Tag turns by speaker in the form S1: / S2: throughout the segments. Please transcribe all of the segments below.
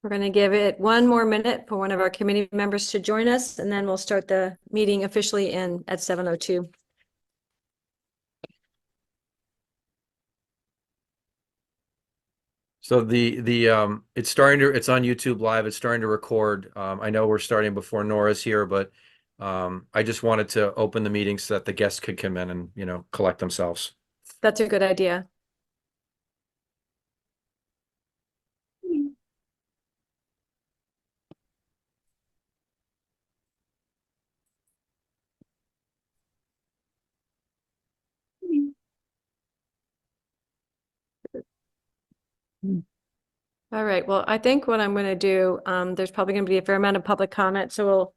S1: We're going to give it one more minute for one of our committee members to join us, and then we'll start the meeting officially at 7:02.
S2: So it's on YouTube Live. It's starting to record. I know we're starting before Nora's here, but I just wanted to open the meeting so that the guests could come in and, collect themselves.
S1: That's a good idea. All right, well, I think what I'm going to do, there's probably going to be a fair amount of public comment, so we'll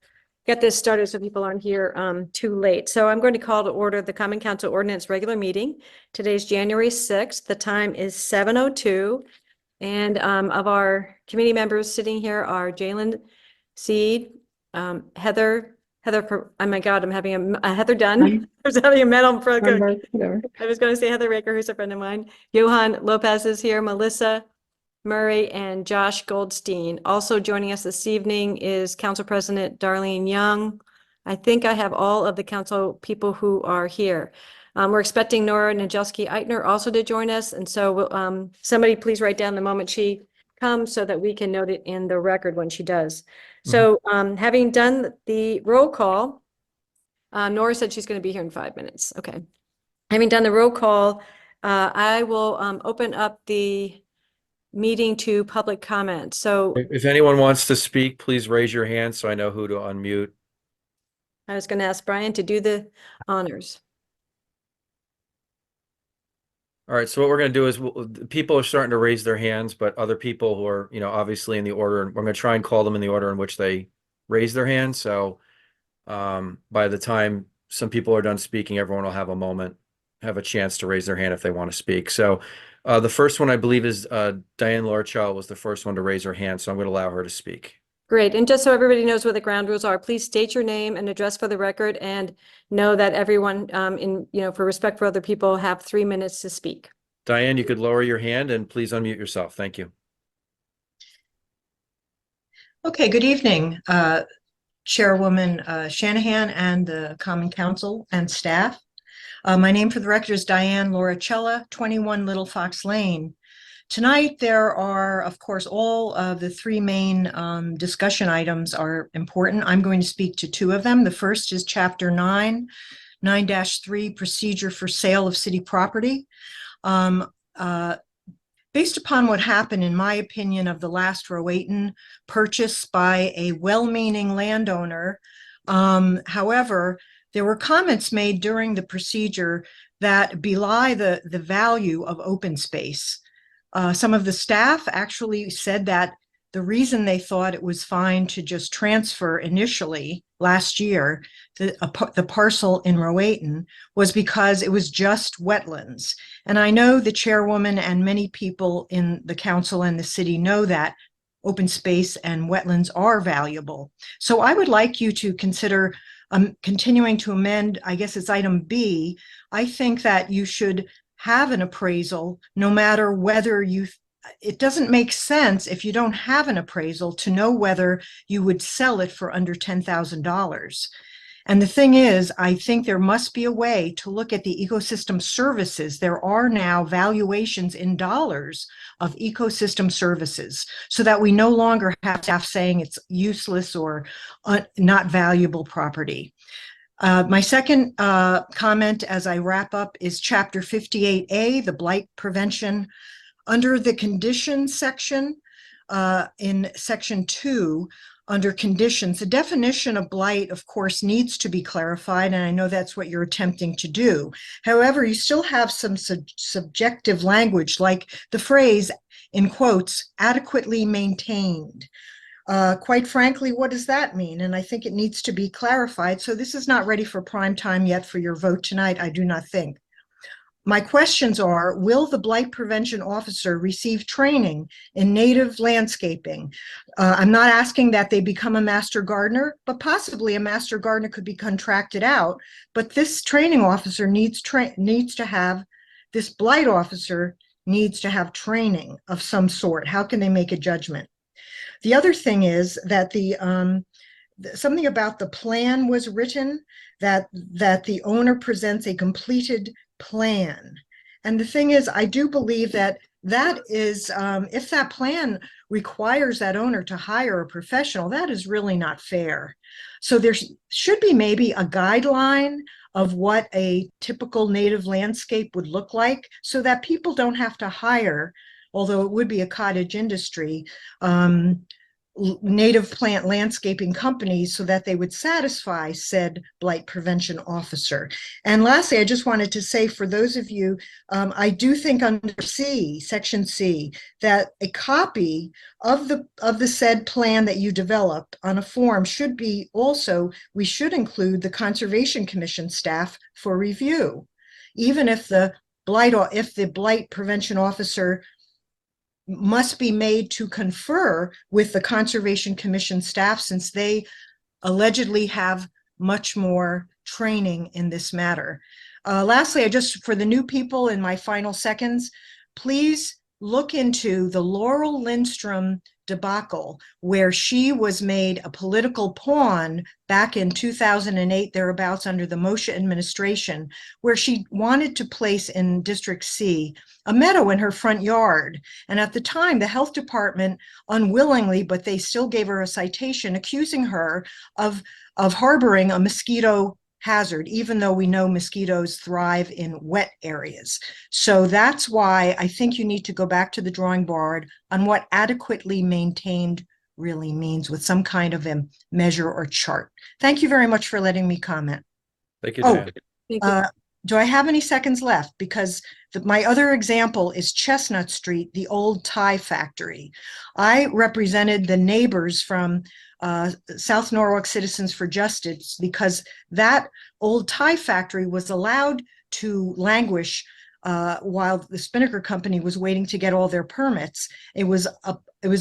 S1: get this started so people aren't here too late. So I'm going to call to order the Common Council Ordinance regular meeting. Today's January 6th. The time is 7:02. And of our committee members sitting here are Jalen Seed, Heather, oh my God, I'm having a Heather Dunn. I was having a mental
S3: Whatever.
S1: I was going to say Heather Raker, who's a friend of mine. Johan Lopez is here, Melissa Murray, and Josh Goldstein. Also joining us this evening is Council President Darlene Young. I think I have all of the council people who are here. We're expecting Nora Najelski-Eitner also to join us. And so somebody please write down the moment she comes so that we can note it in the record when she does. So having done the roll call, Nora said she's going to be here in 5 minutes. Okay. Having done the roll call, I will open up the meeting to public comment. So
S2: If anyone wants to speak, please raise your hand so I know who to unmute.
S1: I was going to ask Brian to do the honors.
S2: All right, so what we're going to do is people are starting to raise their hands, but other people who are, obviously in the order, we're going to try and call them in the order in which they raise their hands. So by the time some people are done speaking, everyone will have a chance to raise their hand if they want to speak. So the first one I believe is Diane Lorchell was the first one to raise her hand, so I'm going to allow her to speak.
S1: Great. And just so everybody knows what the ground rules are, please state your name and address for the record, and know that everyone for respect for other people, have 3 minutes to speak.
S2: Diane, you could lower your hand and please unmute yourself. Thank you.
S3: Okay, good evening, Chairwoman Shanahan and the Common Council and staff. My name for the record is Diane Lorachella, 21 Little Fox Lane. Tonight, there are, of course, all of the three main discussion items are important. I'm going to speak to two of them. The first is Chapter 9-3, Procedure for Sale of City Property. Based upon what happened, in my opinion, of the last Rowayton purchase by a well-meaning landowner, however, there were comments made during the procedure that belie the value of open space. Some of the staff actually said that the reason they thought it was fine to just transfer initially last year the parcel in Rowayton was because it was just wetlands. And I know the chairwoman and many people in the council and the city know that open space and wetlands are valuable. So I would like you to consider continuing to amend, I guess it's item B. I think that you should have an appraisal no matter whether it doesn't make sense if you don't have an appraisal to know whether you would sell it for under $10,000. And the thing is, I think there must be a way to look at the ecosystem services. There are now valuations in dollars of ecosystem services so that we no longer have staff saying it's useless or not valuable property. My second comment as I wrap up is Chapter 58A, the blight prevention. Under the conditions section, in Section 2, under conditions, the definition of blight, of course, needs to be clarified, and I know that's what you're attempting to do. However, you still have some subjective language, like the phrase, in quotes, adequately maintained. Quite frankly, what does that mean? And I think it needs to be clarified. So this is not ready for prime time yet for your vote tonight, I do not think. My questions are, will the blight prevention officer receive training in native landscaping? I'm not asking that they become a master gardener, but possibly a master gardener could be contracted out. But this training officer this blight officer needs to have training of some sort. How can they make a judgment? The other thing is that something about the plan was written, that the owner presents a completed plan. And the thing is, I do believe that is, if that plan requires that owner to hire a professional, that is really not fair. So there should be maybe a guideline of what a typical native landscape would look like, so that people don't have to hire, although it would be a cottage industry, native plant landscaping companies, so that they would satisfy said blight prevention officer. And lastly, I just wanted to say, for those of you, I do think under section C, that a copy of the said plan that you develop on a form should be also, we should include the Conservation Commission staff for review, even if the blight prevention officer must be made to confer with the Conservation Commission staff, since they allegedly have much more training in this matter. Lastly, for the new people in my final seconds, please look into the Laurel Lindstrom debacle, where she was made a political pawn back in 2008, thereabouts, under the Moshe administration, where she wanted to place in District C a meadow in her front yard. And at the time, the health department unwillingly, but they still gave her a citation, accusing her of harboring a mosquito hazard, even though we know mosquitoes thrive in wet areas. So that's why I think you need to go back to the drawing board on what adequately maintained really means, with some kind of a measure or chart. Thank you very much for letting me comment.
S2: Thank you,
S3: Oh,
S2: Diane.
S1: Thank you.
S3: do I have any seconds left? Because my other example is Chestnut Street, the old tie factory. I represented the neighbors from South Norwalk Citizens for Justice, because that old tie factory was allowed to languish while the Spinnaker Company was waiting to get all their permits. It was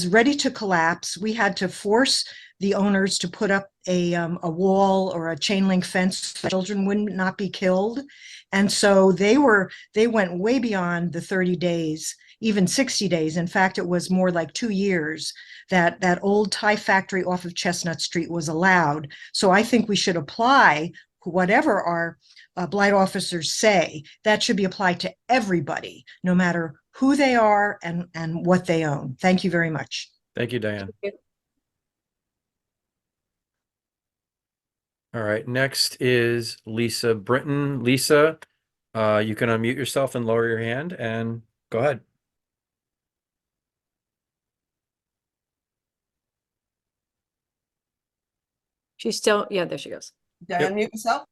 S3: ready to collapse. We had to force the owners to put up a wall or a chain link fence so children would not be killed. And so they went way beyond the 30 days, even 60 days. In fact, it was more like 2 years that old tie factory off of Chestnut Street was allowed. So I think we should apply whatever our blight officers say. That should be applied to everybody, no matter who they are and what they own. Thank you very much.
S2: Thank you, Diane. All right, next is Lisa Britton. Lisa, you can unmute yourself and lower your hand and go ahead.
S1: She's still, yeah, there she goes.
S4: Did I
S2: Yep.
S4: unmute myself?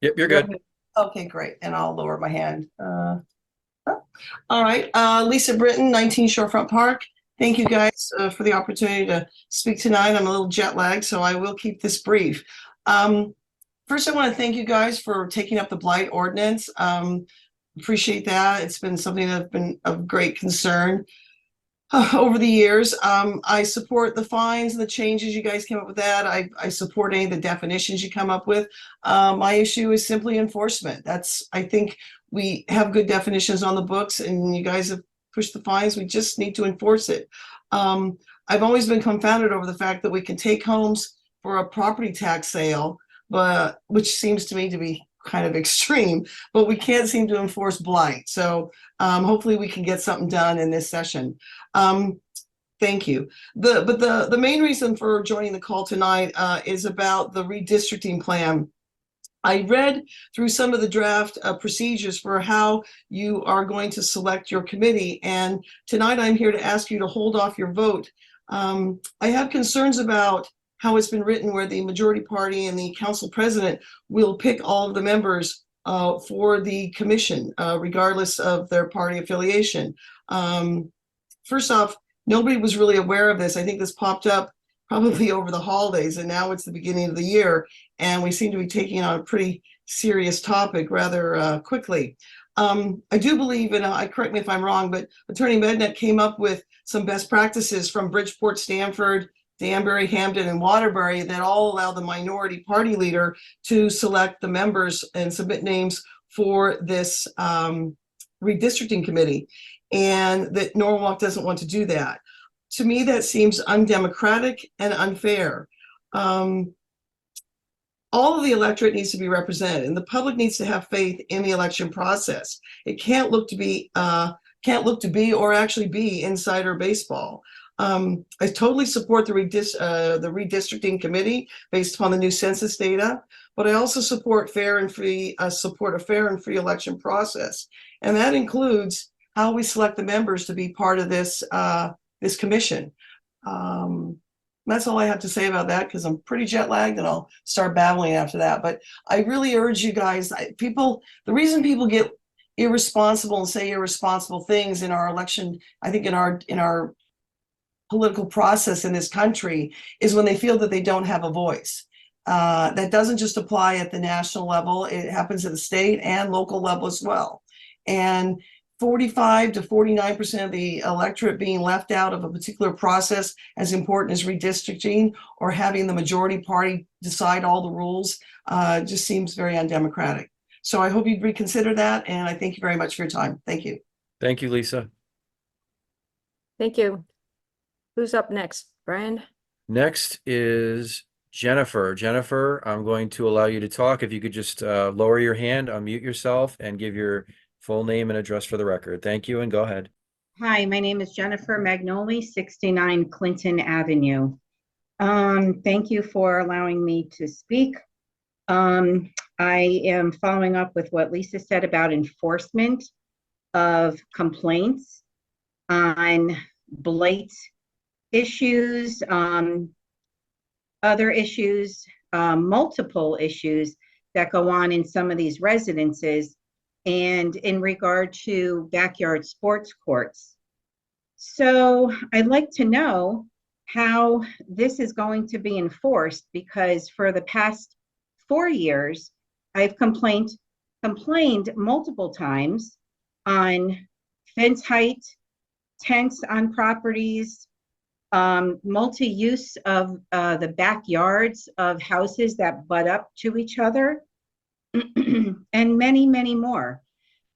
S2: Yep, you're good.
S4: Okay, great. And I'll lower my hand. All right. Lisa Britton, 19 Shorefront Park. Thank you guys for the opportunity to speak tonight. I'm a little jet lagged, so I will keep this brief. First, I want to thank you guys for taking up the blight ordinance. Appreciate that. It's been something that's been of great concern over the years. I support the fines and the changes you guys came up with that. I support any of the definitions you come up with. My issue is simply enforcement. I think we have good definitions on the books and you guys have pushed the fines. We just need to enforce it. I've always been confounded over the fact that we can take homes for a property tax sale, but which seems to me to be kind of extreme, but we can't seem to enforce blight. So hopefully we can get something done in this session. Thank you. The main reason for joining the call tonight is about the redistricting plan. I read through some of the draft procedures for how you are going to select your committee, and tonight I'm here to ask you to hold off your vote. I have concerns about how it's been written, where the majority party and the council president will pick all of the members for the commission, regardless of their party affiliation. First off, nobody was really aware of this. I think this popped up probably over the holidays, and now it's the beginning of the year, and we seem to be taking on a pretty serious topic rather quickly. I do believe, and correct me if I'm wrong, but Attorney Mednick came up with some best practices from Bridgeport, Stanford, Danbury, Hampden, and Waterbury that all allow the minority party leader to select the members and submit names for this redistricting committee, and that Norwalk doesn't want to do that. To me, that seems undemocratic and unfair. All of the electorate needs to be represented, and the public needs to have faith in the election process. It can't look to be or actually be insider baseball. I totally support the redistricting committee based upon the new census data, but I also support a fair and free election process, and that includes how we select the members to be part of this commission. That's all I have to say about that, because I'm pretty jet lagged and I'll start babbling after that. But I really urge you guys, the reason people get irresponsible and say irresponsible things in our election, I think in our political process in this country, is when they feel that they don't have a voice. That doesn't just apply at the national level, it happens at the state and local level as well. And 45 to 49% of the electorate being left out of a particular process as important as redistricting or having the majority party decide all the rules just seems very undemocratic. So I hope you'd reconsider that, and I thank you very much for your time. Thank you.
S2: Thank you, Lisa.
S1: Thank you. Who's up next? Brian?
S2: Next is Jennifer. Jennifer, I'm going to allow you to talk. If you could just lower your hand, unmute yourself, and give your full name and address for the record. Thank you, and go ahead.
S5: Hi, my name is Jennifer Magnoli, 69 Clinton Avenue. Thank you for allowing me to speak. I am following up with what Lisa said about enforcement of complaints on blight issues, other issues, multiple issues that go on in some of these residences, and in regard to backyard sports courts. So I'd like to know how this is going to be enforced, because for the past 4 years, I've complained multiple times on fence height, tents on properties, multi-use of the backyards of houses that butt up to each other, and many, many more.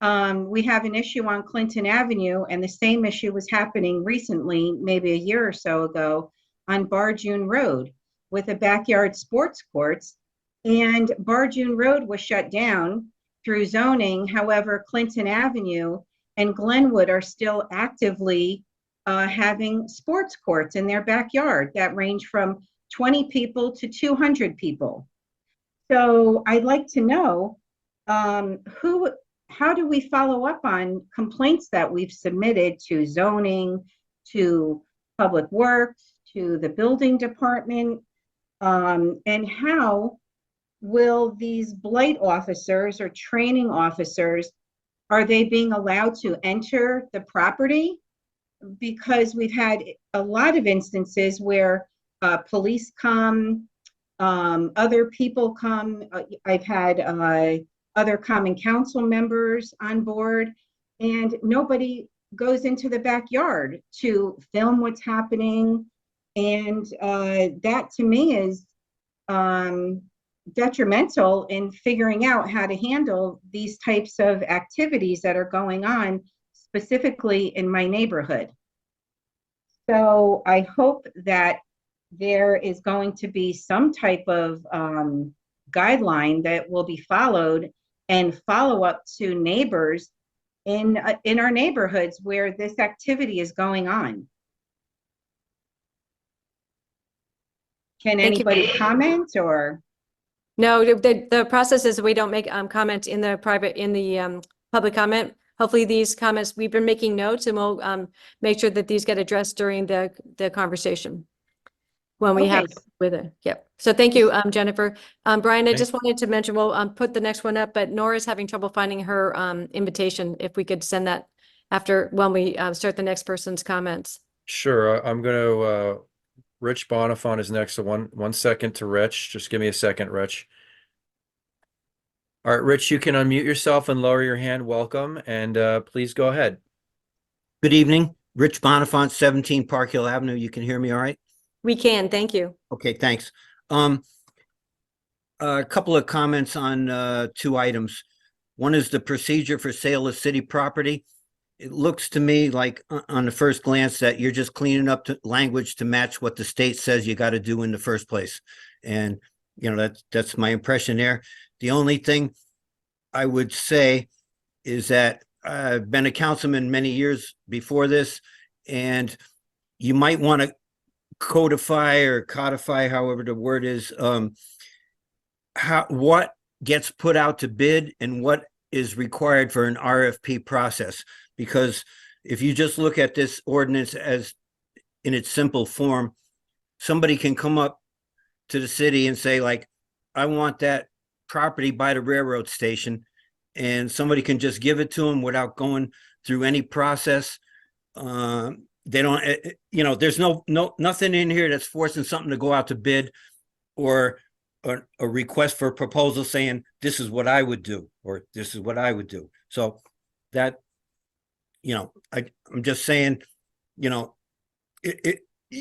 S5: We have an issue on Clinton Avenue, and the same issue was happening recently, maybe a year or so ago, on Barjune Road with the backyard sports courts. And Barjune Road was shut down through zoning. However, Clinton Avenue and Glenwood are still actively having sports courts in their backyard that range from 20 people to 200 people. So I'd like to know how do we follow up on complaints that we've submitted to zoning, to public works, to the building department, and how will these blight officers or training officers, are they being allowed to enter the property? Because we've had a lot of instances where police come, other people come. I've had other common council members on board, and nobody goes into the backyard to film what's happening. And that to me is detrimental in figuring out how to handle these types of activities that are going on specifically in my neighborhood. So I hope that there is going to be some type of guideline that will be followed, and follow up to neighbors in our neighborhoods where this activity is going on. Can anybody comment? Or
S1: No, the process is we don't make comments in the public comment. Hopefully these comments, we've been making notes, and we'll make sure that these get addressed during the conversation when we have with it. Yep. So thank you, Jennifer. Brian, I just wanted to mention, we'll put the next one up, but Nora's having trouble finding her invitation. If we could send that after, when we start the next person's comments.
S2: Sure. I'm going to, Rich Bonifant is next. So one second to Rich. Just give me a second, Rich. All right, Rich, you can unmute yourself and lower your hand. Welcome. And please go ahead.
S6: Good evening. Rich Bonifant, 17 Park Hill Avenue. You can hear me all right?
S1: We can, thank you.
S6: Okay, thanks. A couple of comments on 2 items. One is the procedure for sale of city property. it looks to me like on the first glance that you're just cleaning up language to match what the state says you got to do in the first place. And, that's my impression there. The only thing I would say is that I've been a councilman many years before this, and you might want to codify, however the word is, what gets put out to bid and what is required for an RFP process. Because if you just look at this ordinance as in its simple form, somebody can come up to the city and say, like, I want that property by the railroad station, and somebody can just give it to them without going through any process. They don't, there's nothing in here that's forcing something to go out to bid, or a request for a proposal saying, this is what I would do, or this is what I would do. So that, I'm just saying,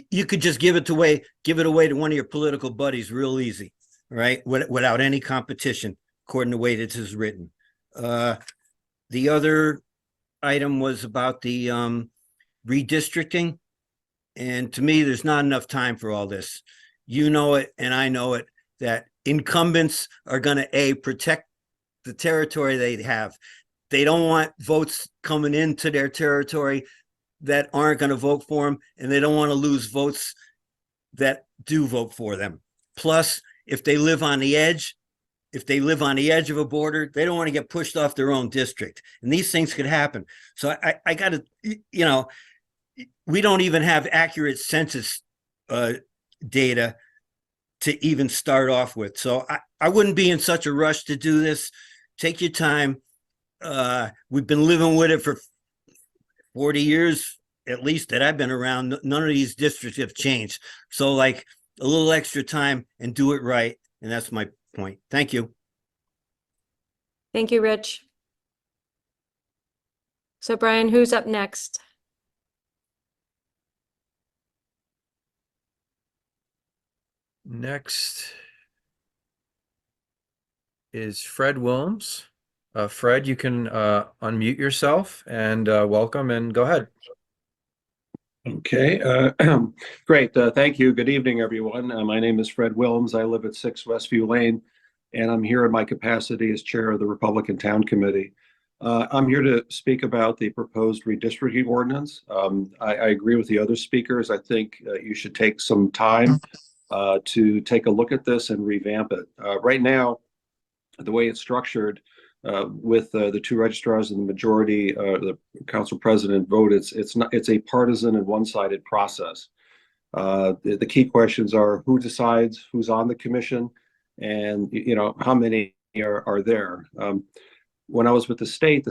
S6: you could just give it away to one of your political buddies real easy, right? Without any competition, according to the way this is written. The other item was about the redistricting. And to me, there's not enough time for all this. You know it, and I know it, that incumbents are going to protect the territory they have. They don't want votes coming into their territory that aren't going to vote for them, and they don't want to lose votes that do vote for them. Plus, if they live on the edge of a border, they don't want to get pushed off their own district, and these things could happen. So I got to, we don't even have accurate census data to even start off with. So I wouldn't be in such a rush to do this. Take your time. We've been living with it for 40 years, at least, that I've been around. None of these districts have changed. So, like, a little extra time and do it right. And that's my point. Thank you.
S1: Thank you, Rich. So Brian, who's up next?
S2: Next is Fred Wilms. Fred, you can unmute yourself and welcome, and go ahead.
S7: Okay, great. Thank you. Good evening, everyone. My name is Fred Wilms. I live at 6 Westview Lane, and I'm here in my capacity as chair of the Republican Town Committee. I'm here to speak about the proposed redistricting ordinance. I agree with the other speakers. I think you should take some time to take a look at this and revamp it. Right now, the way it's structured, with the two registrars and the majority, the council president vote, it's a partisan and one-sided process. The key questions are who decides who's on the commission, and how many are there. When I was with the state,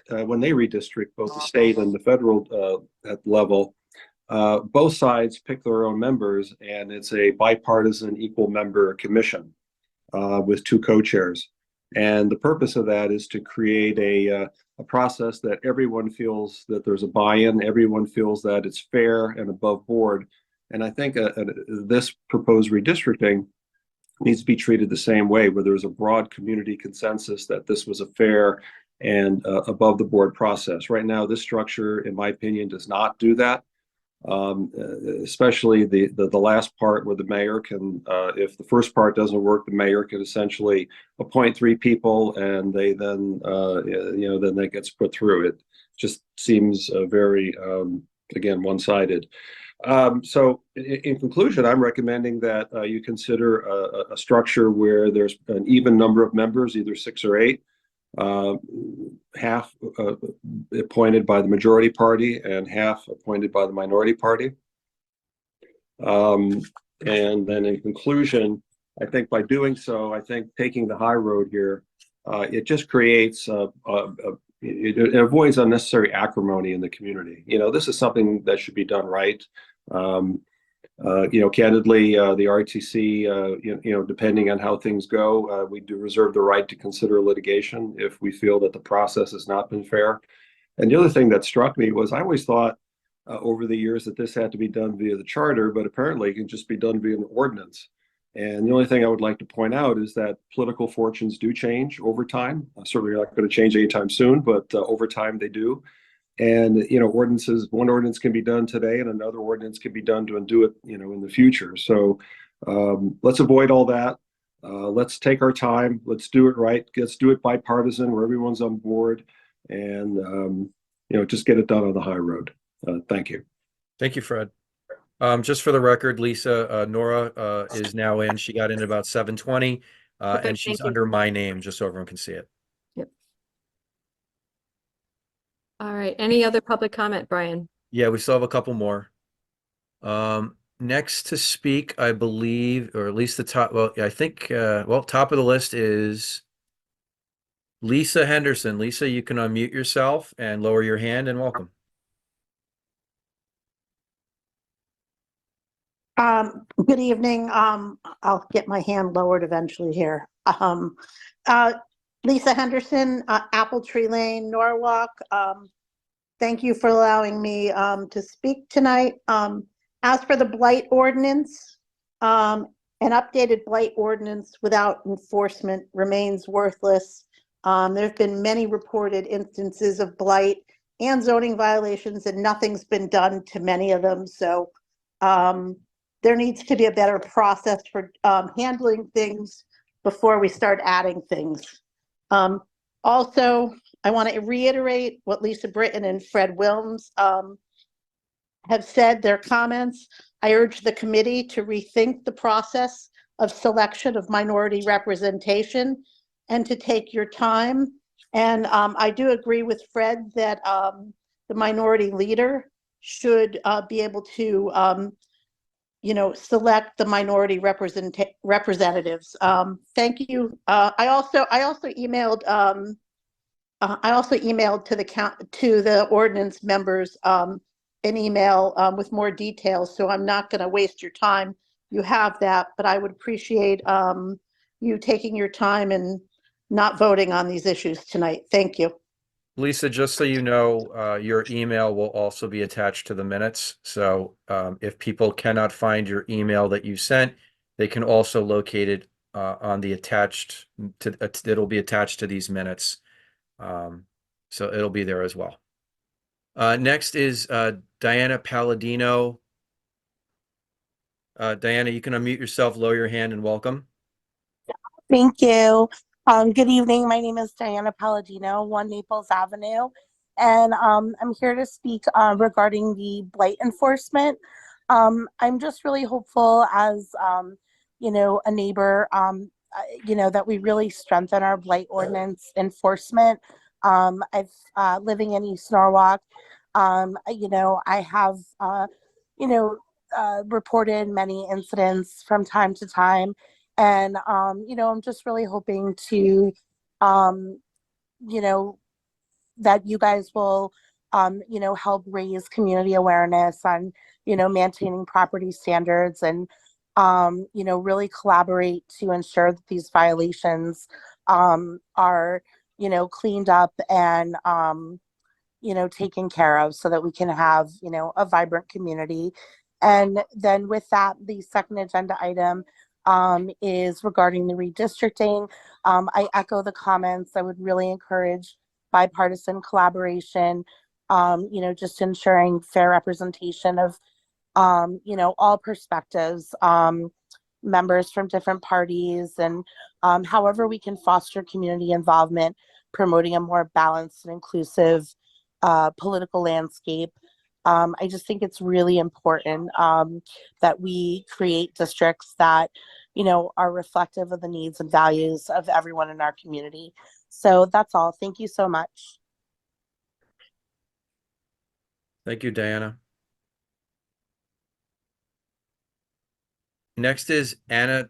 S7: when they redistrict, both the state and the federal level, both sides pick their own members, and it's a bipartisan, equal member commission with two co-chairs. And the purpose of that is to create a process that everyone feels that there's a buy-in, everyone feels that it's fair and above board. And I think this proposed redistricting needs to be treated the same way, where there's a broad community consensus that this was a fair and above the board process. Right now, this structure, in my opinion, does not do that. Especially the last part where the mayor can, if the first part doesn't work, the mayor can essentially appoint 3 people, and they then, then that gets put through. It just seems very, again, one-sided. So in conclusion, I'm recommending that you consider a structure where there's an even number of members, either 6 or 8, half appointed by the majority party and half appointed by the minority party. And then in conclusion, I think by doing so, I think taking the high road here, it just creates, it avoids unnecessary acrimony in the community. This is something that should be done right. Candidly, the RTC, depending on how things go, we do reserve the right to consider litigation if we feel that the process has not been fair. And the other thing that struck me was I always thought over the years that this had to be done via the charter, but apparently it can just be done via an ordinance. And the only thing I would like to point out is that political fortunes do change over time. Certainly not going to change anytime soon, but over time they do. And, one ordinance can be done today and another ordinance can be done to undo it, in the future. So let's avoid all that. Let's take our time. Let's do it right. Let's do it bipartisan where everyone's on board and, just get it done on the high road. Thank you.
S2: Thank you, Fred. Just for the record, Lisa, Nora is now in. She got in at about 7:20, and
S1: Perfect,
S2: she's
S1: thank you.
S2: under my name, just so everyone can see it.
S1: All right, any other public comment, Brian?
S2: Yeah, we still have a couple more. Next to speak, I believe, or at least the top, well, I think, top of the list is Lisa Henderson. Lisa, you can unmute yourself and lower your hand and welcome.
S8: Good evening. I'll get my hand lowered eventually here. Lisa Henderson, Apple Tree Lane, Norwalk. Thank you for allowing me to speak tonight. As for the blight ordinance, an updated blight ordinance without enforcement remains worthless. There have been many reported instances of blight and zoning violations, and nothing's been done to many of them. So there needs to be a better process for handling things before we start adding things. Also, I want to reiterate what Lisa Britton and Fred Wilms have said, their comments. I urge the committee to rethink the process of selection of minority representation and to take your time. And I do agree with Fred that the minority leader should be able to select the minority representatives. Thank you. I also emailed to the ordinance members an email with more details, so I'm not going to waste your time. You have that, but I would appreciate you taking your time and not voting on these issues tonight. Thank you.
S2: Lisa, just so you know, your email will also be attached to the minutes. So if people cannot find your email that you sent, they can also locate it on the it'll be attached to these minutes. So it'll be there as well. Next is Diana Palladino. Diana, you can unmute yourself, lower your hand, and welcome.
S9: Thank you. Good evening. My name is Diana Palladino, 1 Naples Avenue, and I'm here to speak regarding the blight enforcement. I'm just really hopeful as, a neighbor, that we really strengthen our blight ordinance enforcement. I've living in East Norwalk. I have, reported many incidents from time to time. And, I'm just really hoping to, that you guys will, help raise community awareness on, maintaining property standards and, really collaborate to ensure that these violations are, cleaned up and, taken care of so that we can have, a vibrant community. And then with that, the second agenda item is regarding the redistricting. I echo the comments. I would really encourage bipartisan collaboration, just ensuring fair representation of, all perspectives, members from different parties, and however we can foster community involvement, promoting a more balanced and inclusive political landscape. I just think it's really important that we create districts that, are reflective of the needs and values of everyone in our community. So that's all. Thank you so much.
S2: Thank you, Diana. Next is Anna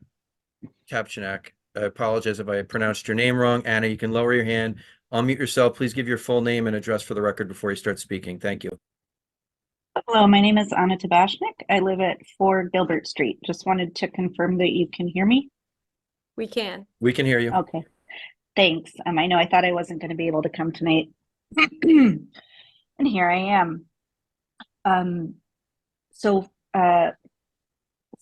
S2: Kapchanak. I apologize if I pronounced your name wrong. Anna, you can lower your hand, unmute yourself. Please give your full name and address for the record before you start speaking. Thank you.
S10: Hello, my name is Anna Tabashnik. I live at 4 Gilbert Street. Just wanted to confirm that you can hear me.
S1: We can.
S2: We can hear you.
S10: Okay, thanks. I know I thought I wasn't going to be able to come tonight. And here I am.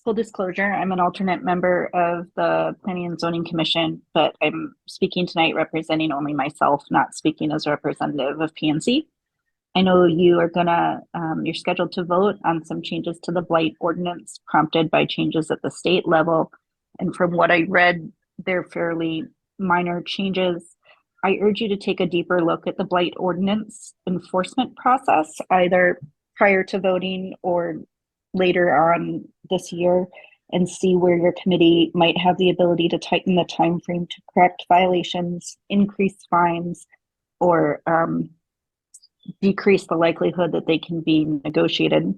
S10: Full disclosure, I'm an alternate member of the Planning and Zoning Commission, but I'm speaking tonight representing only myself, not speaking as a representative of PNC. I know you are you're scheduled to vote on some changes to the blight ordinance prompted by changes at the state level. And from what I read, they're fairly minor changes. I urge you to take a deeper look at the blight ordinance enforcement process, either prior to voting or later on this year, and see where your committee might have the ability to tighten the time frame to correct violations, increase fines, or decrease the likelihood that they can be negotiated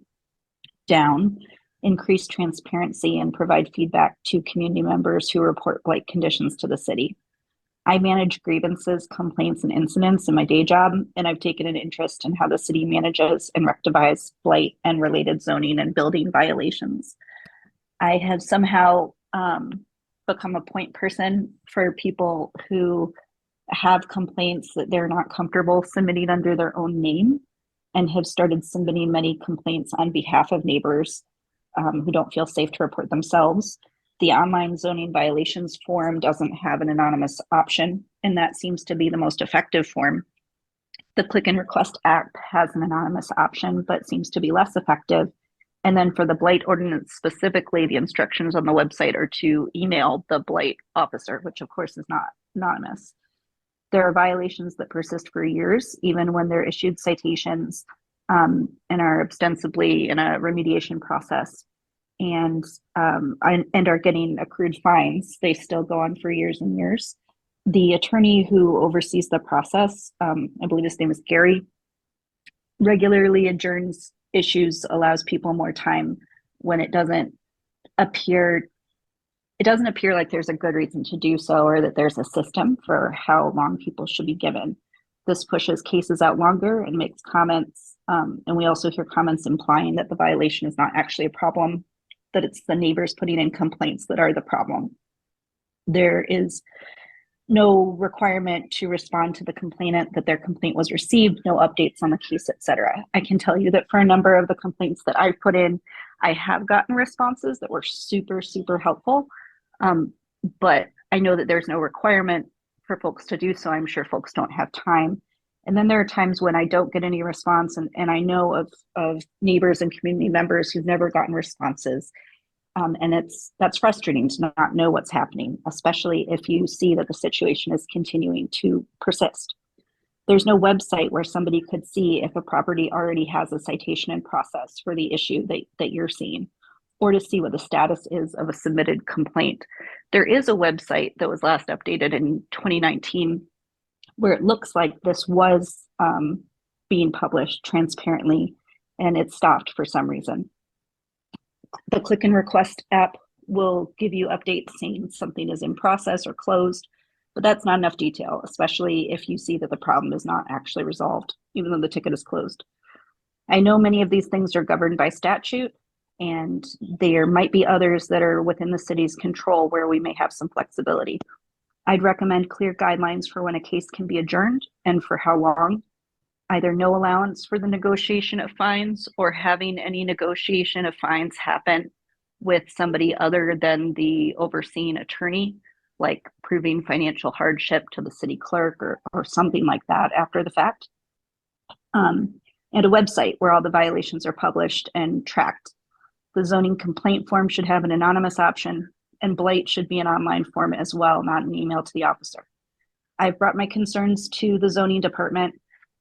S10: down, increase transparency, and provide feedback to community members who report blight conditions to the city. I manage grievances, complaints, and incidents in my day job, and I've taken an interest in how the city manages and rectifies blight and related zoning and building violations. I have somehow become a point person for people who have complaints that they're not comfortable submitting under their own name, and have started submitting many complaints on behalf of neighbors who don't feel safe to report themselves. The online zoning violations form doesn't have an anonymous option, and that seems to be the most effective form. The click and request app has an anonymous option, but seems to be less effective. And then for the blight ordinance specifically, the instructions on the website are to email the blight officer, which of course is not anonymous. There are violations that persist for years, even when they're issued citations and are ostensibly in a remediation process, and are getting accrued fines. They still go on for years and years. The attorney who oversees the process, I believe his name is Gary, regularly adjourns issues, allows people more time when it doesn't appear like there's a good reason to do so, or that there's a system for how long people should be given. This pushes cases out longer and makes comments, and we also hear comments implying that the violation is not actually a problem, that it's the neighbors putting in complaints that are the problem. There is no requirement to respond to the complainant that their complaint was received, no updates on the case, etc. I can tell you that for a number of the complaints that I put in, I have gotten responses that were super, super helpful. But I know that there's no requirement for folks to do so. I'm sure folks don't have time. And then there are times when I don't get any response, and I know of neighbors and community members who've never gotten responses. And that's frustrating to not know what's happening, especially if you see that the situation is continuing to persist. There's no website where somebody could see if a property already has a citation in process for the issue that you're seeing, or to see what the status is of a submitted complaint. There is a website that was last updated in 2019 where it looks like this was being published transparently, and it stopped for some reason. The click and request app will give you updates saying something is in process or closed, but that's not enough detail, especially if you see that the problem is not actually resolved, even though the ticket is closed. I know many of these things are governed by statute, and there might be others that are within the city's control where we may have some flexibility. I'd recommend clear guidelines for when a case can be adjourned and for how long. Either no allowance for the negotiation of fines, or having any negotiation of fines happen with somebody other than the overseeing attorney, like proving financial hardship to the city clerk or something like that after the fact. And a website where all the violations are published and tracked. The zoning complaint form should have an anonymous option, and blight should be an online form as well, not an email to the officer. I've brought my concerns to the zoning department,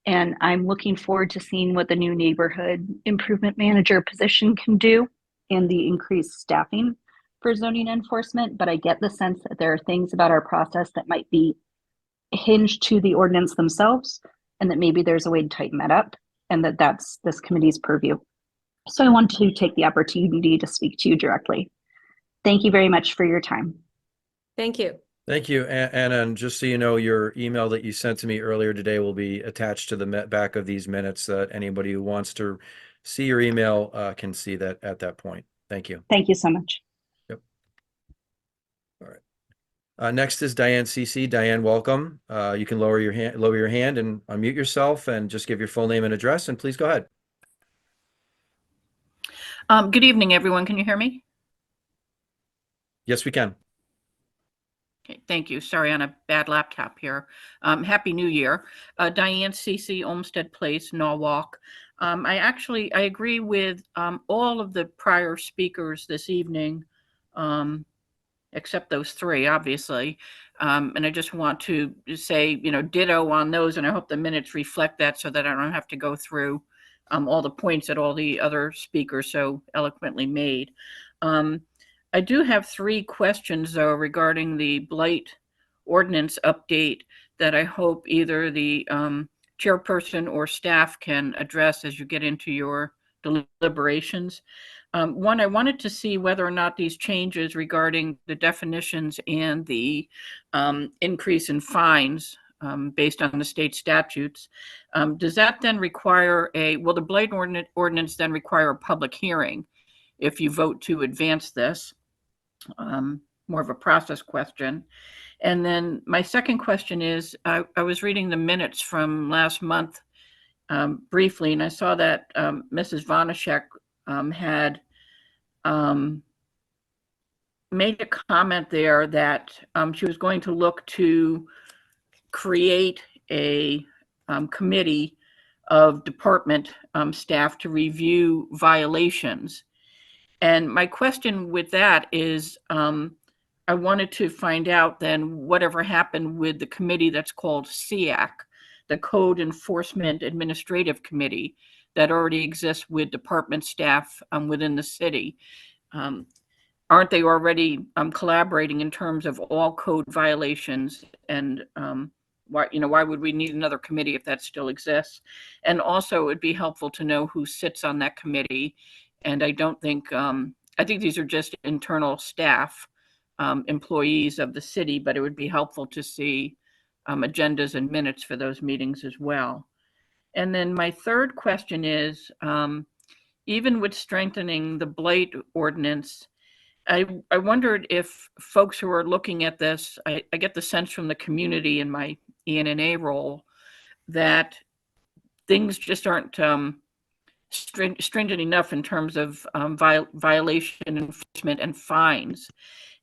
S10: and I'm looking forward to seeing what the new neighborhood improvement manager position can do and the increased staffing for zoning enforcement. But I get the sense that there are things about our process that might be hinged to the ordinance themselves, and that maybe there's a way to tighten that up, and that's this committee's purview. So I want to take the opportunity to speak to you directly. Thank you very much for your time.
S1: Thank you.
S2: Thank you, Anna. And just so you know, your email that you sent to me earlier today will be attached to the back of these minutes, that anybody who wants to see your email can see that at that point. Thank you.
S10: Thank you so much.
S2: Yep. All right. Next is Diane CC. Diane, welcome. You can lower your hand and unmute yourself and just give your full name and address, and please go ahead.
S11: Good evening, everyone. Can you hear me?
S2: Yes, we can.
S11: Okay, thank you. Sorry, on a bad laptop here. Happy New Year. Diane Cece, Olmsted Place, Norwalk. I agree with all of the prior speakers this evening, except those three, obviously. And I just want to say, ditto on those, and I hope the minutes reflect that so that I don't have to go through all the points that all the other speakers so eloquently made. I do have three questions, though, regarding the blight ordinance update that I hope either the chairperson or staff can address as you get into your deliberations. One, I wanted to see whether or not these changes regarding the definitions and the increase in fines based on the state statutes, does that then require will the blight ordinance then require a public hearing if you vote to advance this? More of a process question. And then my second question is, I was reading the minutes from last month briefly, and I saw that Mrs. Vonachek had made a comment there that she was going to look to create a committee of department staff to review violations. And my question with that is, I wanted to find out then whatever happened with the committee that's called SEAC, the Code Enforcement Administrative Committee, that already exists with department staff within the city. Aren't they already collaborating in terms of all code violations? And why would we need another committee if that still exists? And also, it'd be helpful to know who sits on that committee. And I don't think, I think these are just internal staff, employees of the city, but it would be helpful to see agendas and minutes for those meetings as well. And then my third question is, even with strengthening the blight ordinance, I wondered if folks who are looking at this, I get the sense from the community in my ENNA role that things just aren't stringent enough in terms of violation enforcement and fines.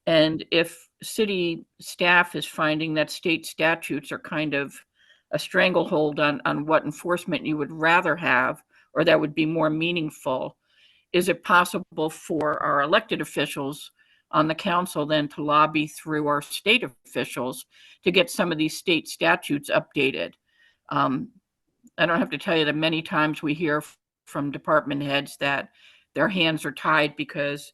S11: And if city staff is finding that state statutes are kind of a stranglehold on what enforcement you would rather have, or that would be more meaningful, is it possible for our elected officials on the council then to lobby through our state officials to get some of these state statutes updated? I don't have to tell you that many times we hear from department heads that their hands are tied because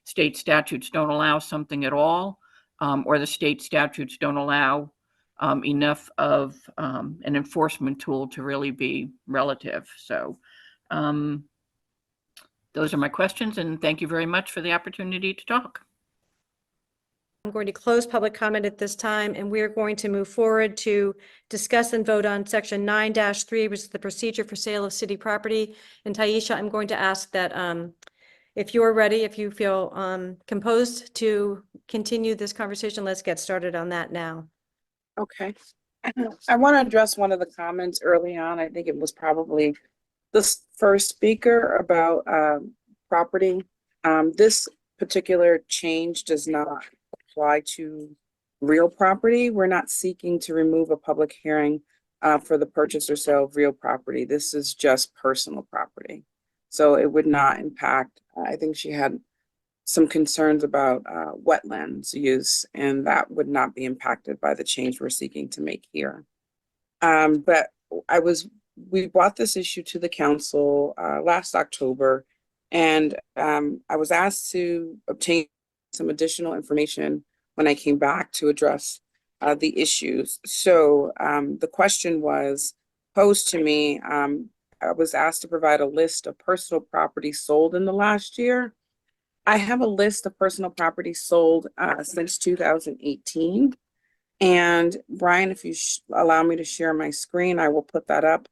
S11: state statutes don't allow something at all, or the state statutes don't allow enough of an enforcement tool to really be relative. So those are my questions, and thank you very much for the opportunity to talk.
S1: I'm going to close public comment at this time, and we are going to move forward to discuss and vote on section 9-3, which is the procedure for sale of city property. And Taisha, I'm going to ask that if you're ready, if you feel composed to continue this conversation, let's get started on that now.
S12: Okay. I want to address one of the comments early on. I think it was probably the first speaker about property. This particular change does not apply to real property. We're not seeking to remove a public hearing for the purchase or sale of real property. This is just personal property. So it would not impact, I think she had some concerns about wetlands use, and that would not be impacted by the change we're seeking to make here. But we brought this issue to the council last October, and I was asked to obtain some additional information when I came back to address the issues. So the question was posed to me. I was asked to provide a list of personal property sold in the last year. I have a list of personal property sold since 2018. And Brian, if you allow me to share my screen, I will put that up.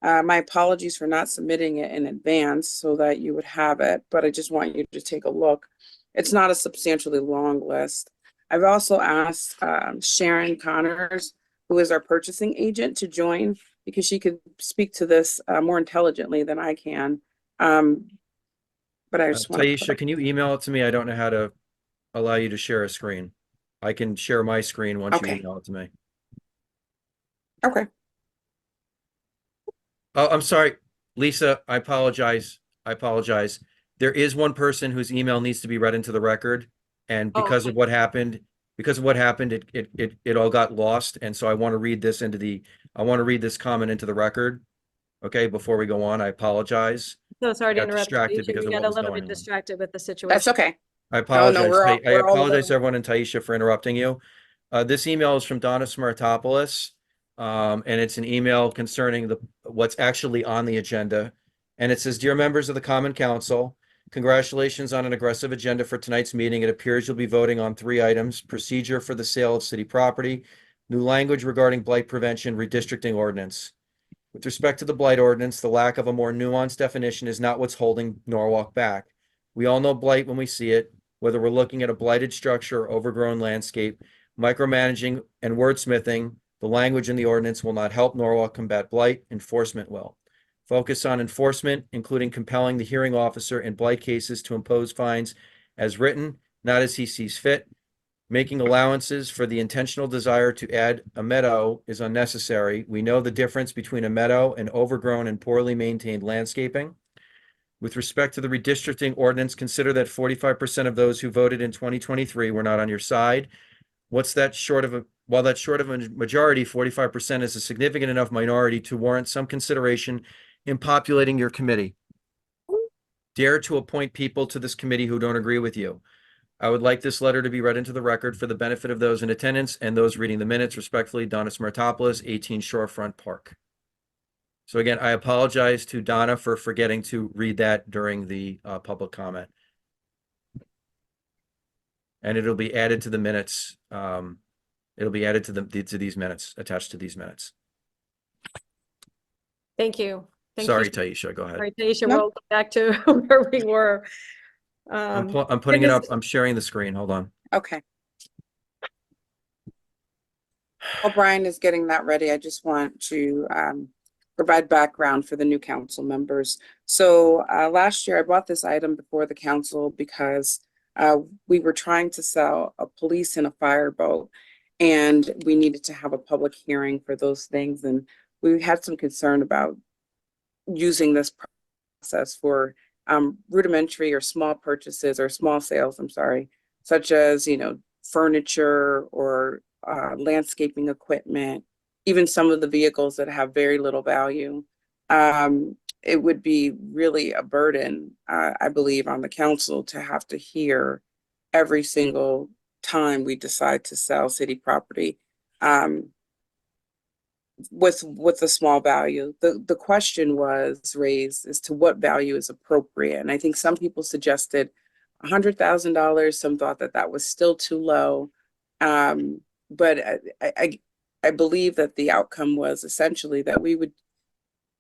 S12: My apologies for not submitting it in advance so that you would have it, but I just want you to take a look. It's not a substantially long list. I've also asked Sharon Connors, who is our purchasing agent, to join because she could speak to this more intelligently than I can. But I just want
S2: Taisha, can you email it to me? I don't know how to allow you to share a screen. I can share my screen once you
S12: Okay.
S2: email it to me.
S12: Okay.
S2: Oh, I'm sorry, Lisa, I apologize. I apologize. There is one person whose email needs to be read into the record. And
S1: Oh,
S2: because
S1: okay.
S2: of what happened, it all got lost. And so I want to read this comment into the record. Okay, before we go on, I apologize.
S1: So sorry to
S2: Got
S1: interrupt.
S2: distracted
S1: Taisha.
S2: because
S1: We
S2: of
S1: got
S2: what
S1: a
S2: was
S1: little
S2: going
S1: bit
S2: on.
S1: distracted with the situation.
S12: That's okay.
S2: I
S12: No, no,
S2: apologize. I
S12: we're all
S2: apologize to
S12: learning.
S2: everyone and Taisha for interrupting you. This email is from Donna Smartopoulos. And it's an email concerning what's actually on the agenda. And it says, "Dear members of the Common Council, congratulations on an aggressive agenda for tonight's meeting. It appears you'll be voting on 3 items: procedure for the sale of city property, new language regarding blight prevention, redistricting ordinance. With respect to the blight ordinance, the lack of a more nuanced definition is not what's holding Norwalk back. We all know blight when we see it, whether we're looking at a blighted structure or overgrown landscape. Micromanaging and wordsmithing the language in the ordinance will not help Norwalk combat blight. Enforcement will. Focus on enforcement, including compelling the hearing officer in blight cases to impose fines as written, not as he sees fit. Making allowances for the intentional desire to add a meadow is unnecessary. We know the difference between a meadow and overgrown and poorly maintained landscaping. With respect to the redistricting ordinance, consider that 45% of those who voted in 2023 were not on your side. While that's short of a majority, 45% is a significant enough minority to warrant some consideration in populating your committee. Dare to appoint people to this committee who don't agree with you. I would like this letter to be read into the record for the benefit of those in attendance and those reading the minutes. Respectfully, Donna Smartopoulos, 18 Shorefront Park." So again, I apologize to Donna for forgetting to read that during the public comment. And it'll be added to the minutes. It'll be added to these minutes, attached to these minutes.
S1: Thank you. Thank
S2: Sorry,
S1: you.
S2: Taisha, go ahead.
S1: Sorry, Taisha,
S12: No.
S1: we'll go back to where we were.
S2: I'm putting it
S12: this-
S2: up. I'm sharing the screen. Hold on.
S12: Okay. While Brian is getting that ready, I just want to provide background for the new council members. So last year I brought this item before the council because we were trying to sell a police and a fire boat, and we needed to have a public hearing for those things. And we had some concern about using this process for rudimentary or small purchases or small sales, I'm sorry, such as, furniture or landscaping equipment, even some of the vehicles that have very little value. It would be really a burden, I believe, on the council to have to hear every single time we decide to sell city property with a small value. The question was raised as to what value is appropriate. And I think some people suggested $100,000. Some thought that was still too low. But I believe that the outcome was essentially that we would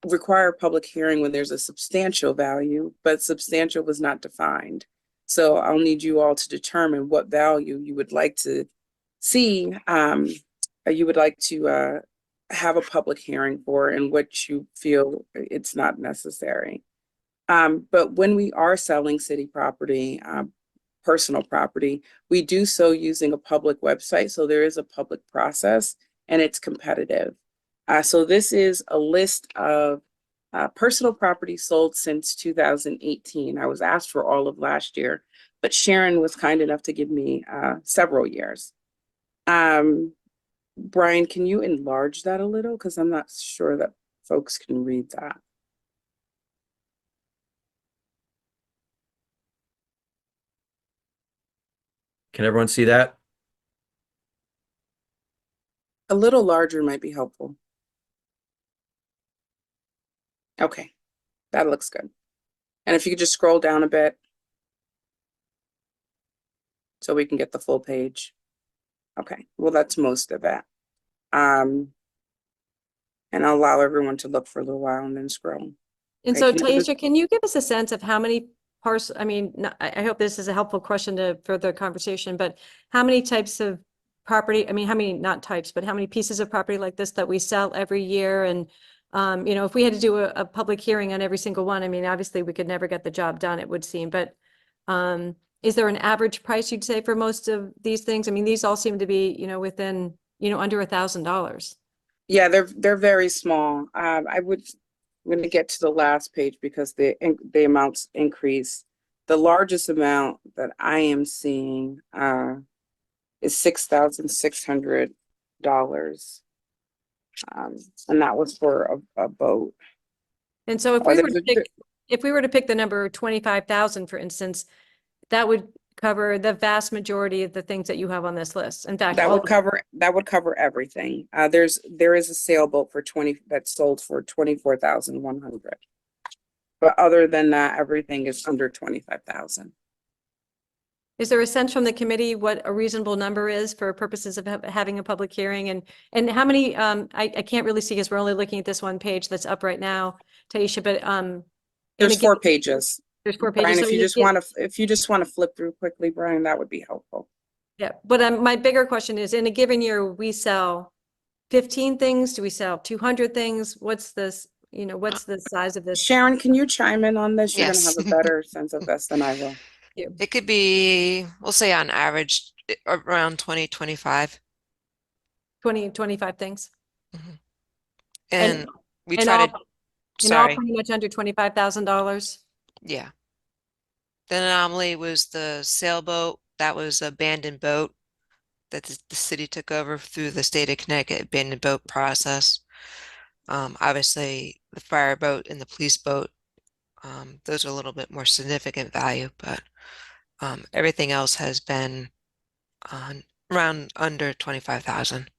S12: require a public hearing when there's a substantial value, but substantial was not defined. So I'll need you all to determine what value you would like to see, you would like to have a public hearing for, and what you feel it's not necessary. But when we are selling city property, personal property, we do so using a public website. So there is a public process and it's competitive. So this is a list of personal property sold since 2018. I was asked for all of last year, but Sharon was kind enough to give me several years. Brian, can you enlarge that a little? Because I'm not sure that folks can read that.
S2: Can everyone see that?
S12: A little larger might be helpful. Okay, that looks good. And if you could just scroll down a bit so we can get the full page. Okay, well, that's most of it. And I'll allow everyone to look for a little while and then scroll.
S1: And
S12: Okay,
S1: so
S12: can you give us-
S1: Taisha, can you give us a sense of how many I mean, I hope this is a helpful question to further conversation, but how many types of property, I mean, how many, not types, but how many pieces of property like this that we sell every year? And, if we had to do a public hearing on every single one, I mean, obviously we could never get the job done, it would seem, but is there an average price you'd say for most of these things? I mean, these all seem to be, within, under $1,000.
S12: Yeah, they're very small. I'm going to get to the last page because the amounts increase. The largest amount that I am seeing is $6,600. And that was for a boat.
S1: And so if we were to pick the number 25,000, for instance, that would cover the vast majority of the things that you have on this list. In fact,
S12: That would cover everything. There is a sailboat that's sold for 24,100. But other than that, everything is under 25,000.
S1: is there a sense from the committee what a reasonable number is for purposes of having a public hearing? And how many, I can't really see because we're only looking at this one page that's up right now, Taisha, but
S12: There's 4 pages.
S1: There's 4 pages.
S12: Brian,
S1: So
S12: if you just want to flip through quickly, Brian, that would be helpful.
S1: yeah, but my bigger question is, in a given year, we sell 15 things? Do we sell 200 things? What's this, what's the size of this?
S12: Sharon, can you chime in on this? You're going to
S13: Yes.
S12: have a better sense of this than I will.
S13: It could be, we'll say on average, around 20, 25.
S1: 20, 25 things?
S13: And we
S1: and
S13: try
S1: all-
S13: to,
S1: And all
S13: sorry,
S1: pretty much under $25,000?
S13: yeah. The anomaly was the sailboat. That was an abandoned boat that the city took over through the state of Connecticut abandoned boat process. Obviously, the fire boat and the police boat, those are a little bit more significant value, but everything else has been around under 25,000.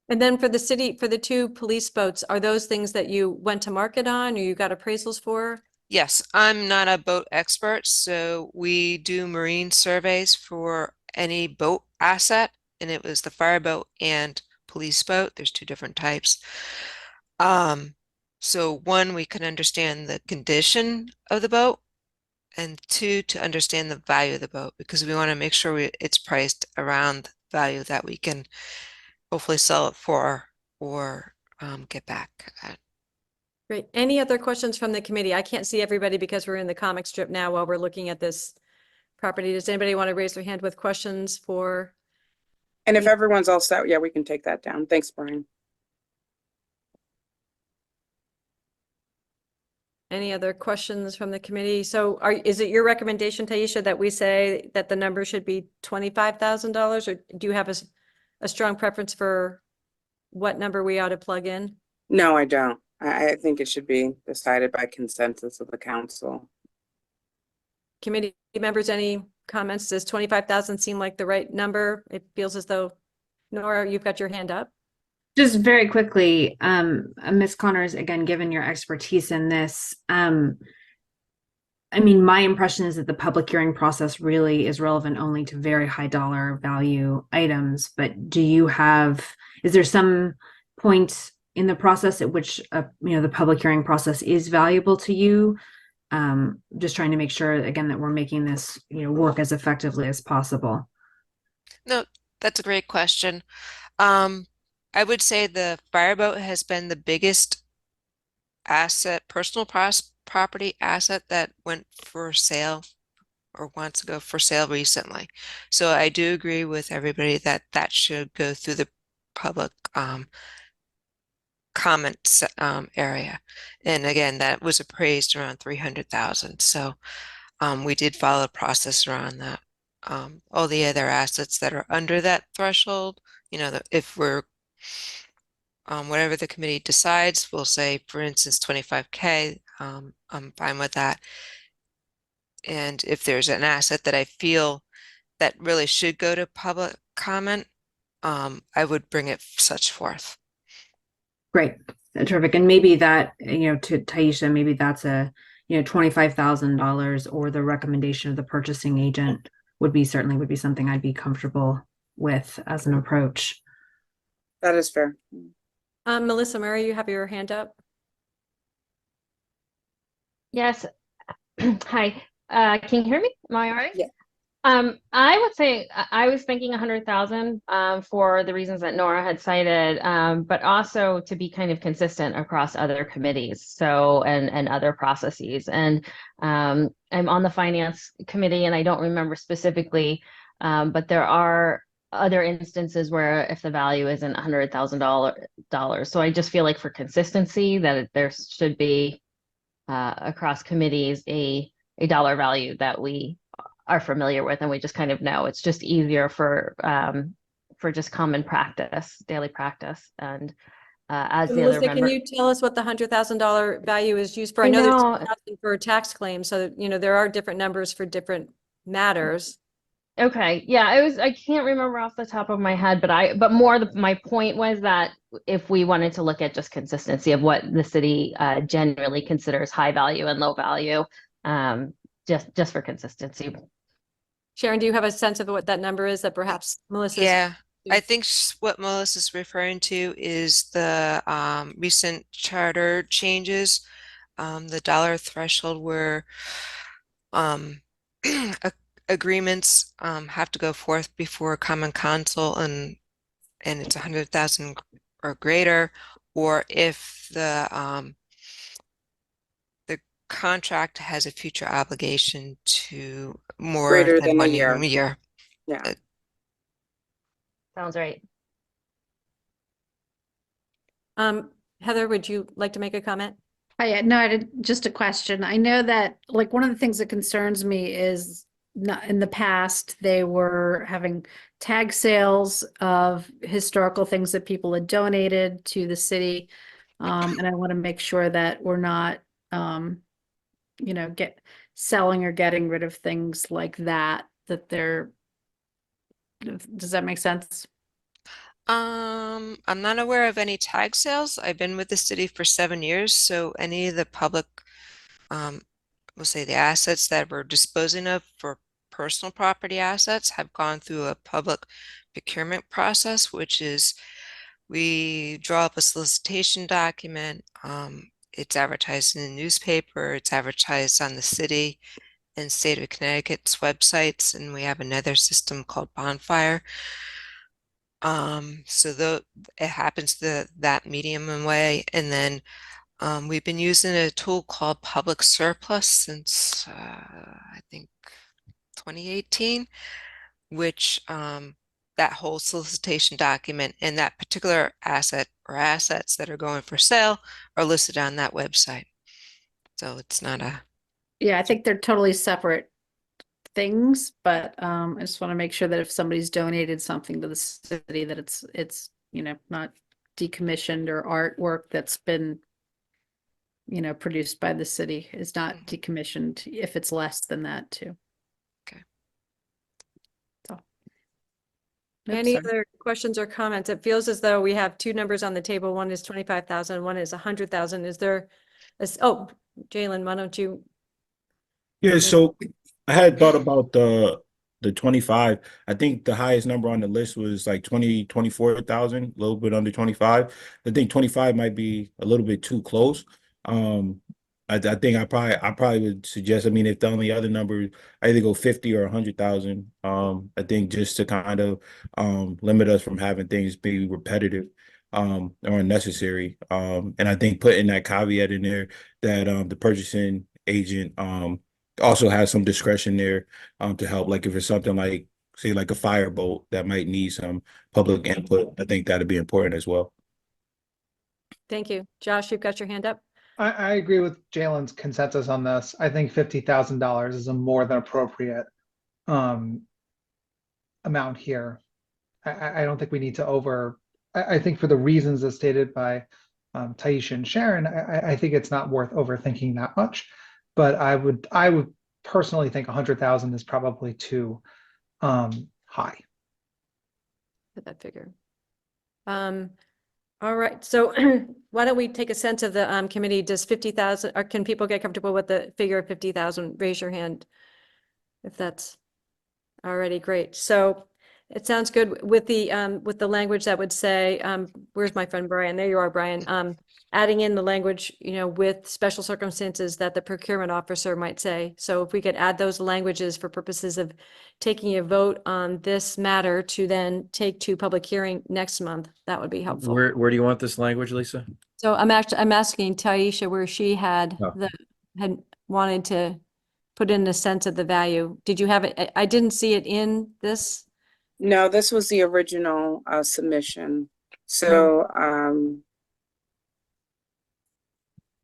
S1: And then for the city, for the 2 police boats, are those things that you went to market on or you got appraisals for?
S13: Yes, I'm not a boat expert, so we do marine surveys for any boat asset, and it was the fireboat and police boat. There's 2 different types. So 1, we can understand the condition of the boat, and 2, to understand the value of the boat, because we want to make sure it's priced around the value that we can hopefully sell it for or get back at.
S1: Great. Any other questions from the committee? I can't see everybody because we're in the comic strip now while we're looking at this property. Does anybody want to raise their hand with questions for?
S12: And if everyone's all set, yeah, we can take that down. Thanks, Brian.
S1: Any other questions from the committee? So is it your recommendation, Taisha, that we say that the number should be $25,000, or do you have a strong preference for what number we ought to plug in?
S12: No, I don't. I think it should be decided by consensus of the council.
S1: Committee members, any comments? Does 25,000 seem like the right number? It feels as though, Nora, you've got your hand up.
S14: Just very quickly, Ms. Connors, again, given your expertise in this, I mean, my impression is that the public hearing process really is relevant only to very high dollar value items. But is there some point in the process at which, the public hearing process is valuable to you? Just trying to make sure, again, that we're making this, work as effectively as possible.
S13: No, that's a great question. I would say the fireboat has been the biggest asset, personal property asset that went for sale or wants to go for sale recently. So I do agree with everybody that should go through the public comments area. And again, that was appraised around 300,000. So we did follow a process around that. All the other assets that are under that threshold, if we're whatever the committee decides, we'll say, for instance, 25K, I'm fine with that. And if there's an asset that I feel that really should go to public comment, I would bring it such forth.
S14: Great. Terrific. And maybe that, to Taisha, maybe that's a, $25,000 or the recommendation of the purchasing agent would be something I'd be comfortable with as an approach.
S12: That is fair.
S1: Melissa Murray, you have your hand up.
S15: Yes. Hi. Can you hear me? Am I all right?
S12: Yeah.
S15: I would say I was thinking 100,000 for the reasons that Nora had cited, but also to be kind of consistent across other committees, so and other processes. And I'm on the finance committee, and I don't remember specifically, but there are other instances where if the value isn't $100,000, so I just feel like for consistency that there should be across committees a dollar value that we are familiar with and we just kind of know. It's just easier for just common practice, daily practice. And as
S1: So
S15: the other
S1: Melissa, can
S15: member,
S1: you tell us what the $100,000 value is used for? I
S15: I
S1: know there's
S15: know.
S1: 2,000 for a tax claim, so you know there are different numbers for different matters.
S15: Okay, yeah, I can't remember off the top of my head, but my point was that if we wanted to look at just consistency of what the city generally considers high value and low value, just for consistency.
S1: Sharon, do you have a sense of what that number is that perhaps Melissa's?
S13: Yeah, I think what Melissa's referring to is the recent charter changes, the dollar threshold where agreements have to go forth before common council and it's 100,000 or greater, or if the contract has a future obligation to more
S12: Greater
S13: than
S12: than a
S13: 1
S12: year.
S13: year.
S12: Yeah.
S15: Sounds right.
S1: Heather, would you like to make a comment?
S16: Hi, no, I did just a question. I know that like one of the things that concerns me is not in the past, they were having tag sales of historical things that people had donated to the city. And I want to make sure that we're not, selling or getting rid of things like that, does that make sense?
S13: I'm not aware of any tag sales. I've been with the city for 7 years, so any of the public, we'll say the assets that we're disposing of for personal property assets have gone through a public procurement process, which is we draw up a solicitation document. It's advertised in the newspaper, it's advertised on the city and state of Connecticut's websites, and we have another system called Bonfire. So it happens that medium and way, and then we've been using a tool called Public Surplus since I think 2018, which that whole solicitation document and that particular asset or assets that are going for sale are listed on that website. So it's not a.
S16: Yeah, I think they're totally separate things, but I just want to make sure that if somebody's donated something to the city, that it's not decommissioned, or artwork that's been produced by the city is not decommissioned if it's less than that too.
S13: Okay.
S16: So.
S1: Any other questions or comments? It feels as though we have two numbers on the table. One is 25,000, one is 100,000. Is there oh, Jalen, why don't you?
S17: Yeah, so I had thought about the 25. I think the highest number on the list was like 24,000, a little bit under 25. I think 25 might be a little bit too close. I think I probably would suggest, I mean, if the only other number, I either go 50 or 100,000. I think just to kind of limit us from having things be repetitive or unnecessary. And I think putting that caveat in there that the purchasing agent also has some discretion there to help, like if it's something like, say, like a firebolt that might need some public input, I think that'd be important as well.
S1: Thank you. Josh, you've got your hand up.
S18: I agree with Jalen's consensus on this. I think $50,000 is a more than appropriate amount here. I don't think we need to I think for the reasons as stated by Taisha and Sharon, I think it's not worth overthinking that much. But I would personally think 100,000 is probably too high.
S1: Put that figure. All right, so why don't we take a sense of the committee? Does 50,000, or can people get comfortable with the figure of 50,000? Raise your hand if that's already great. So It sounds good with the language that would say, where's my friend Brian? There you are, Brian. Adding in the language, with special circumstances that the procurement officer might say. So if we could add those languages for purposes of taking a vote on this matter to then take to public hearing next month, that would be helpful.
S2: Where do you want this language, Lisa?
S1: So I'm asking Taisha where she had
S2: Oh.
S1: had wanted to put in a sense of the value. Did you have it? I didn't see it in this.
S12: No, this was the original submission. So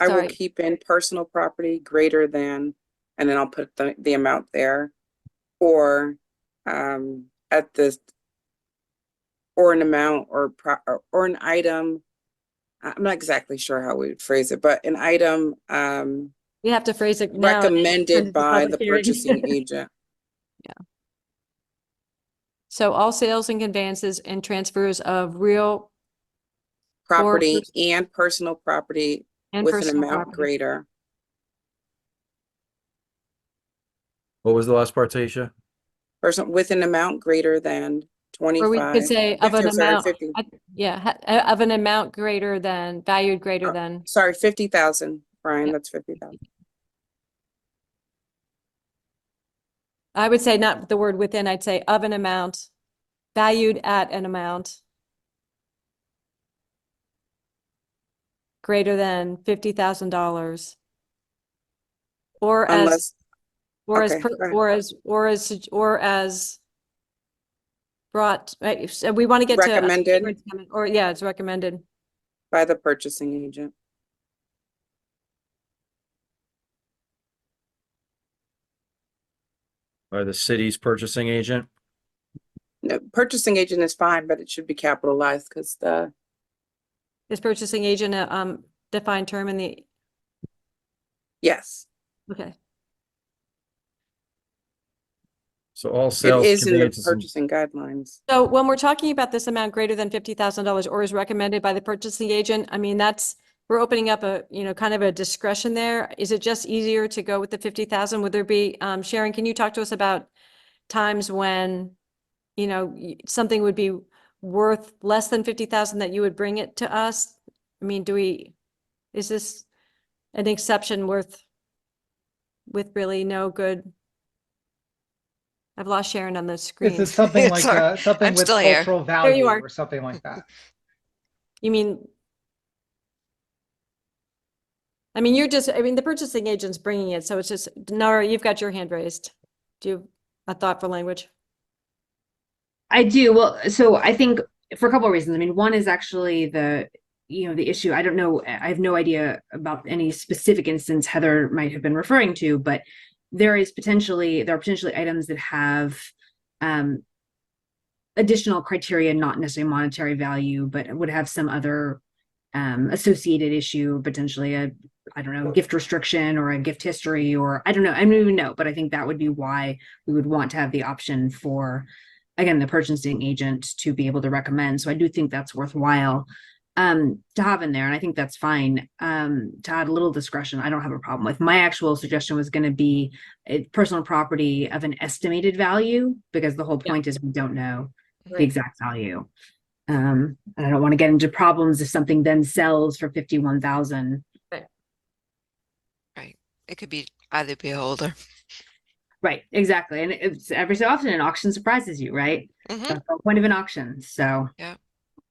S12: I will
S1: Sorry.
S12: keep in personal property greater than, and then I'll put the amount there, or at the, or an amount or an item. I'm not exactly sure how we would phrase it, but an item
S1: You have to phrase it now.
S12: recommended by
S1: Public
S12: the
S1: hearing.
S12: purchasing agent.
S1: So all sales and conveyances and transfers of real
S12: Property and personal property
S1: and
S12: with an
S1: personal
S12: amount
S1: property.
S12: greater.
S2: What was the last part, Taisha?
S12: Person with an amount greater than
S1: Or we
S12: 25.
S1: could say of
S12: 50,
S1: an
S12: I'm sorry,
S1: amount,
S12: 50.
S1: of an amount greater than, valued greater than.
S12: Sorry, 50,000, Brian, that's 50,000.
S1: I would say not the word within, I'd say of an amount, valued at an amount greater than $50,000. Or as,
S12: Unless, okay, go ahead.
S1: or as brought, right, so we want to get to.
S12: Recommended.
S1: Or, yeah, it's recommended.
S12: By the purchasing agent.
S2: By the city's purchasing agent?
S12: No, purchasing agent is fine, but it should be capitalized because the,
S1: Is purchasing agent a defined term in the,
S12: yes,
S1: okay.
S2: So all
S12: it
S2: sales,
S12: is in the
S2: conveyances, and
S12: purchasing guidelines.
S1: So when we're talking about this amount greater than $50,000 or is recommended by the purchasing agent, I mean, we're opening up a, kind of a discretion there. Is it just easier to go with the 50,000? Would there be, Sharon, can you talk to us about times when, something would be worth less than 50,000 that you would bring it to us? I mean, is this an exception with really no good? I've lost Sharon on the screen.
S18: Is it something like
S13: Sorry,
S18: something
S13: I'm
S18: with
S13: still here.
S18: cultural
S1: There you
S18: value
S1: are.
S18: or something like that?
S1: You mean, the purchasing agent's bringing it, so it's just, Nara, you've got your hand raised. Do you have a thought for language?
S14: I do. Well, so I think for a couple of reasons. I mean, one is actually the issue. I don't know. I have no idea about any specific instance Heather might have been referring to, but there are potentially items that have additional criteria, not necessarily monetary value, but would have some other associated issue, potentially I don't know, gift restriction or a gift history, or I don't know. I don't even know, but I think that would be why we would want to have the option for, again, the purchasing agent to be able to recommend. So I do think that's worthwhile to have in there. And I think that's fine. To add a little discretion, I don't have a problem with. My actual suggestion was going to be a personal property of an estimated value, because the whole point is we don't know the exact value. And I don't want to get into problems if something then sells for 51,000.
S13: Right. It could be either beholder.
S14: Right, exactly. And it's every so often an auction surprises you, right?
S13: Mhm.
S14: That's the point of an auction. So
S13: Yeah.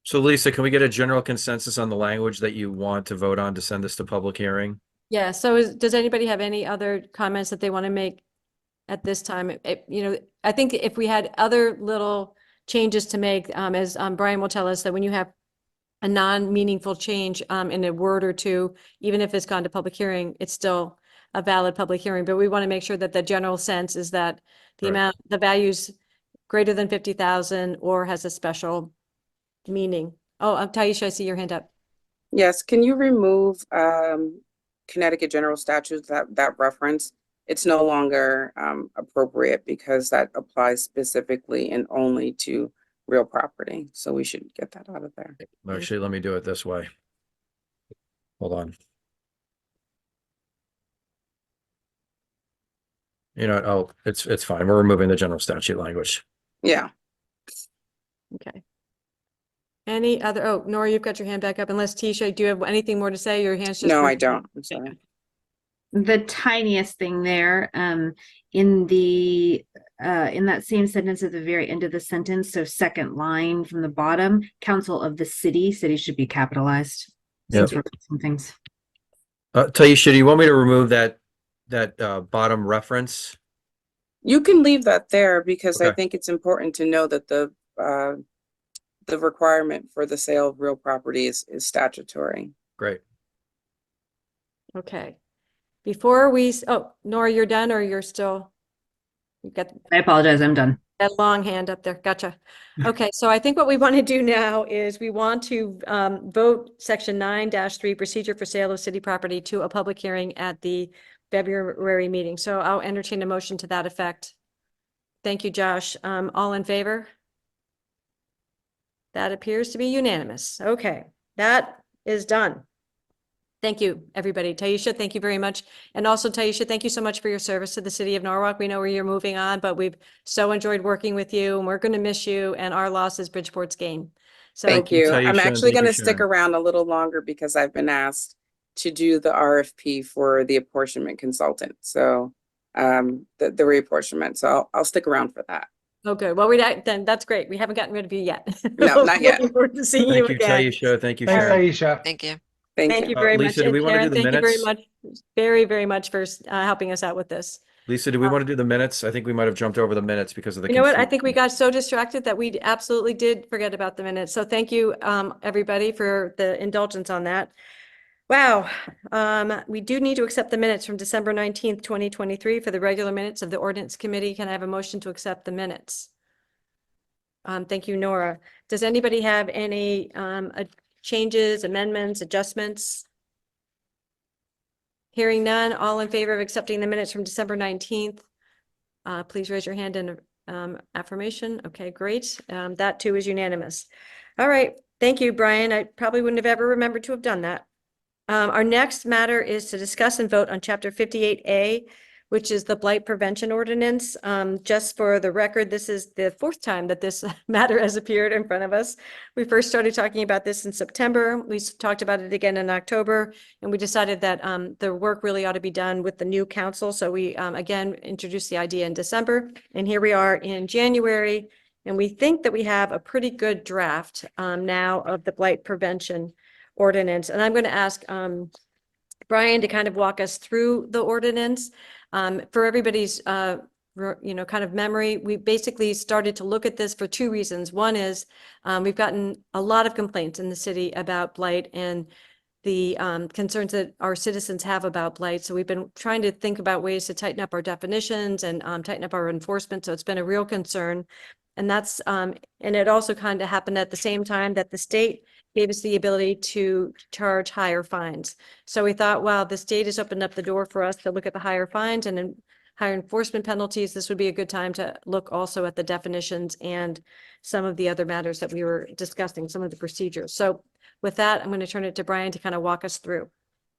S2: So Lisa, can we get a general consensus on the language that you want to vote on to send this to public hearing?
S1: Yeah, so does anybody have any other comments that they want to make at this time? I think if we had other little changes to make, as Brian will tell us, that when you have a non-meaningful change in a word or two, even if it's gone to public hearing, it's still a valid public hearing. But we want to make sure that the general sense is that the value's greater than 50,000 or has a special meaning. Oh, Taisha, I see your hand up.
S12: Yes, can you remove Connecticut General Statutes, that reference? It's no longer appropriate because that applies specifically and only to real property. So we should get that out of there.
S2: Actually, let me do it this way. Hold on. It's fine. We're removing the general statute language.
S12: Yeah.
S1: Okay. Any other, oh, Nora, you've got your hand back up. Unless Tisha, do you have anything more to say? Your hand's just.
S12: No, I
S1: raised.
S12: don't. I'm sorry.
S14: The tiniest thing there, in that same sentence at the very end of the sentence, so second line from the bottom, council of the city should be capitalized.
S2: Yep.
S14: Since we're some things.
S2: Taisha, do you want me to remove that bottom reference?
S12: You can leave that there because I
S2: Okay.
S12: think it's important to know that the requirement for the sale of real property is statutory.
S2: Great.
S1: Okay. Before we, oh, Nora, you're done or you're still? You've got
S14: I apologize, I'm done.
S1: that long hand up there. Gotcha. Okay, so I think what we want to do now is we want to vote section 9-3 procedure for sale of city property to a public hearing at the February meeting. So I'll entertain a motion to that effect. Thank you, Josh. All in favor? That appears to be unanimous. Okay, that is done. Thank you, everybody. Taisha, thank you very much. And also, Taisha, thank you so much for your service to the city of Norwalk. We know where you're moving on, but we've so enjoyed working with you and we're going to miss you, and our loss is Bridgeport's gain. So
S12: Thank you.
S2: Taisha,
S12: I'm
S2: and
S12: actually
S2: thank
S12: going
S2: you,
S12: to stick
S2: Sharon.
S12: around a little longer because I've been asked to do the RFP for the apportionment consultant. So the reapportionment. So I'll stick around for that.
S1: oh, good. Well, then that's great. We haven't gotten rid of you yet.
S12: No, not yet.
S1: Looking forward to seeing you
S2: Thank you,
S1: again.
S2: Taisha. Thank you,
S18: Thanks,
S2: Sharon.
S18: Aisha.
S13: Thank you.
S1: Thank you very much.
S2: Lisa, do
S1: And
S2: we want to do
S1: Sharon,
S2: the
S1: thank you very
S2: minutes?
S1: much, very, very much for helping us out with this.
S2: Lisa, do we want to do the minutes? I think we might have jumped over the minutes because of the
S1: You know what? I
S2: confusion.
S1: think we got so distracted that we absolutely did forget about the minutes. So thank you, everybody, for the indulgence on that. Wow. We do need to accept the minutes from December 19th, 2023 for the regular minutes of the Ordinance Committee. Can I have a motion to accept the minutes? Thank you, Nora. Does anybody have any changes, amendments, adjustments? Hearing none, all in favor of accepting the minutes from December 19th? Please raise your hand in affirmation. Okay, great. That too is unanimous. All right, thank you, Brian. I probably wouldn't have ever remembered to have done that. Our next matter is to discuss and vote on Chapter 58A, which is the Blight Prevention Ordinance. Just for the record, this is the fourth time that this matter has appeared in front of us. We first started talking about this in September. We talked about it again in October, and we decided that the work really ought to be done with the new council. So we again introduced the idea in December, and here we are in January, and we think that we have a pretty good draft now of the Blight Prevention Ordinance. And I'm going to ask Brian to kind of walk us through the ordinance. For everybody's, kind of memory, we basically started to look at this for two reasons. One is we've gotten a lot of complaints in the city about blight and the concerns that our citizens have about blight. So we've been trying to think about ways to tighten up our definitions and tighten up our enforcement. So it's been a real concern. And that's, and it also kind of happened at the same time that the state gave us the ability to charge higher fines. So we thought, wow, the state has opened up the door for us to look at the higher fines and then higher enforcement penalties. This would be a good time to look also at the definitions and some of the other matters that we were discussing, some of the procedures. So with that, I'm going to turn it to Brian to kind of walk us through.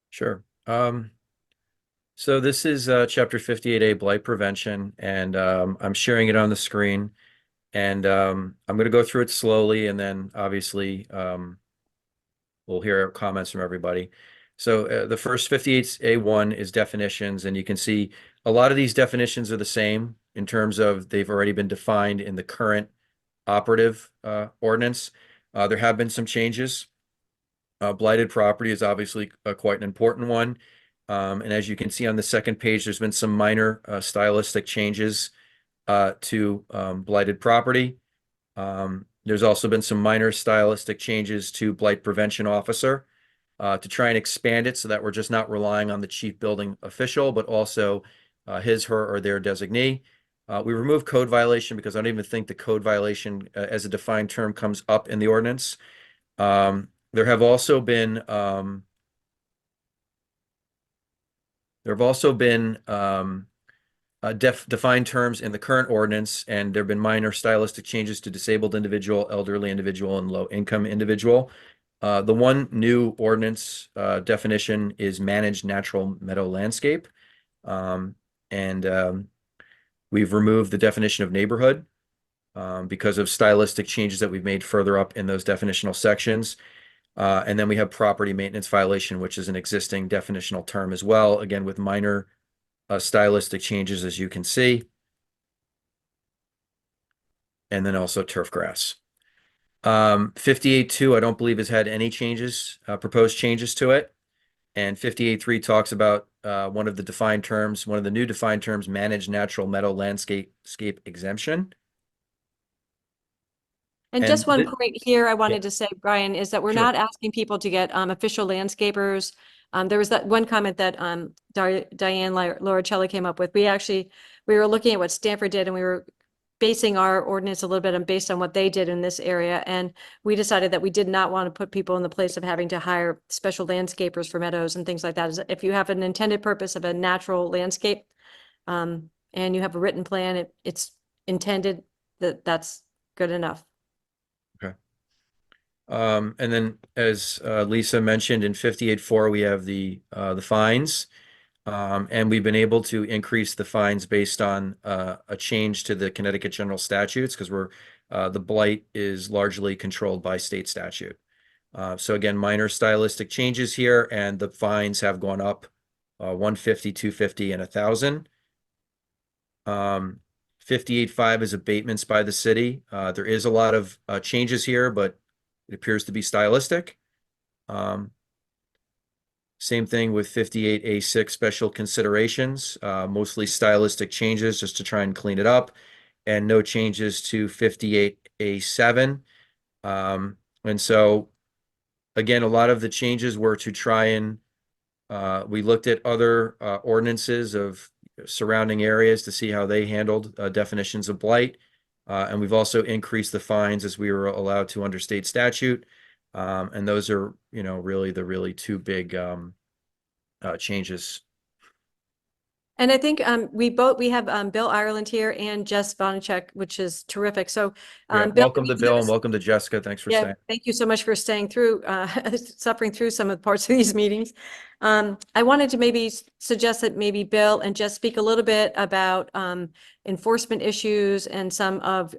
S2: Sure. So this is Chapter 58A, Blight Prevention, and I'm sharing it on the screen. And I'm going to go through it slowly, and then obviously we'll hear comments from everybody. So the first 58A1 is definitions, and you can see a lot of these definitions are the same in terms of they've already been defined in the current operative ordinance. There have been some changes. Blighted property is obviously quite an important one. And as you can see on the second page, there's been some minor stylistic changes to blighted property. There's also been some minor stylistic changes to blight prevention officer to try and expand it so that we're just not relying on the chief building official, but also his, her, or their designee. We removed code violation because I don't even think the code violation as a defined term comes up in the ordinance. There have also been defined terms in the current ordinance, and there have been minor stylistic changes to disabled individual, elderly individual, and low income individual. The one new ordinance definition is managed natural meadow landscape. We've removed the definition of neighborhood. because of stylistic changes that we've made further up in those definitional sections. And then we have property maintenance violation, which is an existing definitional term as well, again, with minor stylistic changes, as you can see. And then also turf grass. 58.2, I don't believe has had any changes, proposed changes to it. And 58.3 talks about one of the defined terms, one of the new defined terms, managed natural meadow landscape exemption.
S1: And
S2: And
S1: just one
S2: thi-
S1: point here I wanted to say, Brian, is that we're
S2: Sure.
S1: not asking people to get official landscapers. There was that one comment that Diane Lauricelli came up with. We were looking at what Stanford did, and we were basing our ordinance a little bit based on what they did in this area. And we decided that we did not want to put people in the place of having to hire special landscapers for meadows and things like that. If you have an intended purpose of a natural landscape, and you have a written plan, it's intended that's good enough.
S2: And then, as Lisa mentioned, in 58.4, we have the fines. And we've been able to increase the fines based on a change to the Connecticut general statutes, because the blight is largely controlled by state statute. So again, minor stylistic changes here, and the fines have gone up 150, 250, and 1,000. 58.5 is abatements by the city. There is a lot of changes here, but it appears to be stylistic. Same thing with 58A6 special considerations, mostly stylistic changes just to try and clean it up, and no changes to 58A7. And so, again, a lot of the changes were to try and we looked at other ordinances of surrounding areas to see how they handled definitions of blight. And we've also increased the fines as we were allowed to under state statute. And those are, really the two big changes.
S1: And I think we have Bill Ireland here and Jess Vonacek, which is terrific. So
S2: Yeah,
S1: Bill,
S2: welcome to Bill and welcome to Jessica. Thanks for
S1: yeah,
S2: staying.
S1: thank you so much for staying through, suffering through some of the parts of these meetings. I wanted to maybe suggest that maybe Bill and Jess speak a little bit about enforcement issues and some of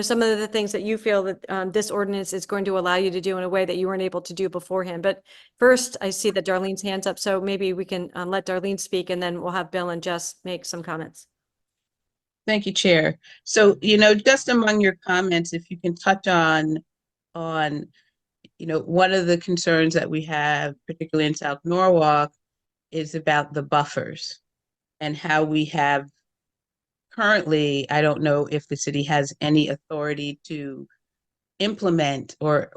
S1: some of the things that you feel that this ordinance is going to allow you to do in a way that you weren't able to do beforehand. But first, I see that Darlene's hand's up, so maybe we can let Darlene speak, and then we'll have Bill and Jess make some comments.
S19: Thank you, Chair. So, just among your comments, if you can touch on, one of the concerns that we have, particularly in South Norwalk, is about the buffers and how we have currently, I don't know if the city has any authority to implement or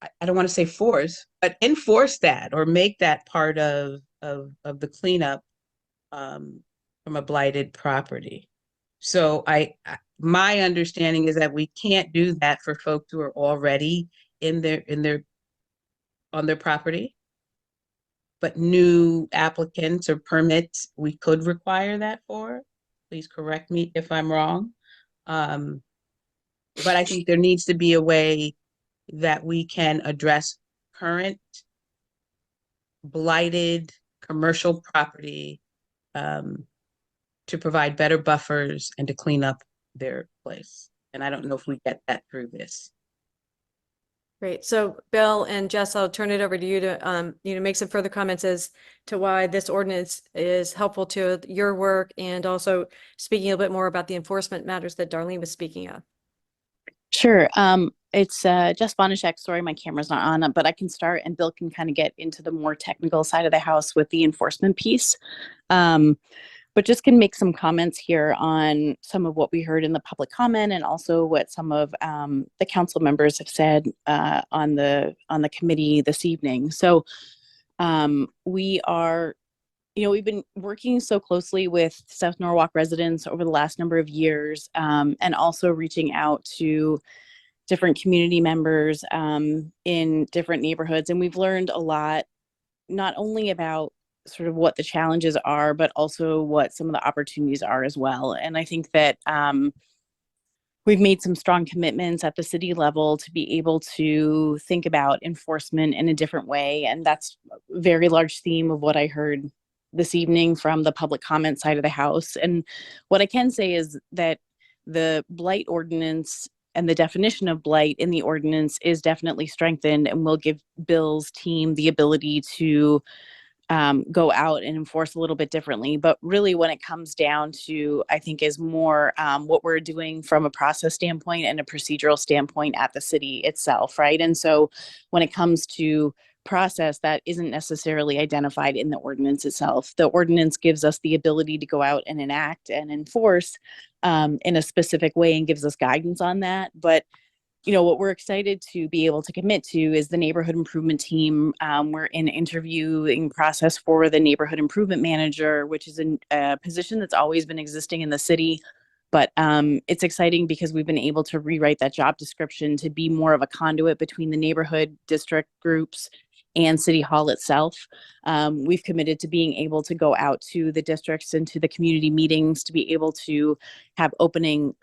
S19: I don't want to say force, but enforce that or make that part of the cleanup from a blighted property. So my understanding is that we can't do that for folks who are already on their property. But new applicants or permits, we could require that for. Please correct me if I'm wrong. But I think there needs to be a way that we can address current blighted commercial property to provide better buffers and to clean up their place. And I don't know if we get that through this.
S1: Great. So Bill and Jess, I'll turn it over to you to, make some further comments as to why this ordinance is helpful to your work, and also speaking a bit more about the enforcement matters that Darlene was speaking of.
S20: Sure. It's Jess Bonishek. Sorry, my camera's not on, but I can start, and Bill can kind of get into the more technical side of the house with the enforcement piece. But just can make some comments here on some of what we heard in the public comment, and also what some of the council members have said on the committee this evening. So we are, we've been working so closely with South Norwalk residents over the last number of years, and also reaching out to different community members in different neighborhoods. And we've learned a lot, not only about sort of what the challenges are, but also what some of the opportunities are as well. And I think that we've made some strong commitments at the city level to be able to think about enforcement in a different way. And that's a very large theme of what I heard this evening from the public comment side of the house. And what I can say is that the blight ordinance and the definition of blight in the ordinance is definitely strengthened and will give Bill's team the ability to go out and enforce a little bit differently. But really when it comes down to, I think, is more what we're doing from a process standpoint and a procedural standpoint at the city itself, right? And so when it comes to process, that isn't necessarily identified in the ordinance itself. The ordinance gives us the ability to go out and enact and enforce in a specific way and gives us guidance on that. But what we're excited to be able to commit to is the neighborhood improvement team. We're in interviewing process for the neighborhood improvement manager, which is a position that's always been existing in the city. But it's exciting because we've been able to rewrite that job description to be more of a conduit between the neighborhood district groups and City Hall itself. We've committed to being able to go out to the districts and to the community meetings to be able to have open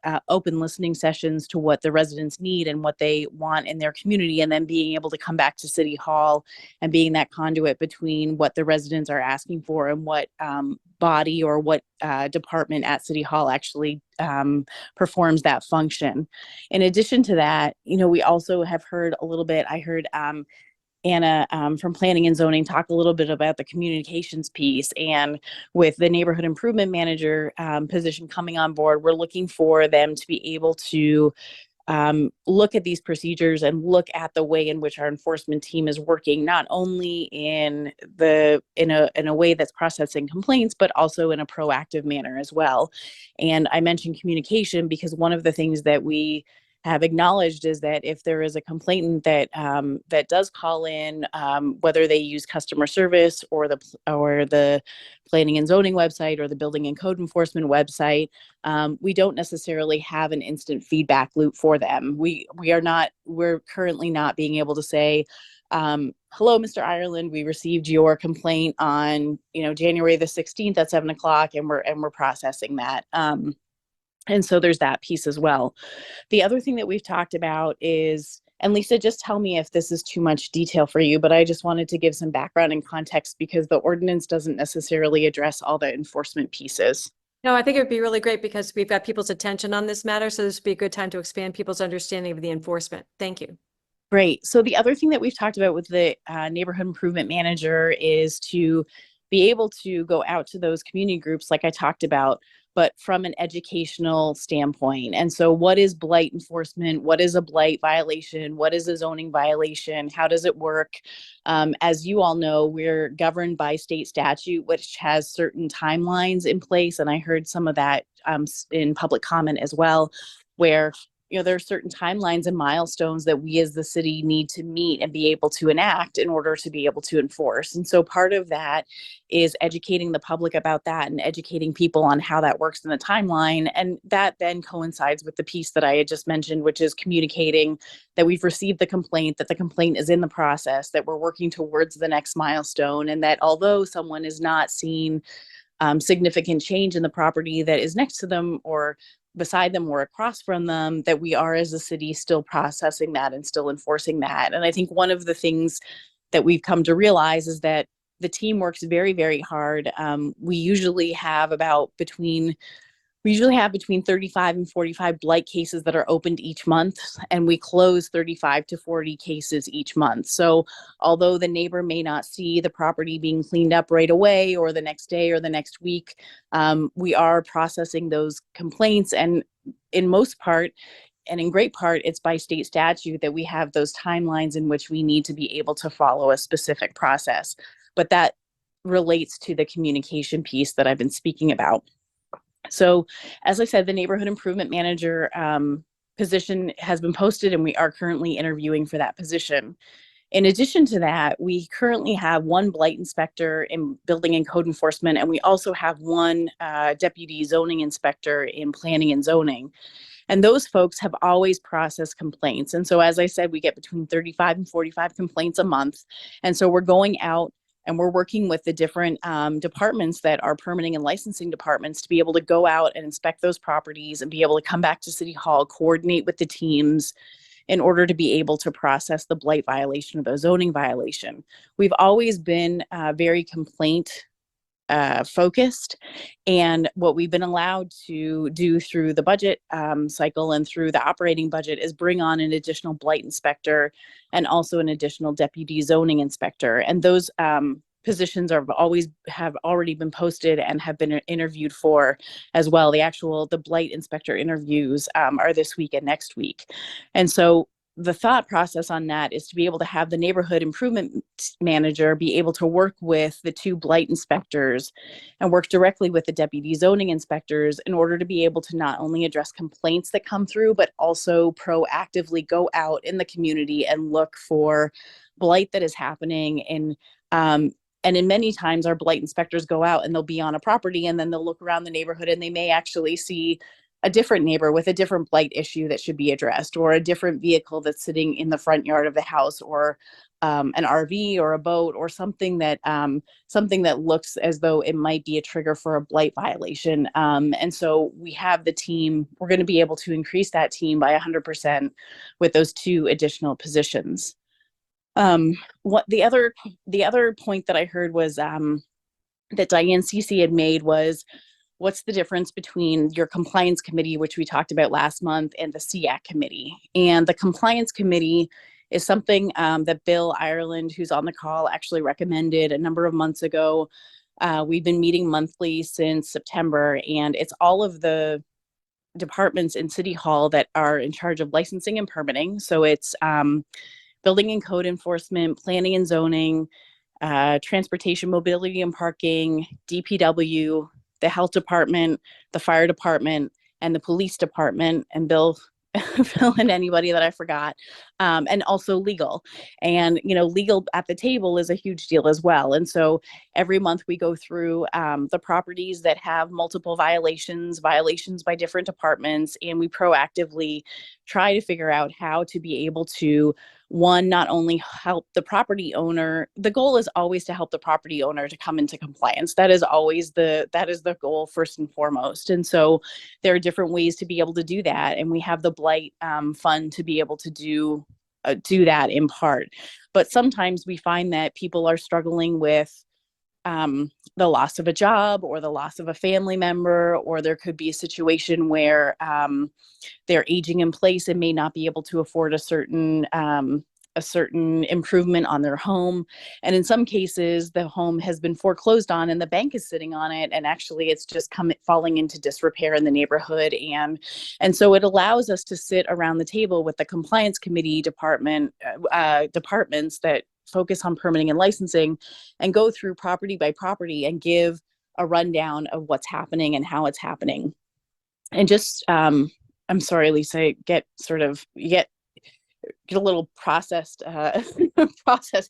S20: listening sessions to what the residents need and what they want in their community, and then being able to come back to City Hall and being that conduit between what the residents are asking for and what body or what department at City Hall actually performs that function. In addition to that, we also have heard a little bit, I heard Anna from Planning and Zoning talk a little bit about the communications piece, and with the neighborhood improvement manager position coming on board, we're looking for them to be able to look at these procedures and look at the way in which our enforcement team is working, not only in a way that's processing complaints, but also in a proactive manner as well. And I mentioned communication because one of the things that we have acknowledged is that if there is a complainant that does call in, whether they use customer service or the planning and zoning website or the building and code enforcement website, we don't necessarily have an instant feedback loop for them. We're currently not being able to say, hello, Mr. Ireland, we received your complaint on January the 16th at 7 o'clock, and we're processing that. And so there's that piece as well. The other thing that we've talked about is, and Lisa, just tell me if this is too much detail for you, but I just wanted to give some background and context because the ordinance doesn't necessarily address all the enforcement pieces.
S1: No, I think it would be really great because we've got people's attention on this matter. So this would be a good time to expand people's understanding of the enforcement. Thank you.
S20: Great. So the other thing that we've talked about with the neighborhood improvement manager is to be able to go out to those community groups like I talked about, but from an educational standpoint. And so what is blight enforcement? What is a blight violation? What is a zoning violation? How does it work? As you all know, we're governed by state statute, which has certain timelines in place. And I heard some of that in public comment as well, where there are certain timelines and milestones that we as the city need to meet and be able to enact in order to be able to enforce. And so part of that is educating the public about that and educating people on how that works in the timeline. And that then coincides with the piece that I had just mentioned, which is communicating that we've received the complaint, that the complaint is in the process, that we're working towards the next milestone, and that although someone is not seeing significant change in the property that is next to them or beside them or across from them, that we are as a city still processing that and still enforcing that. And I think one of the things that we've come to realize is that the team works very, very hard. We usually have between 35 and 45 blight cases that are opened each month, and we close 35 to 40 cases each month. So although the neighbor may not see the property being cleaned up right away or the next day or the next week, we are processing those complaints. And in most part, and in great part, it's by state statute that we have those timelines in which we need to be able to follow a specific process. But that relates to the communication piece that I've been speaking about. So as I said, the neighborhood improvement manager position has been posted, and we are currently interviewing for that position. In addition to that, we currently have one blight inspector in building and code enforcement, and we also have one deputy zoning inspector in planning and zoning. And those folks have always processed complaints. And so, as I said, we get between 35 and 45 complaints a month. And so we're going out and we're working with the different departments that are permitting and licensing departments to be able to go out and inspect those properties and be able to come back to City Hall, coordinate with the teams in order to be able to process the blight violation or the zoning violation. We've always been very complaint focused. And what we've been allowed to do through the budget cycle and through the operating budget is bring on an additional blight inspector and also an additional deputy zoning inspector. And those positions have already been posted and have been interviewed for as well. The blight inspector interviews are this week and next week. And so the thought process on that is to be able to have the neighborhood improvement manager be able to work with the two blight inspectors and work directly with the deputy zoning inspectors in order to be able to not only address complaints that come through, but also proactively go out in the community and look for blight that is happening. And in many times our blight inspectors go out and they'll be on a property and then they'll look around the neighborhood and they may actually see a different neighbor with a different blight issue that should be addressed, or a different vehicle that's sitting in the front yard of the house, or an RV or a boat, or something that looks as though it might be a trigger for a blight violation. And so we have the team. We're going to be able to increase that team by 100% with those two additional positions. What the other point that I heard was that Diane Cece had made was, what's the difference between your compliance committee, which we talked about last month, and the SEAC committee? And the compliance committee is something that Bill Ireland, who's on the call, actually recommended a number of months ago. We've been meeting monthly since September, and it's all of the departments in City Hall that are in charge of licensing and permitting. So it's building and code enforcement, planning and zoning, transportation, mobility and parking, DPW, the health department, the fire department, and the police department, and Bill and anybody that I forgot, and also legal. And, legal at the table is a huge deal as well. And so every month we go through the properties that have multiple violations by different departments, and we proactively try to figure out how to be able to, one, not only help the property owner. The goal is always to help the property owner to come into compliance. That is always that is the goal first and foremost. And so there are different ways to be able to do that. And we have the blight fund to be able to do that in part. But sometimes we find that people are struggling with the loss of a job or the loss of a family member, or there could be a situation where they're aging in place and may not be able to afford a certain improvement on their home. And in some cases, the home has been foreclosed on and the bank is sitting on it. And actually it's just falling into disrepair in the neighborhood. And so it allows us to sit around the table with the compliance committee departments that focus on permitting and licensing, and go through property by property and give a rundown of what's happening and how it's happening. And just, I'm sorry, Lisa, get a little process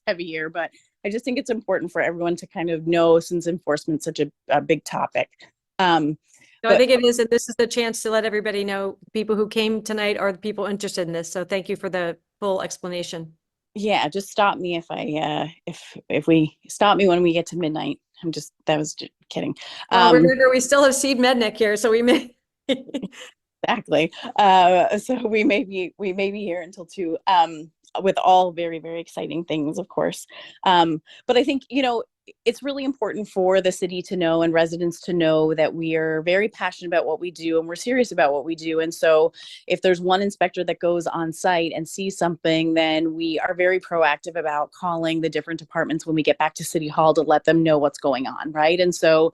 S20: heavy here, but I just think it's important for everyone to kind of know, since enforcement's such a big topic.
S1: No, I think it is, and this is the chance to let everybody know, people who came tonight are the people interested in this. So thank you for the full explanation.
S20: Yeah, just stop me if we stop me when we get to midnight. That was just kidding.
S1: Remember, we still have Steve Mednick here, so we may.
S20: Exactly. So we may be here until 2, with all very, very exciting things, of course. But I think, it's really important for the city to know and residents to know that we are very passionate about what we do and we're serious about what we do. And so if there's one inspector that goes on site and sees something, then we are very proactive about calling the different departments when we get back to City Hall to let them know what's going on, right? And so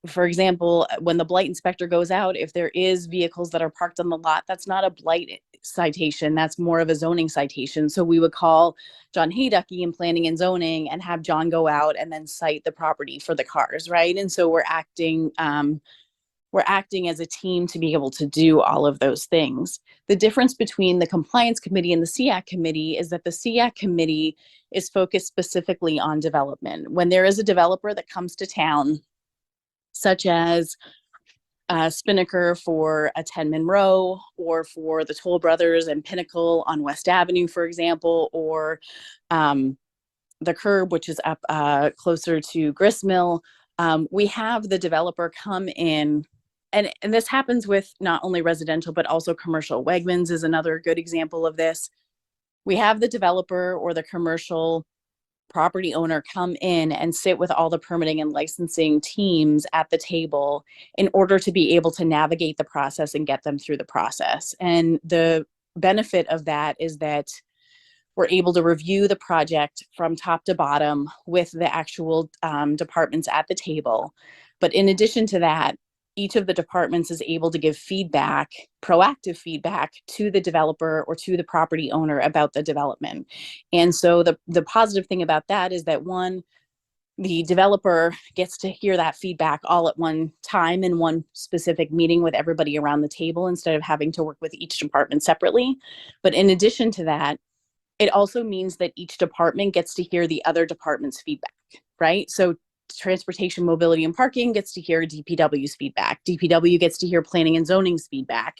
S20: for example, when the blight inspector goes out, if there is vehicles that are parked on the lot, that's not a blight citation, that's more of a zoning citation. So we would call John Hayducky in planning and zoning and have John go out and then cite the property for the cars, right? And so we're acting as a team to be able to do all of those things. The difference between the compliance committee and the SEAC committee is that the SEAC committee is focused specifically on development. When there is a developer that comes to town, such as Spinnaker for a 10 Monroe, or for the Toll Brothers and Pinnacle on West Avenue, for example, or the Curb, which is up closer to Gristmill, we have the developer come in, and this happens with not only residential, but also commercial. Wegmans is another good example of this. We have the developer or the commercial property owner come in and sit with all the permitting and licensing teams at the table in order to be able to navigate the process and get them through the process. And the benefit of that is that we're able to review the project from top to bottom with the actual departments at the table. But in addition to that, each of the departments is able to give feedback, proactive feedback to the developer or to the property owner about the development. And so the positive thing about that is that one, the developer gets to hear that feedback all at one time in one specific meeting with everybody around the table instead of having to work with each department separately. But in addition to that, it also means that each department gets to hear the other department's feedback, right? So transportation, mobility, and parking gets to hear DPW's feedback. DPW gets to hear planning and zoning's feedback.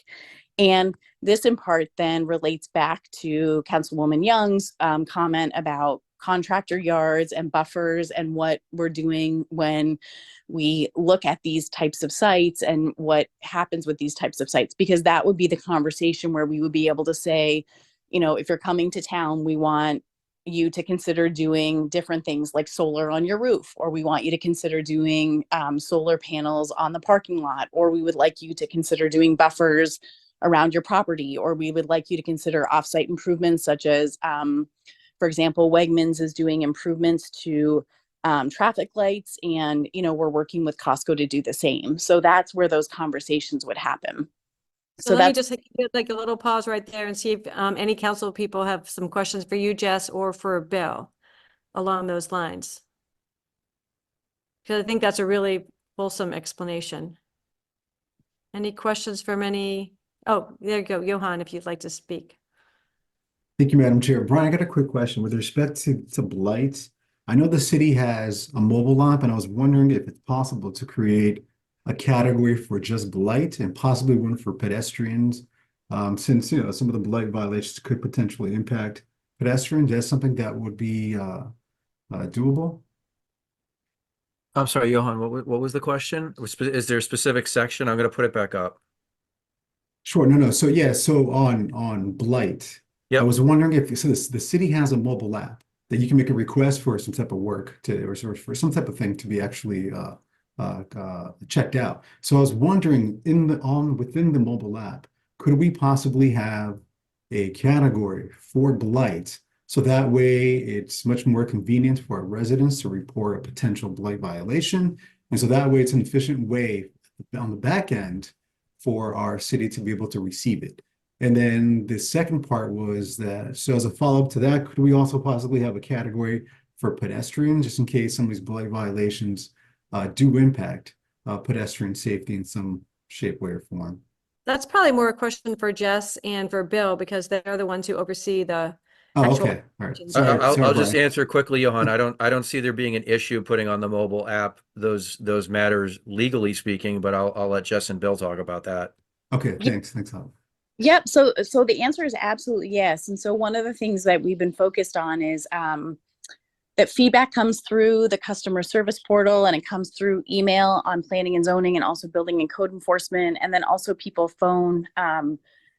S20: And this in part then relates back to Councilwoman Young's comment about contractor yards and buffers and what we're doing when we look at these types of sites and what happens with these types of sites, because that would be the conversation where we would be able to say, you know, if you're coming to town, we want you to consider doing different things like solar on your roof, or we want you to consider doing solar panels on the parking lot, or we would like you to consider doing buffers around your property, or we would like you to consider offsite improvements such as, for example, Wegmans is doing improvements to traffic lights, and, you know, we're working with Costco to do the same. So that's where those conversations would happen.
S1: So let me just take like a little pause right there and see if any council people have some questions for you, Jess, or for Bill along those lines. Because I think that's a really fulsome explanation. Any questions from any? Oh, there you go. Johan, if you'd like to speak.
S21: Thank you, Madam Chair. Brian, I got a quick question with respect to blight. I know the city has a mobile app, and I was wondering if it's possible to create a category for just blight and possibly one for pedestrians, since, you know, some of the blight violations could potentially impact pedestrians. That's something that would be doable.
S2: I'm sorry, Johan, what was the question? Is there a specific section? I'm going to put it back up.
S21: Sure. No. So yeah, so on blight, I was wondering if so the city has a mobile app that you can make a request for some type of work to, or for some type of thing to be actually checked out. So I was wondering within the mobile app, could we possibly have a category for blight? So that way it's much more convenient for our residents to report a potential blight violation. And so that way it's an efficient way on the back end for our city to be able to receive it. And then the second part was that, so as a follow-up to that, could we also possibly have a category for pedestrians, just in case some of these blight violations do impact pedestrian safety in some shape, way, or form?
S1: That's probably more a question for Jess and for Bill, because they're the ones who oversee the
S21: Oh,
S1: actual
S21: okay. All right.
S2: I'll just answer quickly, Johan. I don't see there being an issue putting on the mobile app those matters legally speaking, but I'll let Jess and Bill talk about that.
S21: Okay, thanks. Thanks, Howard.
S20: Yep. So the answer is absolutely yes. And so one of the things that we've been focused on is that feedback comes through the customer service portal, and it comes through email on planning and zoning, and also building and code enforcement, and then also people phone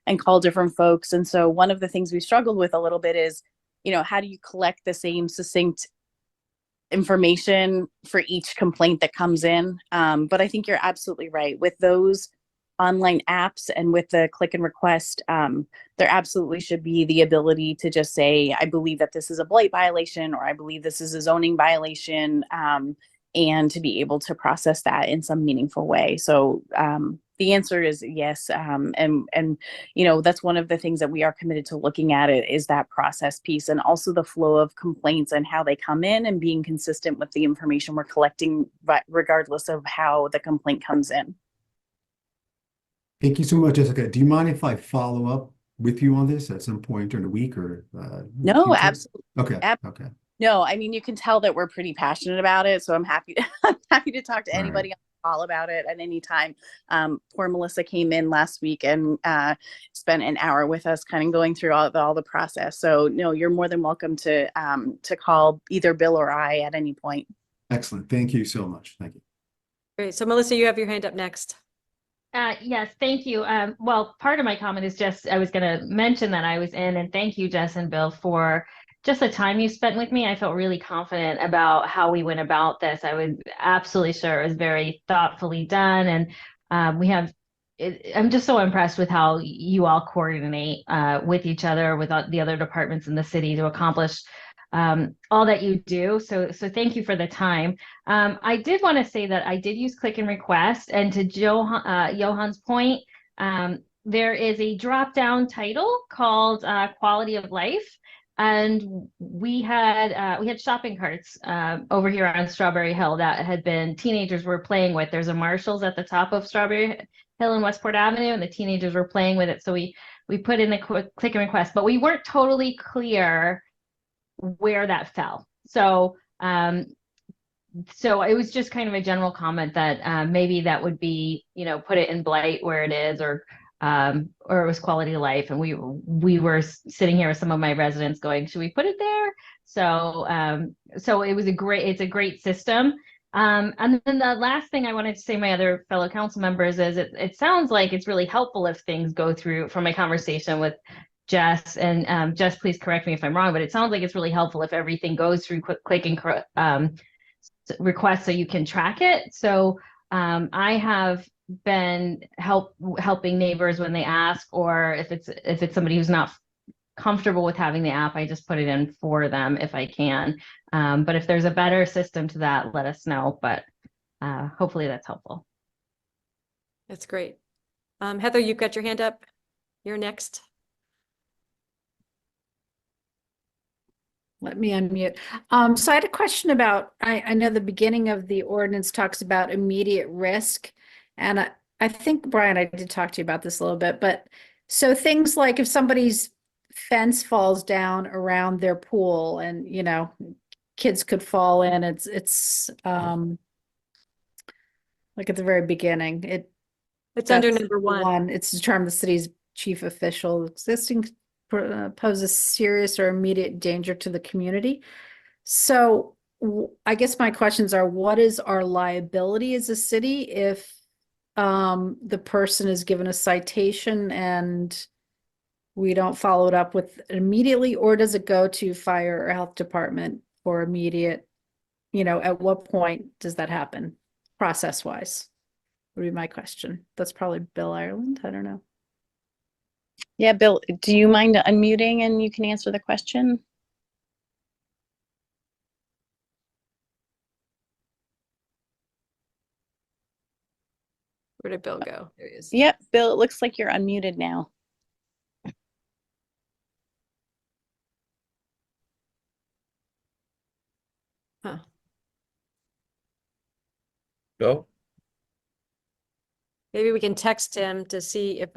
S20: and call different folks. And so one of the things we struggled with a little bit is, you know, how do you collect the same succinct information for each complaint that comes in? But I think you're absolutely right. With those online apps and with the click and request, there absolutely should be the ability to just say, I believe that this is a blight violation, or I believe this is a zoning violation, and to be able to process that in some meaningful way. So the answer is yes. And you know, that's one of the things that we are committed to looking at, it is that process piece, and also the flow of complaints and how they come in, and being consistent with the information we're collecting, regardless of how the complaint comes in.
S21: Thank you so much, Jessica. Do you mind if I follow up with you on this at some point during the week or?
S20: No,
S21: future?
S20: absolutely.
S21: Okay.
S20: No, I mean, you can tell that we're pretty passionate about it. So I'm happy to talk to anybody on the call about it at any time. Poor Melissa came in last week and spent an hour with us kind of going through all the process. So no, you're more than welcome to call either Bill or I at any point.
S21: Excellent. Thank you so much. Thank you.
S1: Great. So Melissa, you have your hand up next.
S15: Yes, thank you. Well, part of my comment is just, I was going to mention that I was in, and thank you, Jess and Bill, for just the time you spent with me. I felt really confident about how we went about this. I was absolutely sure it was very thoughtfully done. And we have, I'm just so impressed with how you all coordinate with each other, with the other departments in the city to accomplish all that you do. So thank you for the time. I did want to say that I did use click and request, and to Johan's point, there is a drop down title called quality of life. And we had shopping carts over here on Strawberry Hill that had been teenagers were playing with. There's a Marshalls at the top of Strawberry Hill and Westport Avenue, and the teenagers were playing with it. So we put in the click and request, but we weren't totally clear where that fell. So so it was just kind of a general comment that maybe that would be, put it in blight where it is, or it was quality of life. And we were sitting here with some of my residents going, should we put it there? So it was it's a great system. And then the last thing I wanted to say, my other fellow council members, is it sounds like it's really helpful if things go through, from my conversation with Jess, and Jess, please correct me if I'm wrong, but it sounds like it's really helpful if everything goes through click and request so you can track it. So I have been helping neighbors when they ask, or if it's somebody who's not comfortable with having the app, I just put it in for them if I can. But if there's a better system to that, let us know. But hopefully that's helpful.
S1: That's great. Heather, you've got your hand up. You're next.
S16: Let me unmute. So I had a question about, I know the beginning of the ordinance talks about immediate risk. And I think, Brian, I did talk to you about this a little bit, but so things like if somebody's fence falls down around their pool and, kids could fall in, it's like at the very beginning,
S1: It's under
S16: that's
S1: number one.
S16: It's determined the city's chief official existing poses serious or immediate danger to the community. So I guess my questions are, what is our liability as a city if the person is given a citation and we don't follow it up with immediately, or does it go to fire or health department for immediate, at what point does that happen process wise? Would be my question. That's probably Bill Ireland. I don't know.
S20: Yeah, Bill, do you mind unmuting and you can answer the question?
S1: Where did Bill go? There he is.
S20: Yep, Bill, it looks like you're unmuted now.
S1: Huh.
S2: Bill?
S1: Maybe we can text him to see if,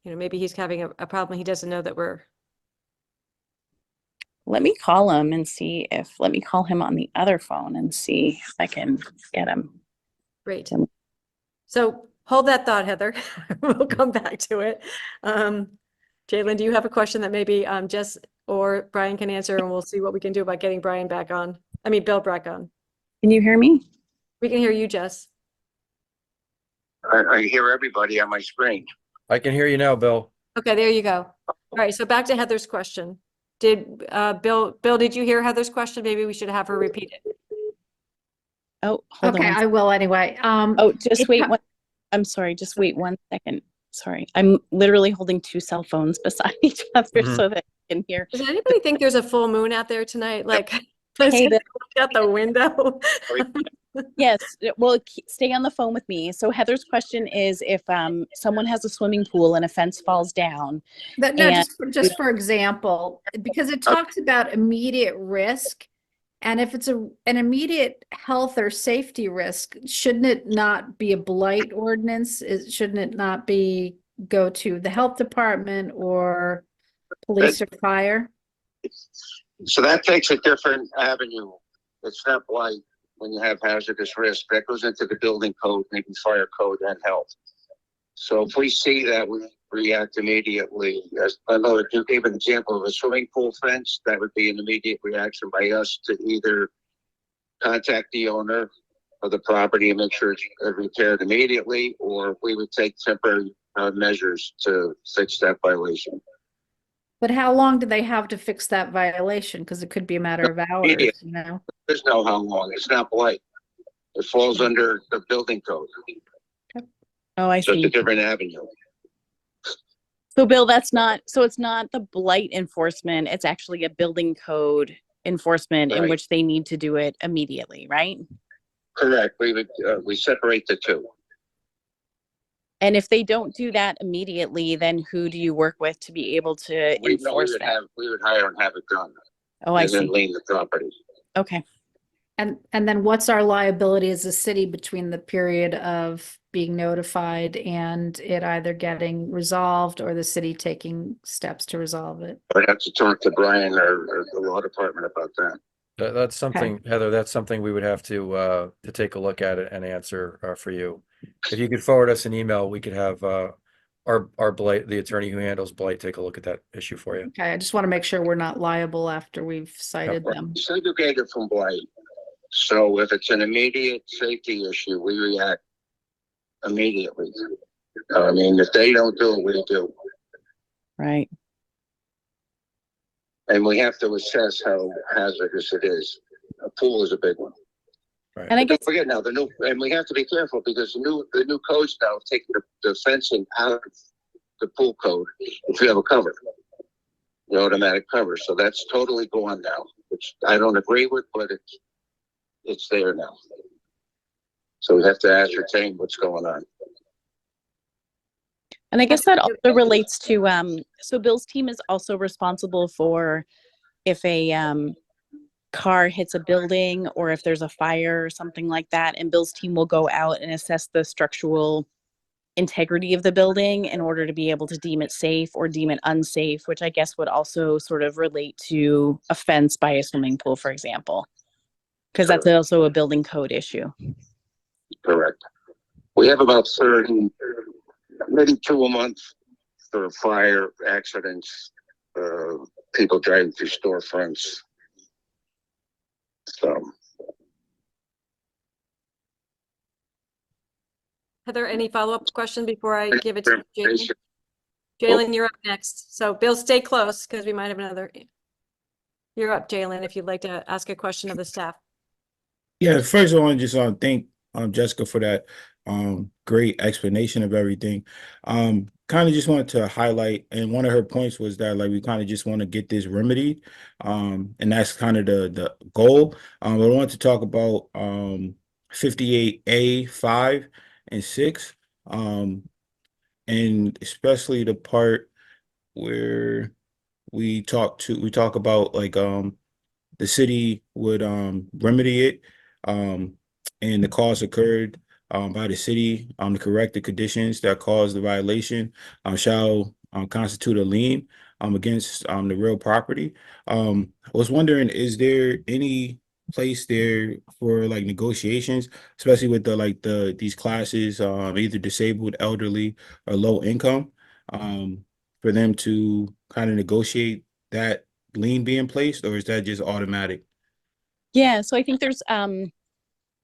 S1: maybe he's having a problem. He doesn't know that we're.
S20: Let me call him and see if, let me call him on the other phone and see if I can get him.
S1: Great. So hold that thought, Heather. We'll come back to it. Jalen, do you have a question that maybe Jess or Brian can answer, and we'll see what we can do about getting Brian back on? Bill back on.
S20: Can you hear me?
S1: We can hear you, Jess.
S3: I hear everybody on my screen.
S2: I can hear you now, Bill.
S1: Okay, there you go. All right, so back to Heather's question. Did Bill, did you hear Heather's question? Maybe we should have her repeat it.
S20: Oh, hold on.
S16: Okay, I will anyway.
S20: Oh, just wait one. I'm sorry, just wait 1 second. Sorry, I'm literally holding two cell phones beside each other so that I can hear.
S1: Does anybody think there's a full moon out there tonight? Like,
S20: Hey,
S1: look out the window.
S20: Yes, well, stay on the phone with me. So Heather's question is if someone has a swimming pool and a fence falls down.
S16: No, just for example, because it talks about immediate risk, and if it's an immediate health or safety risk, shouldn't it not be a blight ordinance? Shouldn't it not go to the health department or police or fire?
S3: So that takes a different avenue. It's not blight. When you have hazardous risk, that goes into the building code, maybe fire code and health. So if we see that, we react immediately. As I know you gave an example of a swimming pool fence, that would be an immediate reaction by us to either contact the owner of the property and make sure it's repaired immediately, or we would take temporary measures to fix that violation.
S16: But how long do they have to fix that violation? Because it could be a matter of hours, you know?
S3: There's no how long. It's not blight. It falls under the building code.
S20: Oh, I
S3: So it's a
S20: see.
S3: different avenue.
S20: So Bill, that's not, so it's not the blight enforcement, it's actually a building code enforcement in
S3: Right.
S20: which they need to do it immediately, right?
S3: Correct. We separate the two.
S20: And if they don't do that immediately, then who do you work with to be able to enforce that?
S3: We would hire and have it done.
S20: Oh, I
S3: And then
S20: see.
S3: lien the property.
S20: Okay.
S16: And then what's our liability as a city between the period of being notified and it either getting resolved or the city taking steps to resolve it?
S3: I'd have to talk to Brian or the law department about that.
S2: That's something, Heather, that's something we would have to take a look at it and answer for you. If you could forward us an email, we could have our blight, the attorney who handles blight, take a look at that issue for you.
S16: Okay, I just want to make sure we're not liable after we've cited them.
S3: Segregated from blight. So if it's an immediate safety issue, we react immediately. I mean, if they don't do it, we do.
S20: Right.
S3: And we have to assess how hazardous it is. A pool is a big one.
S2: Right.
S20: And I guess,
S3: Don't forget now, and we have to be careful because the new codes now have taken the fencing out of the pool code if you have a cover, the automatic cover. So that's totally gone now, which I don't agree with, but it's there now. So we have to ascertain what's going on.
S20: and I guess that also relates to, so Bill's team is also responsible for if a car hits a building or if there's a fire or something like that, and Bill's team will go out and assess the structural integrity of the building in order to be able to deem it safe or deem it unsafe, which I guess would also sort of relate to a fence by a swimming pool, for example, because that's also a building code issue.
S3: Correct. We have about 30, maybe 2 a month for fire accidents, people driving through storefronts. So,
S1: Heather, any follow-up question before I give it to Jalen? Jalen, you're up next. So Bill, stay close because we might have another. You're up, Jalen, if you'd like to ask a question of the staff.
S17: Yeah, first I want to just thank Jessica for that great explanation of everything. Kind of just wanted to highlight, and one of her points was that like we kind of just want to get this remedied, and that's kind of the goal. But I want to talk about 58A 5 and 6, and especially the part where we talk about like the city would remedy it, and the cause occurred by the city, to correct the conditions that caused the violation, shall constitute a lien against the real property. I was wondering, is there any place there for like negotiations, especially with these classes, either disabled, elderly, or low income, for them to kind of negotiate that lien being placed, or is that just automatic?
S20: Yeah, so I think there's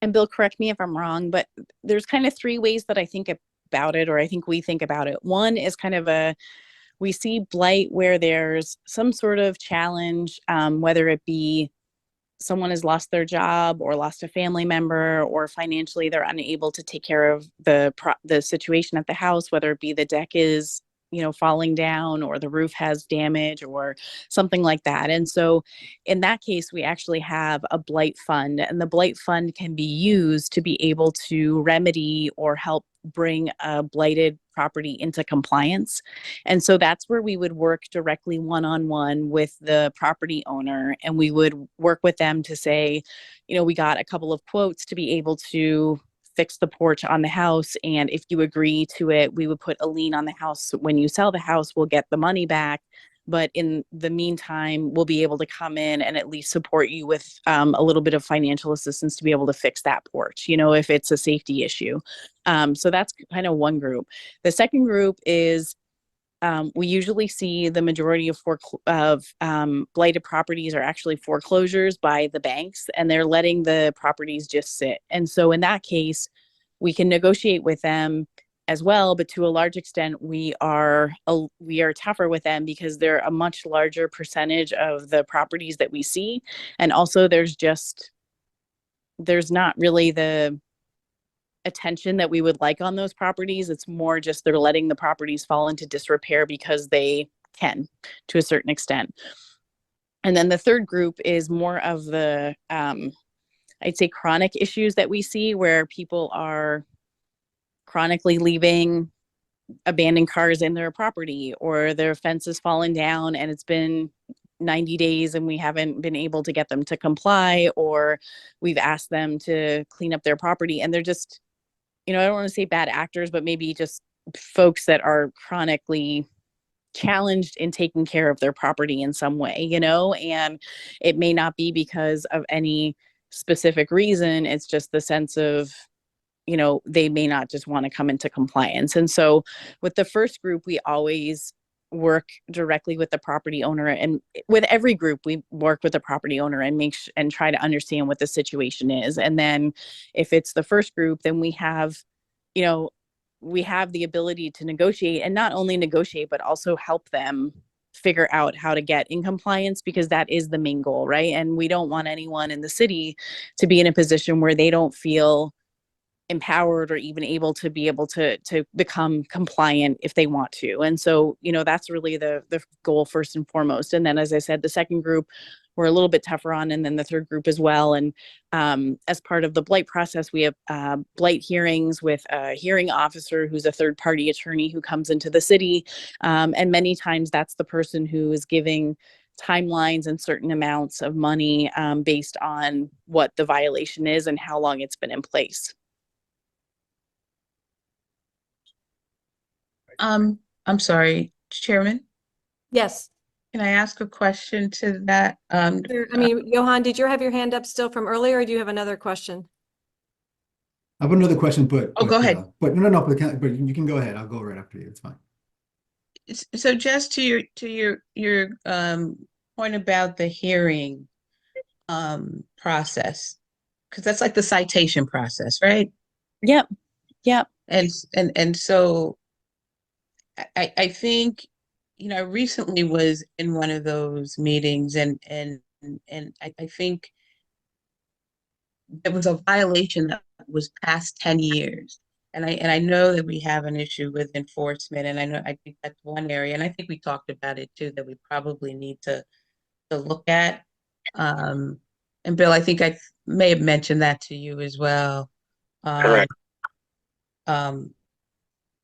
S20: and Bill, correct me if I'm wrong, but there's kind of 3 ways that I think about it, or I think we think about it. One is kind of we see blight where there's some sort of challenge, whether it be someone has lost their job or lost a family member, or financially they're unable to take care of the situation at the house, whether it be the deck is, falling down or the roof has damage or something like that. And so in that case, we actually have a blight fund, and the blight fund can be used to be able to remedy or help bring a blighted property into compliance. And so that's where we would work directly one-on-one with the property owner, and we would work with them to say, we got a couple of quotes to be able to fix the porch on the house, and if you agree to it, we would put a lien on the house. When you sell the house, we'll get the money back, but in the meantime, we'll be able to come in and at least support you with a little bit of financial assistance to be able to fix that porch, if it's a safety issue. So that's kind of one group. The second group is we usually see the majority of blighted properties are actually foreclosures by the banks, and they're letting the properties just sit. And so in that case, we can negotiate with them as well, but to a large extent, we are tougher with them because they're a much larger percentage of the properties that we see. And also there's not really the attention that we would like on those properties. It's more just they're letting the properties fall into disrepair because they can, to a certain extent. And then the third group is more of the, I'd say, chronic issues that we see, where people are chronically leaving abandoned cars in their property, or their fence has fallen down and it's been 90 days and we haven't been able to get them to comply, or we've asked them to clean up their property and they're just, I don't want to say bad actors, but maybe just folks that are chronically challenged in taking care of their property in some way, and it may not be because of any specific reason. It's just the sense of, they may not just want to come into compliance. And so with the first group, we always work directly with the property owner, and with every group we work with the property owner and and try to understand what the situation is. And then if it's the first group, then we have the ability to negotiate, and not only negotiate, but also help them figure out how to get in compliance, because that is the main goal, right? And we don't want anyone in the city to be in a position where they don't feel empowered or even able to become compliant if they want to. And so, that's really the goal first and foremost. And then, as I said, the second group we're a little bit tougher on, and then the third group as well. And as part of the blight process, we have blight hearings with a hearing officer who's a third party attorney who comes into the city. And many times that's the person who is giving timelines and certain amounts of money based on what the violation is and how long it's been in place.
S19: I'm sorry, Chairman.
S1: Yes.
S19: Can I ask a question to that?
S1: Johan, did you have your hand up still from earlier, or do you have another question?
S21: I have another question, but
S19: go ahead.
S21: But but you can go ahead. I'll go right after you. It's fine.
S19: So just to your point about the hearing process, because that's like the citation process, right?
S20: Yep.
S19: And so I think, I recently was in one of those meetings, and I think there was a violation that was past 10 years. And I know that we have an issue with enforcement, and I think that's one area, and I think we talked about it too, that we probably need to look at. And Bill, I think I may have mentioned that to you as well.
S3: Correct.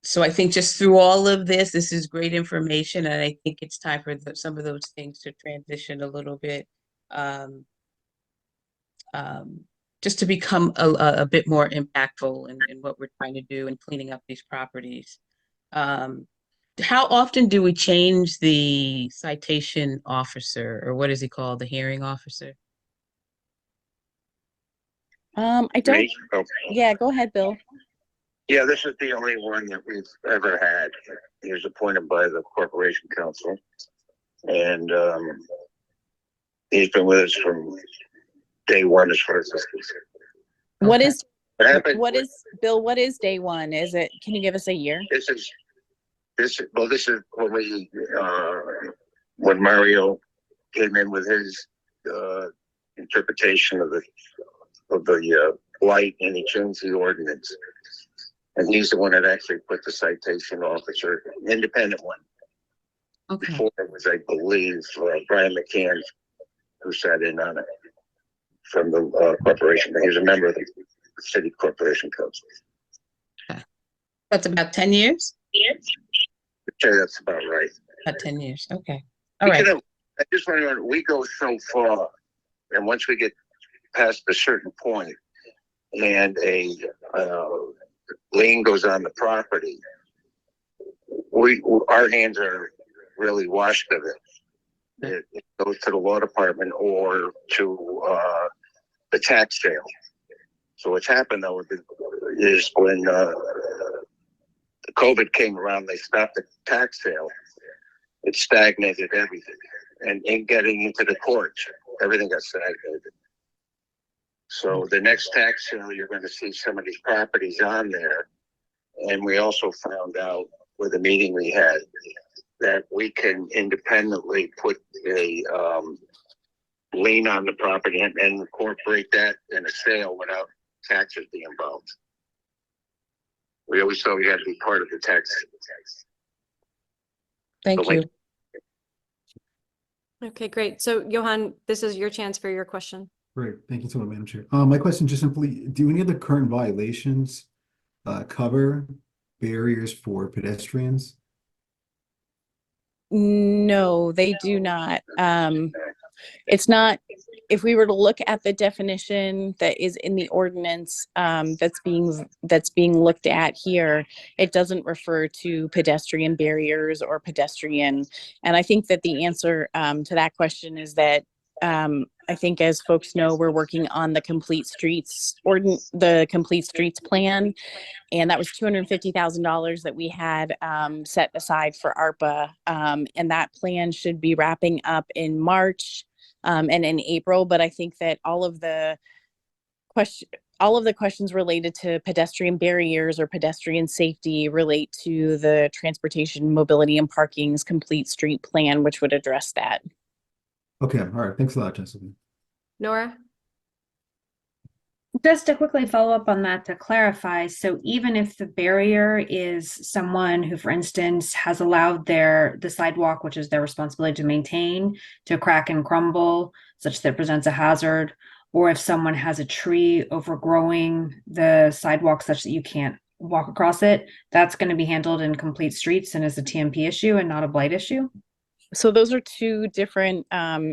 S19: So I think just through all of this is great information, and I think it's time for some of those things to transition a little bit, just to become a bit more impactful in what we're trying to do in cleaning up these properties. How often do we change the citation officer, or what is he called, the hearing officer?
S20: I don't.
S3: Me? Oh.
S20: Yeah, go ahead, Bill.
S3: Yeah, this is the only one that we've ever had. He was appointed by the Corporation Council, and he's been with us from day one as far as this is concerned.
S20: What is
S3: Bill?
S20: What is day one? Can you give us a year?
S3: This is when we when Mario came in with his interpretation of the blight, and he changed the ordinance. And he's the one that actually put the citation officer, independent one.
S19: Okay.
S3: Before it was, I believe, Brian McCann who sat in on it from the corporation. He was a member of the city corporation council.
S19: Okay. That's about 10 years?
S3: Okay, that's about right.
S19: About 10 years. Okay. All right.
S3: I just want to know, we go so far, and once we get past a certain point, and a lien goes on the property, our hands are really washed of it. It goes to the law department or to the tax sale. So what's happened though is when COVID came around, they stopped the tax sale. It stagnated everything, and in getting into the courts, everything got stagnated. So the next tax sale, you're going to see some of these properties on there, And we also found out with a meeting we had that we can independently put a lien on the property and incorporate that in a sale without taxes being involved. We always thought we had to be part of the tax.
S19: Thank you.
S1: Okay, great. So Johan, this is your chance for your question.
S21: Great, thank you so much, Madam Chair. My question just simply, do any of the current violations cover barriers for pedestrians?
S20: No, they do not. It's not, if we were to look at the definition that is in the ordinance, that's being looked at here, it doesn't refer to pedestrian barriers or pedestrian. And I think that the answer to that question is that I think, as folks know, we're working on the Complete Streets plan, and that was $250,000 that we had set aside for ARPA, and that plan should be wrapping up in March and in April. But I think that all of the questions related to pedestrian barriers or pedestrian safety relate to the Transportation, Mobility, and Parking's Complete Street Plan, which would address that.
S21: Okay, all right, thanks a lot, Jessica.
S1: Nora?
S14: Just to quickly follow up on that to clarify, so even if the barrier is someone who, for instance, has allowed the sidewalk, which is their responsibility to maintain, to crack and crumble such that it presents a hazard, or if someone has a tree overgrowing the sidewalk such that you can't walk across it, that's going to be handled in Complete Streets and is a TMP issue and not a blight issue?
S20: So those are two different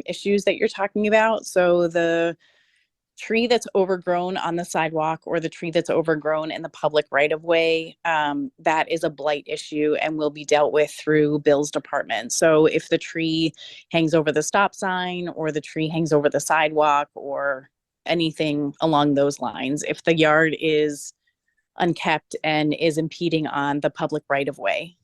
S20: issues that you're talking about. So the tree that's overgrown on the sidewalk or the tree that's overgrown in the public right of way, that is a blight issue and will be dealt with through Bill's department. So if the tree hangs over the stop sign or the tree hangs over the sidewalk or anything along those lines, if the yard is unkept and is impeding on the public right of way.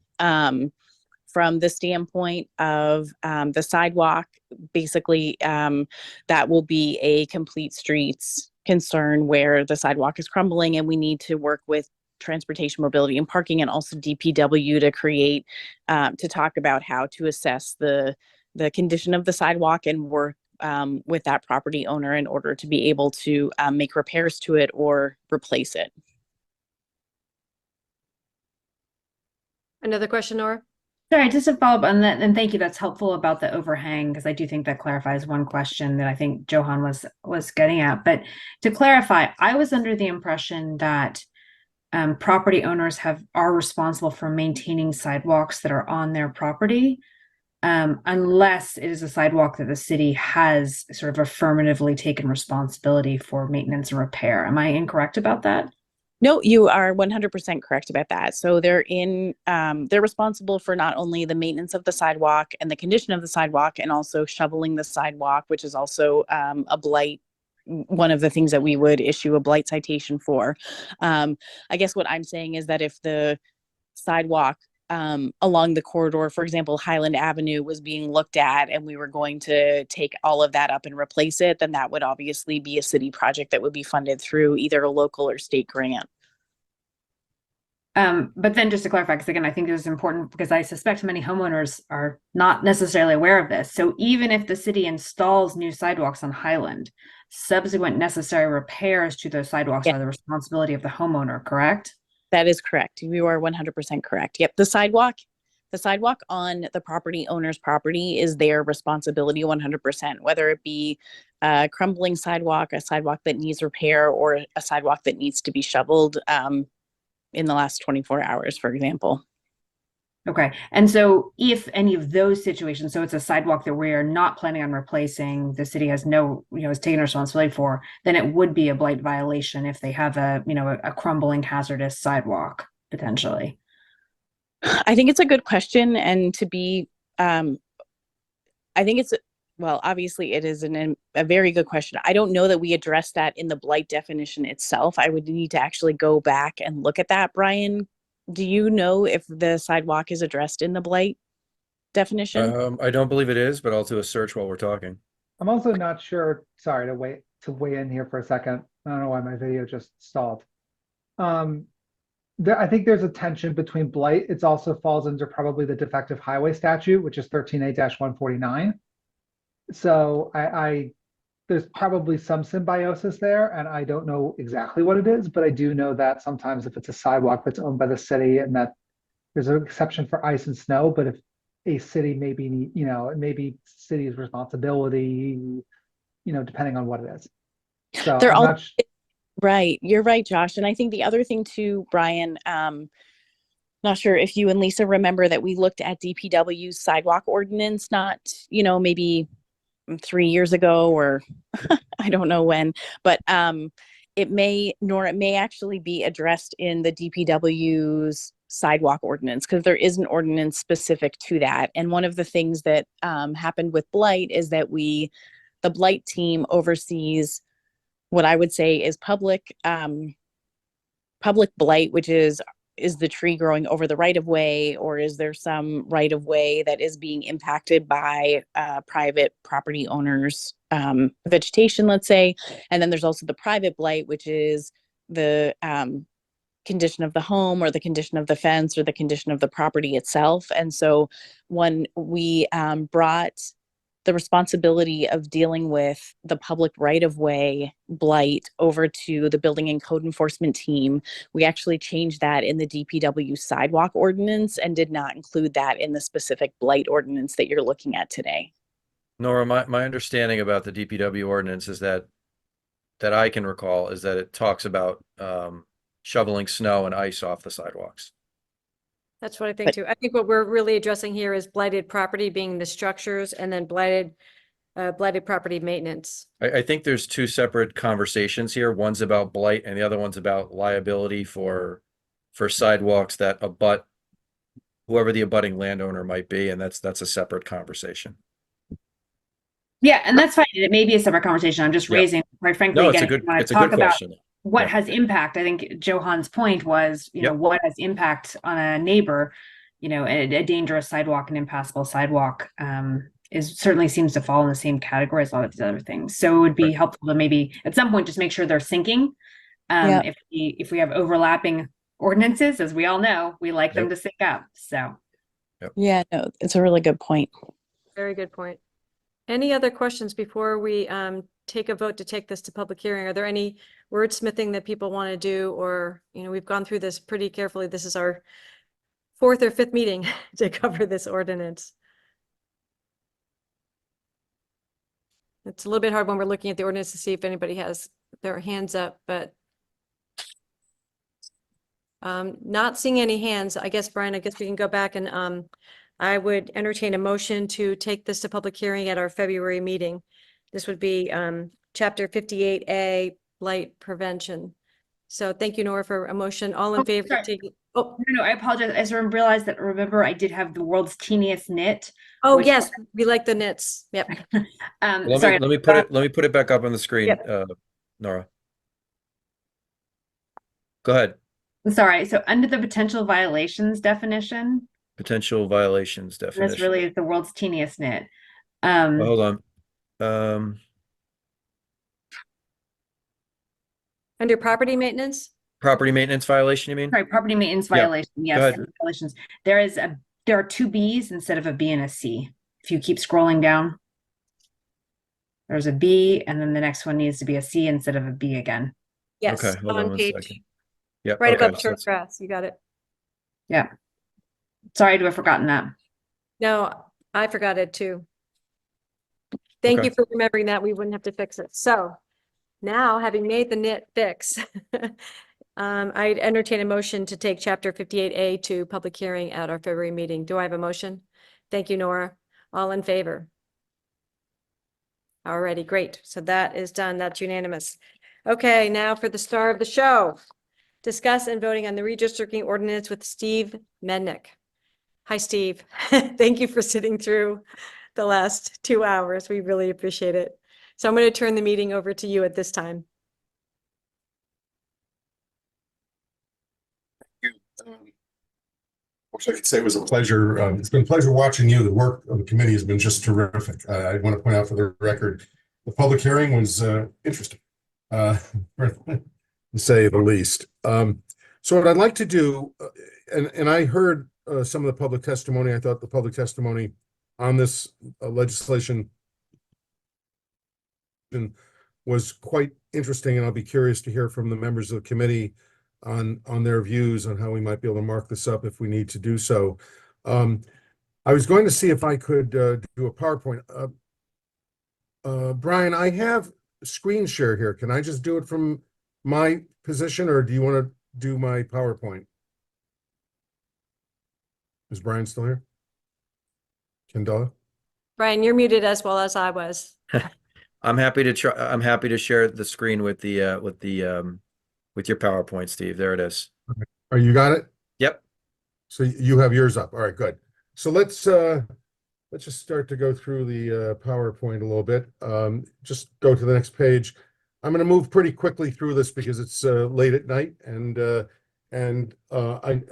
S20: From the standpoint of the sidewalk, basically that will be a Complete Streets concern where the sidewalk is crumbling and we need to work with Transportation, Mobility, and Parking and also DPW to create, to talk about how to assess the condition of the sidewalk and work with that property owner in order to be able to make repairs to it or replace it.
S1: Another question, Nora?
S14: Sorry, just to follow up on that, and thank you, that's helpful about the overhang, because I do think that clarifies one question that I think Johan was getting at. But to clarify, I was under the impression that property owners are responsible for maintaining sidewalks that are on their property, unless it is a sidewalk that the city has sort of affirmatively taken responsibility for maintenance and repair. Am I incorrect about that?
S20: No, you are 100% correct about that. So they're responsible for not only the maintenance of the sidewalk and the condition of the sidewalk and also shoveling the sidewalk, which is also a blight, one of the things that we would issue a blight citation for. I guess what I'm saying is that if the sidewalk along the corridor, for example, Highland Avenue, was being looked at and we were going to take all of that up and replace it, then that would obviously be a city project that would be funded through either a local or state grant.
S14: But then just to clarify, because again, I think this is important because I suspect many homeowners are not necessarily aware of this. So even if the city installs new sidewalks on Highland, subsequent necessary repairs to those sidewalks are the responsibility of the homeowner, correct?
S20: That is correct. You are 100% correct. Yep. The sidewalk on the property owner's property is their responsibility 100%, whether it be a crumbling sidewalk, a sidewalk that needs repair, or a sidewalk that needs to be shoveled in the last 24 hours, for example.
S14: Okay. And so if any of those situations, so it's a sidewalk that we are not planning on replacing, the city has has taken responsibility for, then it would be a blight violation if they have a crumbling hazardous sidewalk potentially.
S20: I think it's a good question, and to be, I think it's, well, obviously it is a very good question. I don't know that we addressed that in the blight definition itself. I would need to actually go back and look at that. Brian, do you know if the sidewalk is addressed in the blight definition?
S2: I don't believe it is, but I'll do a search while we're talking.
S18: I'm also not sure, sorry to weigh in here for a second. I don't know why my video just stalled. I think there's a tension between blight. It also falls under probably the defective highway statute, which is 13A-149. So there's probably some symbiosis there, and I don't know exactly what it is, but I do know that sometimes if it's a sidewalk that's owned by the city and that there's an exception for ice and snow, but if a city maybe, it may be city's responsibility, depending on what it is. So
S20: They're
S18: I'm
S20: all
S18: not.
S20: right. You're right, Josh. And I think the other thing too, Brian, not sure if you and Lisa remember that we looked at DPW's sidewalk ordinance, not, maybe 3 years ago, or I don't know when, but it may actually be addressed in the DPW's sidewalk ordinance, because there is an ordinance specific to that. And one of the things that happened with blight is that the blight team oversees what I would say is public blight, which is the tree growing over the right of way, or is there some right of way that is being impacted by private property owners' vegetation, let's say. And then there's also the private blight, which is the condition of the home, or the condition of the fence, or the condition of the property itself. And so when we brought the responsibility of dealing with the public right-of-way blight over to the building and code enforcement team, we actually changed that in the DPW sidewalk ordinance and did not include that in the specific blight ordinance that you're looking at today.
S2: Nora, my understanding about the DPW ordinance is that I can recall is that it talks about shoveling snow and ice off the sidewalks.
S1: That's what I think too. I think what we're really addressing here is blighted property being the structures, and then blighted property maintenance.
S2: I think there's two separate conversations here. One's about blight and the other one's about liability for sidewalks that abut whoever the abutting landowner might be, and that's a separate conversation.
S14: Yeah, and that's fine. It may be a separate conversation. I'm just raising, quite frankly,
S2: No,
S14: again,
S2: it's a good question.
S14: What has impact. I think Johan's point was, what has impact on a neighbor, a dangerous sidewalk, an impassable sidewalk, certainly seems to fall in the same category as a lot of these other things. So it would be helpful to maybe at some point just make sure they're syncing. If we have overlapping ordinances, as we all know, we like them to sync up. So
S20: yeah, no, it's a really good point.
S1: Very good point. Any other questions before we take a vote to take this to public hearing? Are there any wordsmithing that people want to do, or, we've gone through this pretty carefully. This is our 4th or 5th meeting to cover this ordinance. It's a little bit hard when we're looking at the ordinance to see if anybody has their hands up, but not seeing any hands. I guess, Brian, we can go back and I would entertain a motion to take this to public hearing at our February meeting. This would be Chapter 58A, Blight Prevention. So thank you, Nora, for a motion. All in favor of taking... Oh,
S14: no, I apologize. I sort of realized that, remember, I did have the world's teeniest knit.
S1: Oh, yes, we like the knits. Yep.
S2: Let me put it back up on the screen, Nora. Go ahead.
S14: Sorry. So under the potential violations definition.
S2: Potential violations definition.
S14: This really is the world's teeniest knit.
S2: Hold on.
S1: Under property maintenance?
S2: Property maintenance violation, you mean?
S14: Sorry, property maintenance violation. Yes, violations. There are 2 B's instead of a B and a C. If you keep scrolling down, there's a B, and then the next one needs to be a C instead of a B again.
S1: Yes,
S2: okay, hold on one
S1: page,
S2: second. Yep,
S1: right
S2: okay,
S1: above short grass. You got it.
S14: Yeah. Sorry to have forgotten that.
S1: No, I forgot it too. Thank you for remembering that. We wouldn't have to fix it. So now, having made the knit fix, I'd entertain a motion to take Chapter 58A to public hearing at our February meeting. Do I have a motion? Thank you, Nora. All in favor? Alrighty, great. So that is done. That's unanimous. Okay, now for the star of the show. Discuss and voting on the redistricting ordinance with Steve Mednick. Hi, Steve. Thank you for sitting through the last 2 hours. We really appreciate it. So I'm going to turn the meeting over to you at this time.
S4: Wish I could say it was a pleasure. It's been a pleasure watching you. The work of the committee has been just terrific. I want to point out for the record, the public hearing was interesting, to say the least. So what I'd like to do, and I heard some of the public testimony. I thought the public testimony on this legislation was quite interesting, and I'll be curious to hear from the members of the committee on their views on how we might be able to mark this up if we need to do so. I was going to see if I could do a PowerPoint. Brian, I have screen share here. Can I just do it from my position, or do you want to do my PowerPoint? Is Brian still here? Kendall?
S1: Brian, you're muted as well as I was.
S2: I'm happy to try. I'm happy to share the screen with your PowerPoint, Steve. There it is.
S4: Okay. Oh, you got it?
S2: Yep.
S4: So you have yours up. All right, good. So let's just start to go through the PowerPoint a little bit. Just go to the next page. I'm going to move pretty quickly through this because it's late at night, and this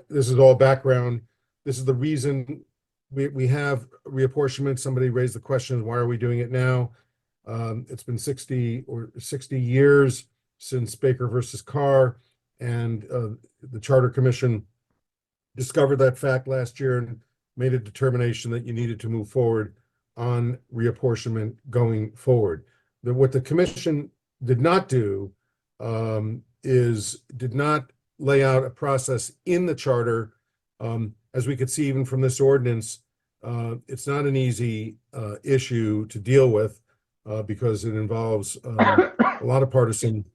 S4: is all background. This is the reason we have reapportionment. Somebody raised the question, why are we doing it now? It's been 60 years since Baker versus Carr, and the Charter Commission discovered that fact last year and made a determination that you needed to move forward on reapportionment going forward. What the commission did not do is did not lay out a process in the charter. As we could see even from this ordinance, it's not an easy issue to deal with because it involves a lot of partisan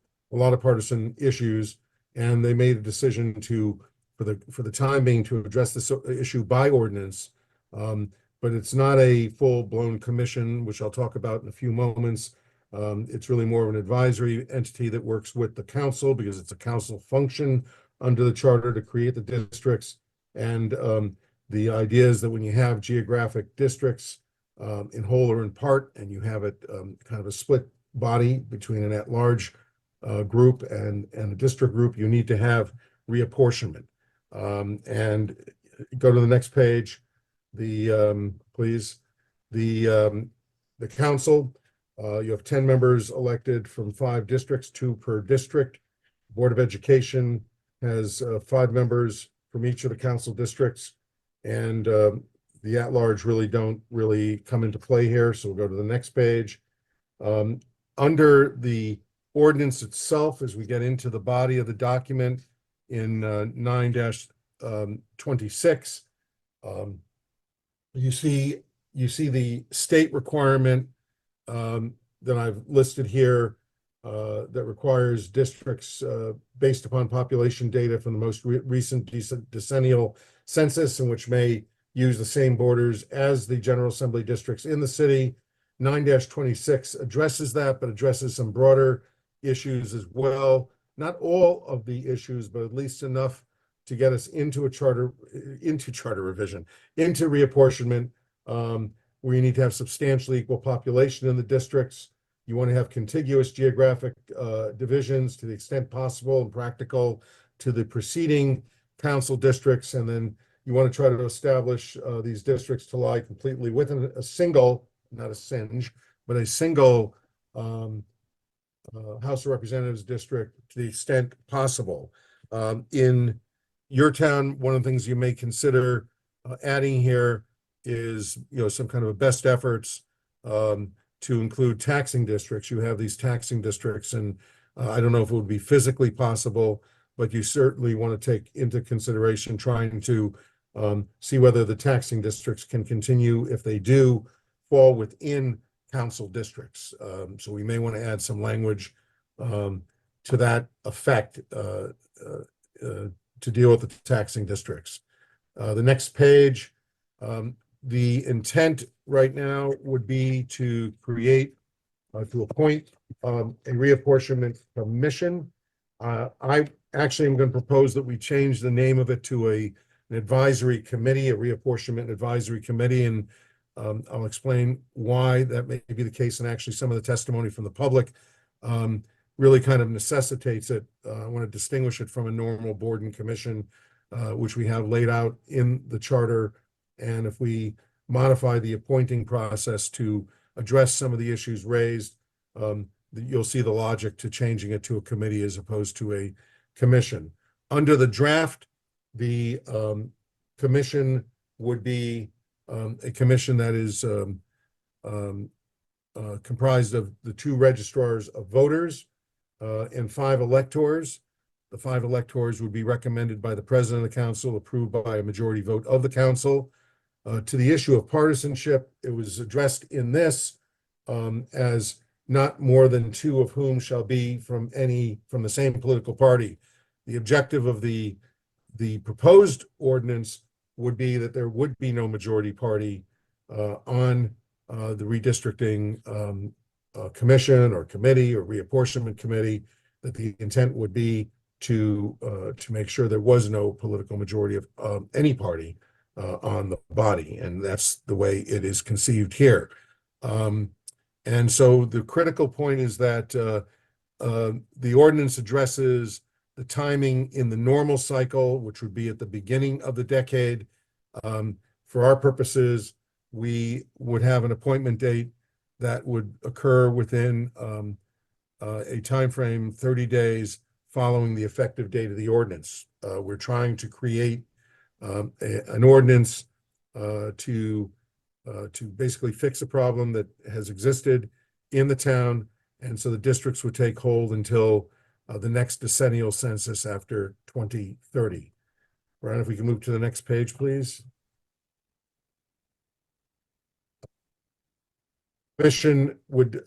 S4: issues, and they made a decision to for the time being to address this issue by ordinance. But it's not a full-blown commission, which I'll talk about in a few moments. It's really more of an advisory entity that works with the council because it's a council function under the charter to create the districts. And the idea is that when you have geographic districts in whole or in part, and you have it kind of a split body between an at-large group and a district group, you need to have reapportionment. And go to the next page, please. The council, you have 10 members elected from 5 districts, 2 per district. Board of Education has 5 members from each of the council districts, and the at-large don't really come into play here. So we'll go to the next page. Under the ordinance itself, as we get into the body of the document in 9-26, you see the state requirement that I've listed here that requires districts based upon population data from the most recent decennial census, and which may use the same borders as the General Assembly districts in the city. 9-26 addresses that, but addresses some broader issues as well. Not all of the issues, but at least enough to get us into charter revision, into reapportionment, where you need to have substantially equal population in the districts. You want to have contiguous geographic divisions to the extent possible and practical to the preceding council districts. And then you want to try to establish these districts to lie completely within a single, not a singe, but a single House of Representatives district to the extent possible. In your town, one of the things you may consider adding here is, some kind of a best efforts to include taxing districts. You have these taxing districts, and I don't know if it would be physically possible, but you certainly want to take into consideration trying to see whether the taxing districts can continue, if they do fall within council districts. So we may want to add some language to that effect to deal with the taxing districts. The next page, the intent right now would be to create, to appoint a reapportionment commission. I actually am going to propose that we change the name of it to an advisory committee, a reapportionment advisory committee, and I'll explain why that may be the case. And actually some of the testimony from the public really kind of necessitates it. I want to distinguish it from a normal board and commission, which we have laid out in the charter. And if we modify the appointing process to address some of the issues raised, you'll see the logic to changing it to a committee as opposed to a commission. Under the draft, the commission would be a commission that is comprised of the 2 registrars of voters and 5 electors. The 5 electors would be recommended by the president of the council, approved by a majority vote of the council. To the issue of partisanship, it was addressed in this as not more than 2 of whom shall be from the same political party. The objective of the proposed ordinance would be that there would be no majority party on the redistricting commission or committee or reapportionment committee, that the intent would be to make sure there was no political majority of any party on the body, and that's the way it is conceived here. And so the critical point is that the ordinance addresses the timing in the normal cycle, which would be at the beginning of the decade. For our purposes, we would have an appointment date that would occur within a timeframe 30 days following the effective date of the ordinance. We're trying to create an ordinance to basically fix a problem that has existed in the town, and so the districts would take hold until the next decennial census after 2030. Brian, if we can move to the next page, please. Commission would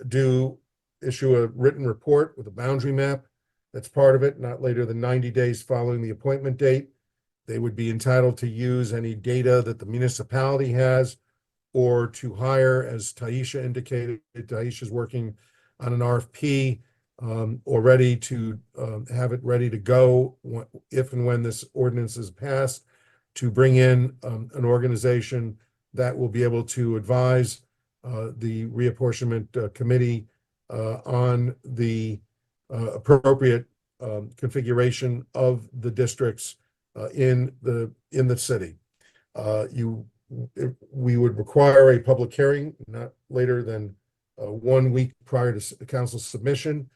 S4: issue a written report with a boundary map. That's part of it, not later than 90 days following the appointment date. They would be entitled to use any data that the municipality has, or to hire, as Taisha indicated. Taisha's working on an RFP already to have it ready to go if and when this ordinance is passed, to bring in an organization that will be able to advise the reapportionment committee on the appropriate configuration of the districts in the city. We would require a public hearing not later than 1 week prior to the council's submission.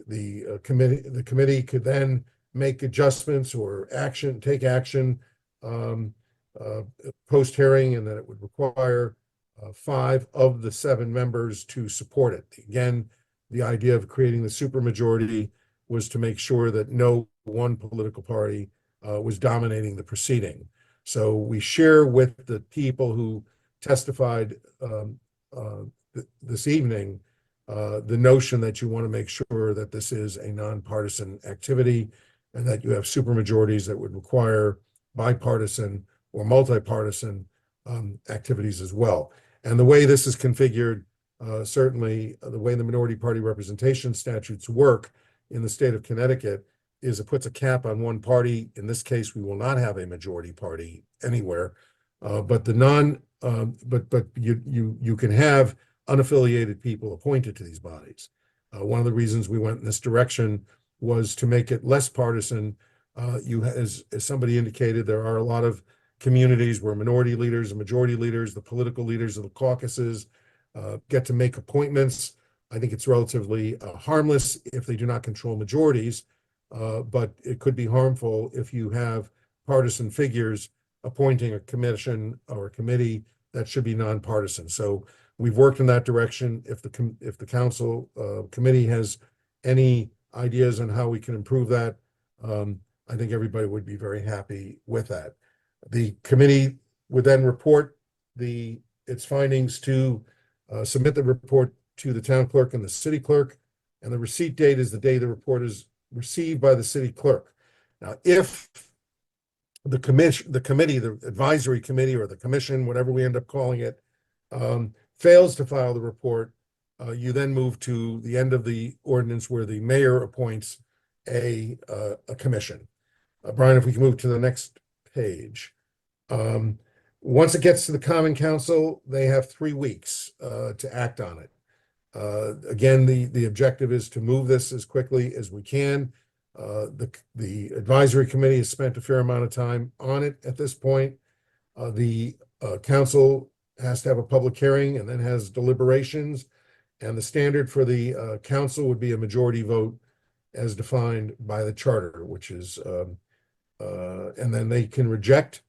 S4: The committee could then make adjustments or take action post hearing, and that it would require 5 of the 7 members to support it. Again, the idea of creating the supermajority was to make sure that no one political party was dominating the proceeding. So we share with the people who testified this evening the notion that you want to make sure that this is a nonpartisan activity, and that you have supermajorities that would require bipartisan or multi-partisan activities as well. And the way this is configured, certainly the way the minority party representation statutes work in the state of Connecticut, is it puts a cap on one party. In this case, we will not have a majority party anywhere, but you can have unaffiliated people appointed to these bodies. One of the reasons we went in this direction was to make it less partisan. As somebody indicated, there are a lot of communities where minority leaders and majority leaders, the political leaders of the caucuses, get to make appointments. I think it's relatively harmless if they do not control majorities, but it could be harmful if you have partisan figures appointing a commission or a committee that should be nonpartisan. So we've worked in that direction. If the council committee has any ideas on how we can improve that, I think everybody would be very happy with that. The committee would then report its findings to submit the report to the town clerk and the city clerk, and the receipt date is the day the report is received by the city clerk. Now, if the committee, the advisory committee or the commission, whatever we end up calling it, fails to file the report, you then move to the end of the ordinance where the mayor appoints a commission. Brian, if we can move to the next page. Once it gets to the Common Council, they have 3 weeks to act on it. Again, the objective is to move this as quickly as we can. The advisory committee has spent a fair amount of time on it at this point. The council has to have a public hearing and then has deliberations. And the standard for the council would be a majority vote as defined by the charter, which is, and then they can reject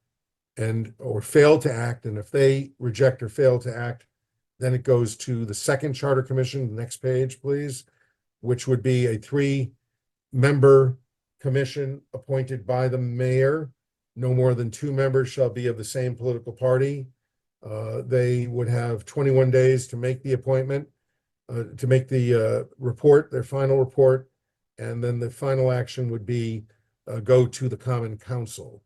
S4: or fail to act. And if they reject or fail to act, then it goes to the second charter commission, the next page, please, which would be a 3-member commission appointed by the mayor. No more than 2 members shall be of the same political party. They would have 21 days to make the appointment, to make the report, their final report, and then the final action would be go to the Common Council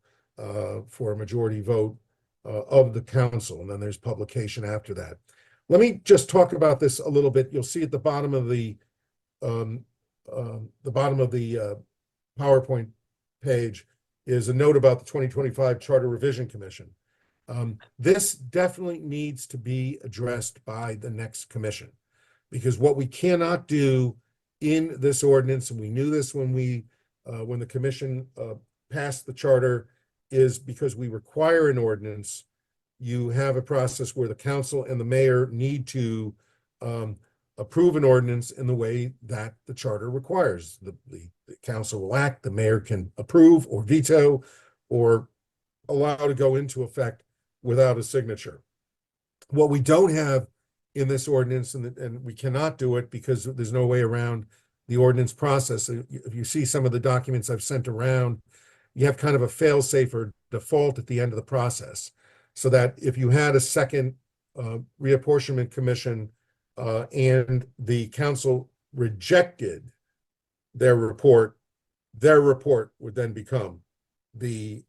S4: for a majority vote of the council, and then there's publication after that. Let me just talk about this a little bit. You'll see at the bottom of the PowerPoint page is a note about the 2025 Charter Revision Commission. This definitely needs to be addressed by the next commission, because what we cannot do in this ordinance, and we knew this when the commission passed the charter, is because we require an ordinance, you have a process where the council and the mayor need to approve an ordinance in the way that the charter requires. The council will act, the mayor can approve or veto or allow to go into effect without a signature. What we don't have in this ordinance, and we cannot do it because there's no way around the ordinance process. If you see some of the documents I've sent around, you have kind of a fail-safe or default at the end of the process, so that if you had a second reapportionment commission and the council rejected their report would then become the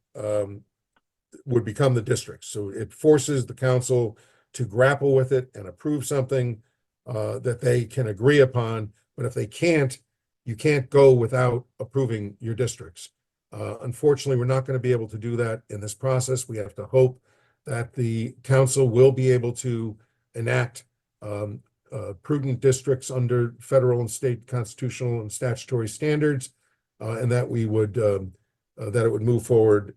S4: district. So it forces the council to grapple with it and approve something that they can agree upon. But if they can't, you can't go without approving your districts. Unfortunately, we're not going to be able to do that in this process. We have to hope that the council will be able to enact prudent districts under federal and state constitutional and statutory standards, and that we would that it would move forward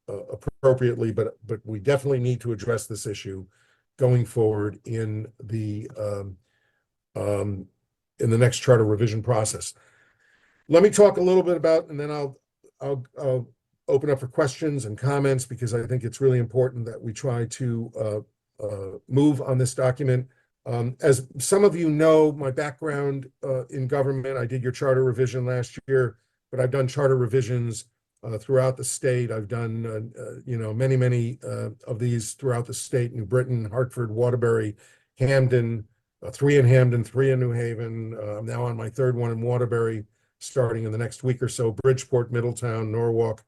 S4: appropriately. But we definitely need to address this issue going forward in the next charter revision process. Let me talk a little bit about, and then I'll open up for questions and comments, because I think it's really important that we try to move on this document. As some of you know, my background in government, I did your charter revision last year, but I've done charter revisions throughout the state. I've done, many of these throughout the state: New Britain, Hartford, Waterbury, Hamden, 3 in Hamden, 3 in New Haven. I'm now on my 3rd one in Waterbury, starting in the next week or so: Bridgeport, Middletown, Norwalk,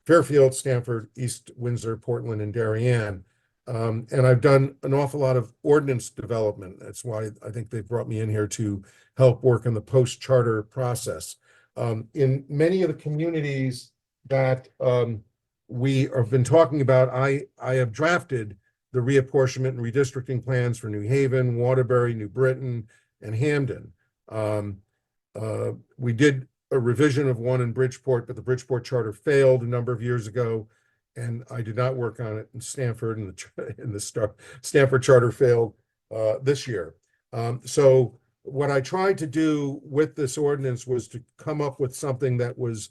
S4: Fairfield, Stamford, East Windsor, Portland, and Darien. And I've done an awful lot of ordinance development. That's why I think they brought me in here to help work in the post-charter process. In many of the communities that we have been talking about, I have drafted the reapportionment and redistricting plans for New Haven, Waterbury, New Britain, and Hamden. We did a revision of one in Bridgeport, but the Bridgeport charter failed a number of years ago, and I did not work on it in Stamford, and the Stamford charter failed this year. So what I tried to do with this ordinance was to come up with something that was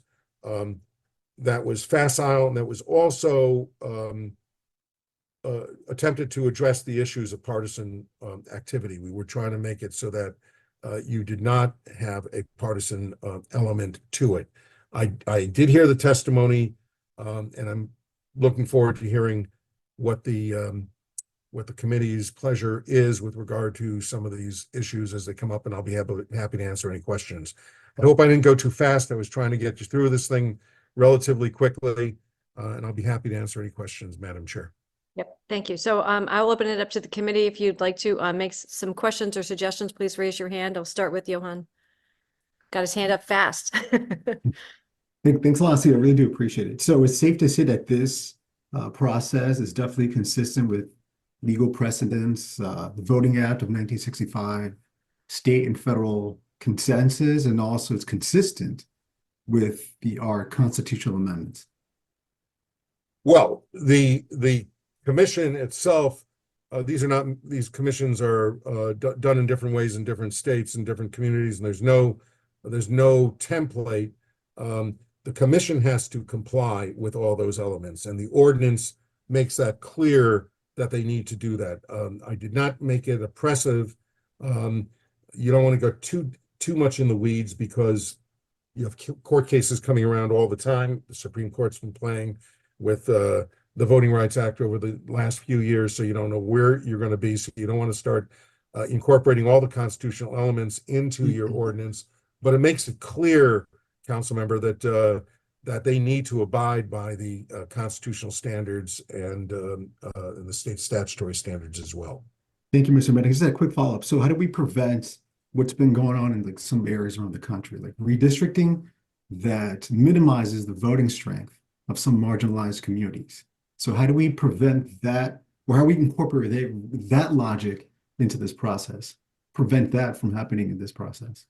S4: facile and that was also attempted to address the issues of partisan activity. We were trying to make it so that you did not have a partisan element to it. I did hear the testimony, and I'm looking forward to hearing what the committee's pleasure is with regard to some of these issues as they come up, and I'll be happy to answer any questions. I hope I didn't go too fast. I was trying to get you through this thing relatively quickly, and I'll be happy to answer any questions, Madam Chair.
S1: Yep, thank you. So I'll open it up to the committee. If you'd like to make some questions or suggestions, please raise your hand. I'll start with Johan. Got his hand up fast.
S21: Thanks a lot, Steve. I really do appreciate it. So it's safe to say that this process is definitely consistent with legal precedents, the Voting Act of 1965, state and federal consensus, and also it's consistent with our constitutional amendments.
S4: Well, the commission itself, these commissions are done in different ways in different states and different communities, and there's no there's no template. The commission has to comply with all those elements, and the ordinance makes that clear that they need to do that. I did not make it oppressive. You don't want to go too much in the weeds because you have court cases coming around all the time. The Supreme Court's been playing with the Voting Rights Act over the last few years, so you don't know where you're going to be. So you don't want to start incorporating all the constitutional elements into your ordinance, but it makes it clear, council member, that they need to abide by the constitutional standards and the state statutory standards as well.
S21: Thank you, Mr. Medic. Just a quick follow-up. So how do we prevent what's been going on in like some areas around the country, like redistricting that minimizes the voting strength of some marginalized communities? So how do we prevent that, or how we incorporate that logic into this process, prevent that from happening in this process?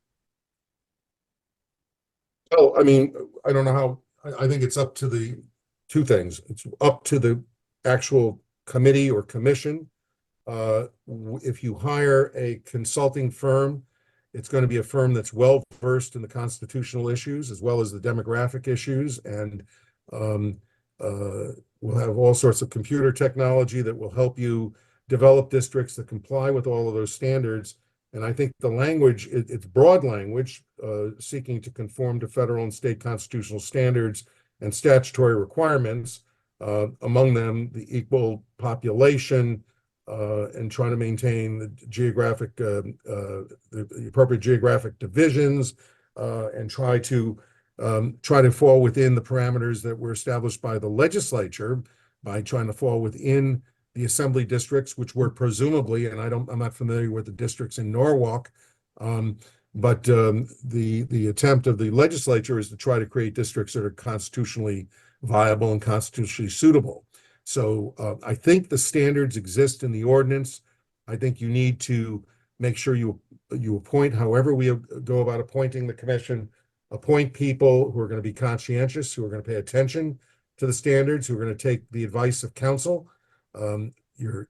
S4: Oh, I mean, I don't know how, I think it's up to the two things. It's up to the actual committee or commission. If you hire a consulting firm, it's going to be a firm that's well versed in the constitutional issues as well as the demographic issues, and we'll have all sorts of computer technology that will help you develop districts that comply with all of those standards. And I think the language, it's broad language, seeking to conform to federal and state constitutional standards and statutory requirements, among them the equal population, and trying to maintain the geographic, the appropriate geographic divisions, and try to fall within the parameters that were established by the legislature by trying to fall within the assembly districts, which were presumably, and I'm not familiar with the districts in Norwalk, but the attempt of the legislature is to try to create districts that are constitutionally viable and constitutionally suitable. So I think the standards exist in the ordinance. I think you need to make sure you appoint, however we go about appointing the commission, appoint people who are going to be conscientious, who are going to pay attention to the standards, who are going to take the advice of counsel. Your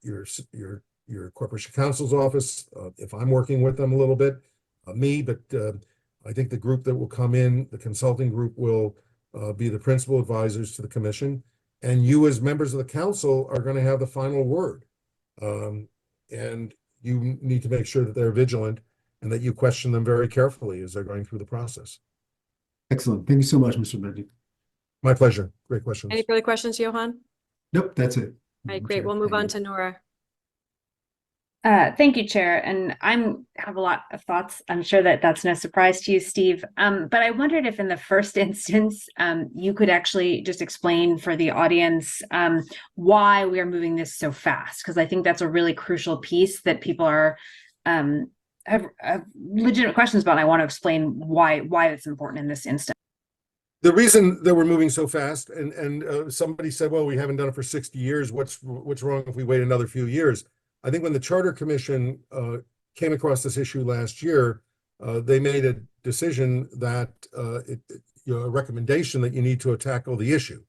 S4: corporation counsel's office, if I'm working with them a little bit, but I think the group that will come in, the consulting group, will be the principal advisors to the commission, and you as members of the council are going to have the final word. And you need to make sure that they're vigilant and that you question them very carefully as they're going through the process.
S21: Excellent. Thank you so much, Mr. Benedict.
S4: My pleasure. Great questions.
S1: Any further questions, Johan?
S21: Nope, that's it.
S1: All right, great. We'll move on to Nora.
S14: Thank you, Chair. And have a lot of thoughts. I'm sure that that's no surprise to you, Steve. But I wondered if in the first instance, you could actually just explain for the audience why we are moving this so fast, because I think that's a really crucial piece that people are have legitimate questions about. And I want to explain why it's important in this instance.
S4: The reason that we're moving so fast, and somebody said, well, we haven't done it for 60 years. What's wrong if we wait another few years? I think when the Charter Commission came across this issue last year, they made a decision that a recommendation that you need to tackle the issue.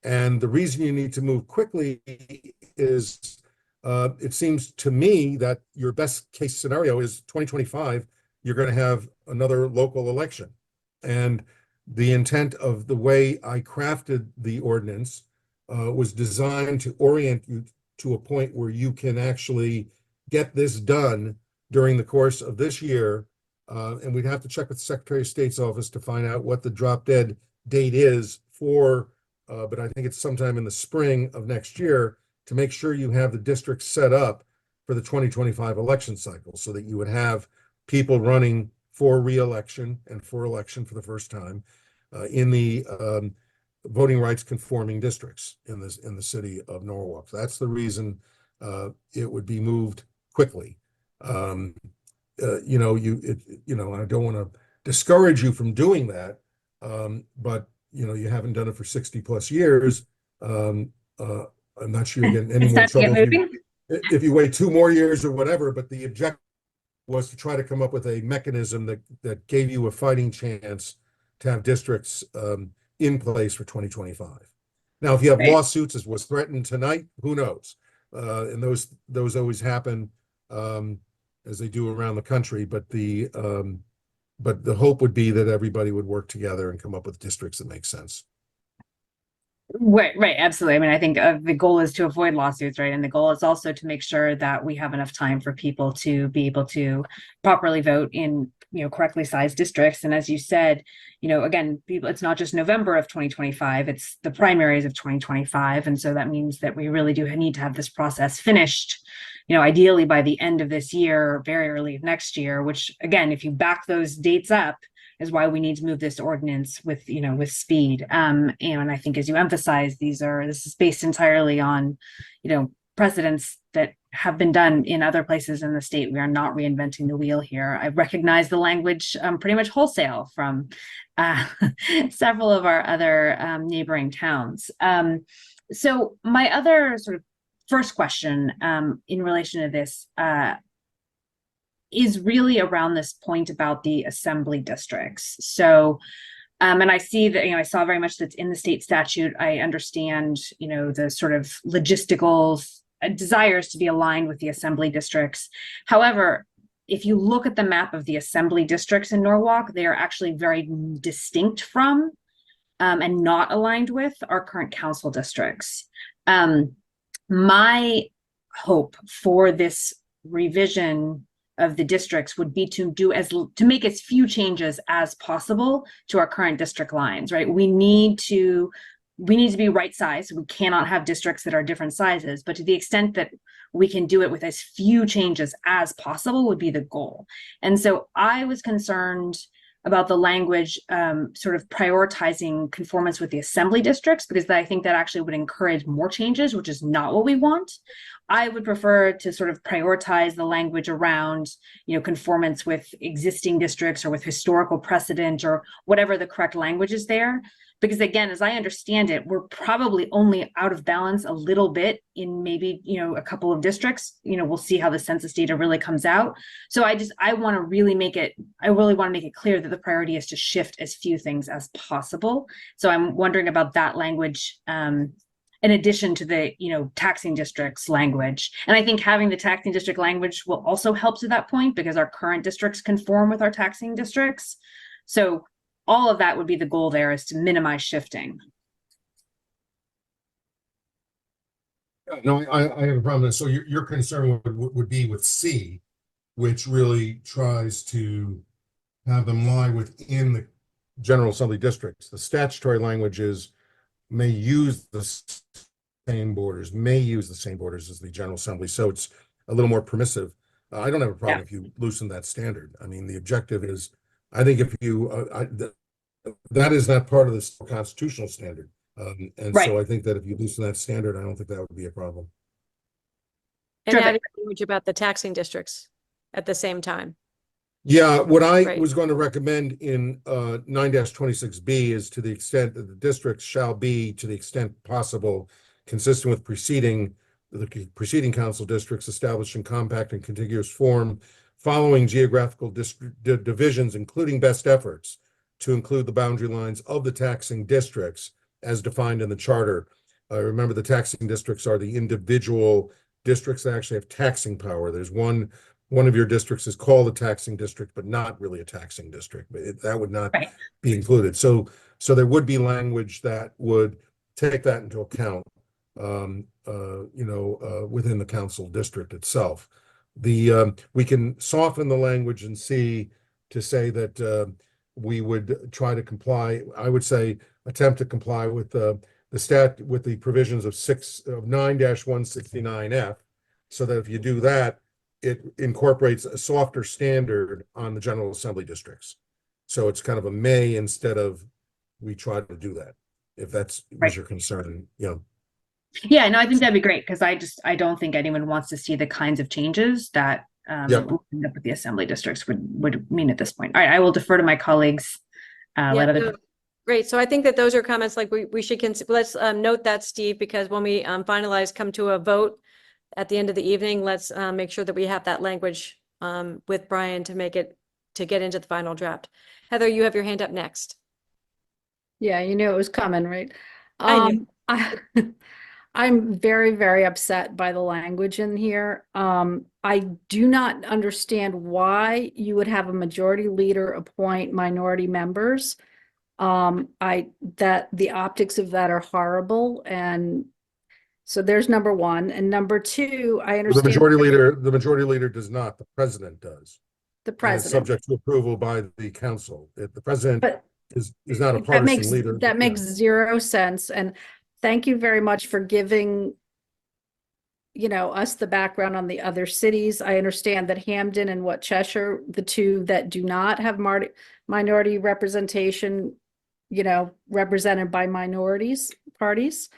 S4: And the reason you need to move quickly is it seems to me that your best case scenario is 2025, you're going to have another local election. And the intent of the way I crafted the ordinance was designed to orient you to a point where you can actually get this done during the course of this year. And we'd have to check with the Secretary of State's office to find out what the drop dead date is for, but I think it's sometime in the spring of next year, to make sure you have the district set up for the 2025 election cycle, so that you would have people running for re-election and for election for the first time in the voting rights conforming districts in the city of Norwalk. That's the reason it would be moved quickly. I don't want to discourage you from doing that, but you haven't done it for 60 plus years. I'm not sure you're getting any more trouble if you wait 2 more years or whatever, but the objective was to try to come up with a mechanism that gave you a fighting chance to have districts in place for 2025. Now, if you have lawsuits, as was threatened tonight, who knows? And those always happen as they do around the country. But the but the hope would be that everybody would work together and come up with districts that make sense.
S14: Right, absolutely. I mean, I think the goal is to avoid lawsuits, right? And the goal is also to make sure that we have enough time for people to be able to properly vote in, correctly sized districts. And as you said, again, people, it's not just November of 2025, it's the primaries of 2025. And so that means that we really do need to have this process finished, ideally by the end of this year, very early of next year, which again, if you back those dates up, is why we need to move this ordinance with speed. And I think, as you emphasize, this is based entirely on, precedents that have been done in other places in the state. We are not reinventing the wheel here. I recognize the language pretty much wholesale from several of our other neighboring towns. So my other sort of first question in relation to this is really around this point about the assembly districts. So, and I see that, I saw very much that's in the state statute. I understand, the sort of logistical desires to be aligned with the assembly districts. However, if you look at the map of the assembly districts in Norwalk, they are actually very distinct from and not aligned with our current council districts. My hope for this revision of the districts would be to make as few changes as possible to our current district lines, right? We need to be right sized. We cannot have districts that are different sizes, but to the extent that we can do it with as few changes as possible would be the goal. And so I was concerned about the language sort of prioritizing conformance with the assembly districts, because I think that actually would encourage more changes, which is not what we want. I would prefer to sort of prioritize the language around, conformance with existing districts or with historical precedent or whatever the correct language is there. Because again, as I understand it, we're probably only out of balance a little bit in maybe, a couple of districts. We'll see how the census data really comes out. So I want to really make it clear that the priority is to shift as few things as possible. So I'm wondering about that language, in addition to the, taxing districts language. And I think having the taxing district language will also help to that point, because our current districts conform with our taxing districts. So all of that would be the goal there, is to minimize shifting.
S4: No, I have a problem with this. So your concern would be with C, which really tries to have them lie within the General Assembly districts. The statutory language is may use the same borders as the General Assembly. So it's a little more permissive. I don't have a problem if you loosen that standard. I mean, the objective is, I think if you, that is not part of the constitutional standard. And so I think that if you loosen that standard, I don't think that would be a problem.
S1: And adding language about the taxing districts at the same time.
S4: Yeah, what I was going to recommend in 9-26B is, to the extent that the districts shall be, to the extent possible, consistent with the preceding council districts, established in compact and contiguous form, following geographical divisions, including best efforts to include the boundary lines of the taxing districts as defined in the charter. Remember, the taxing districts are the individual districts that actually have taxing power. There's one of your districts is called a taxing district, but not really a taxing district. But that would not be included. So there would be language that would take that into account, within the council district itself. We can soften the language and see to say that we would try to comply. I would say attempt to comply with the provisions of 9-169F, so that if you do that, it incorporates a softer standard on the General Assembly districts. So it's kind of a may instead of we try to do that, if that's was your concern,
S14: Yeah, no, I think that'd be great, because I don't think anyone wants to see the kinds of changes that we'll end up with the assembly districts would mean at this point. All right, I will defer to my colleagues.
S1: Great. So I think that those are comments like we should let's note that, Steve, because when we come to a vote at the end of the evening, let's make sure that we have that language with Brian to get into the final draft. Heather, you have your hand up next.
S16: Yeah, you knew it was coming, right?
S1: I knew.
S16: I'm very, very upset by the language in here. I do not understand why you would have a majority leader appoint minority members. That the optics of that are horrible. And so there's number one. And number two, I
S4: The
S16: understand
S4: majority leader does not, the president does.
S16: the
S4: And it's
S16: president.
S4: subject to approval by the council. If the president
S16: But
S4: is not a
S16: that
S4: partisan leader.
S16: makes zero sense. And thank you very much for giving, you know, us the background on the other cities. I understand that Hamden and what Cheshire, the two that do not have minority representation, you know, represented by minorities parties.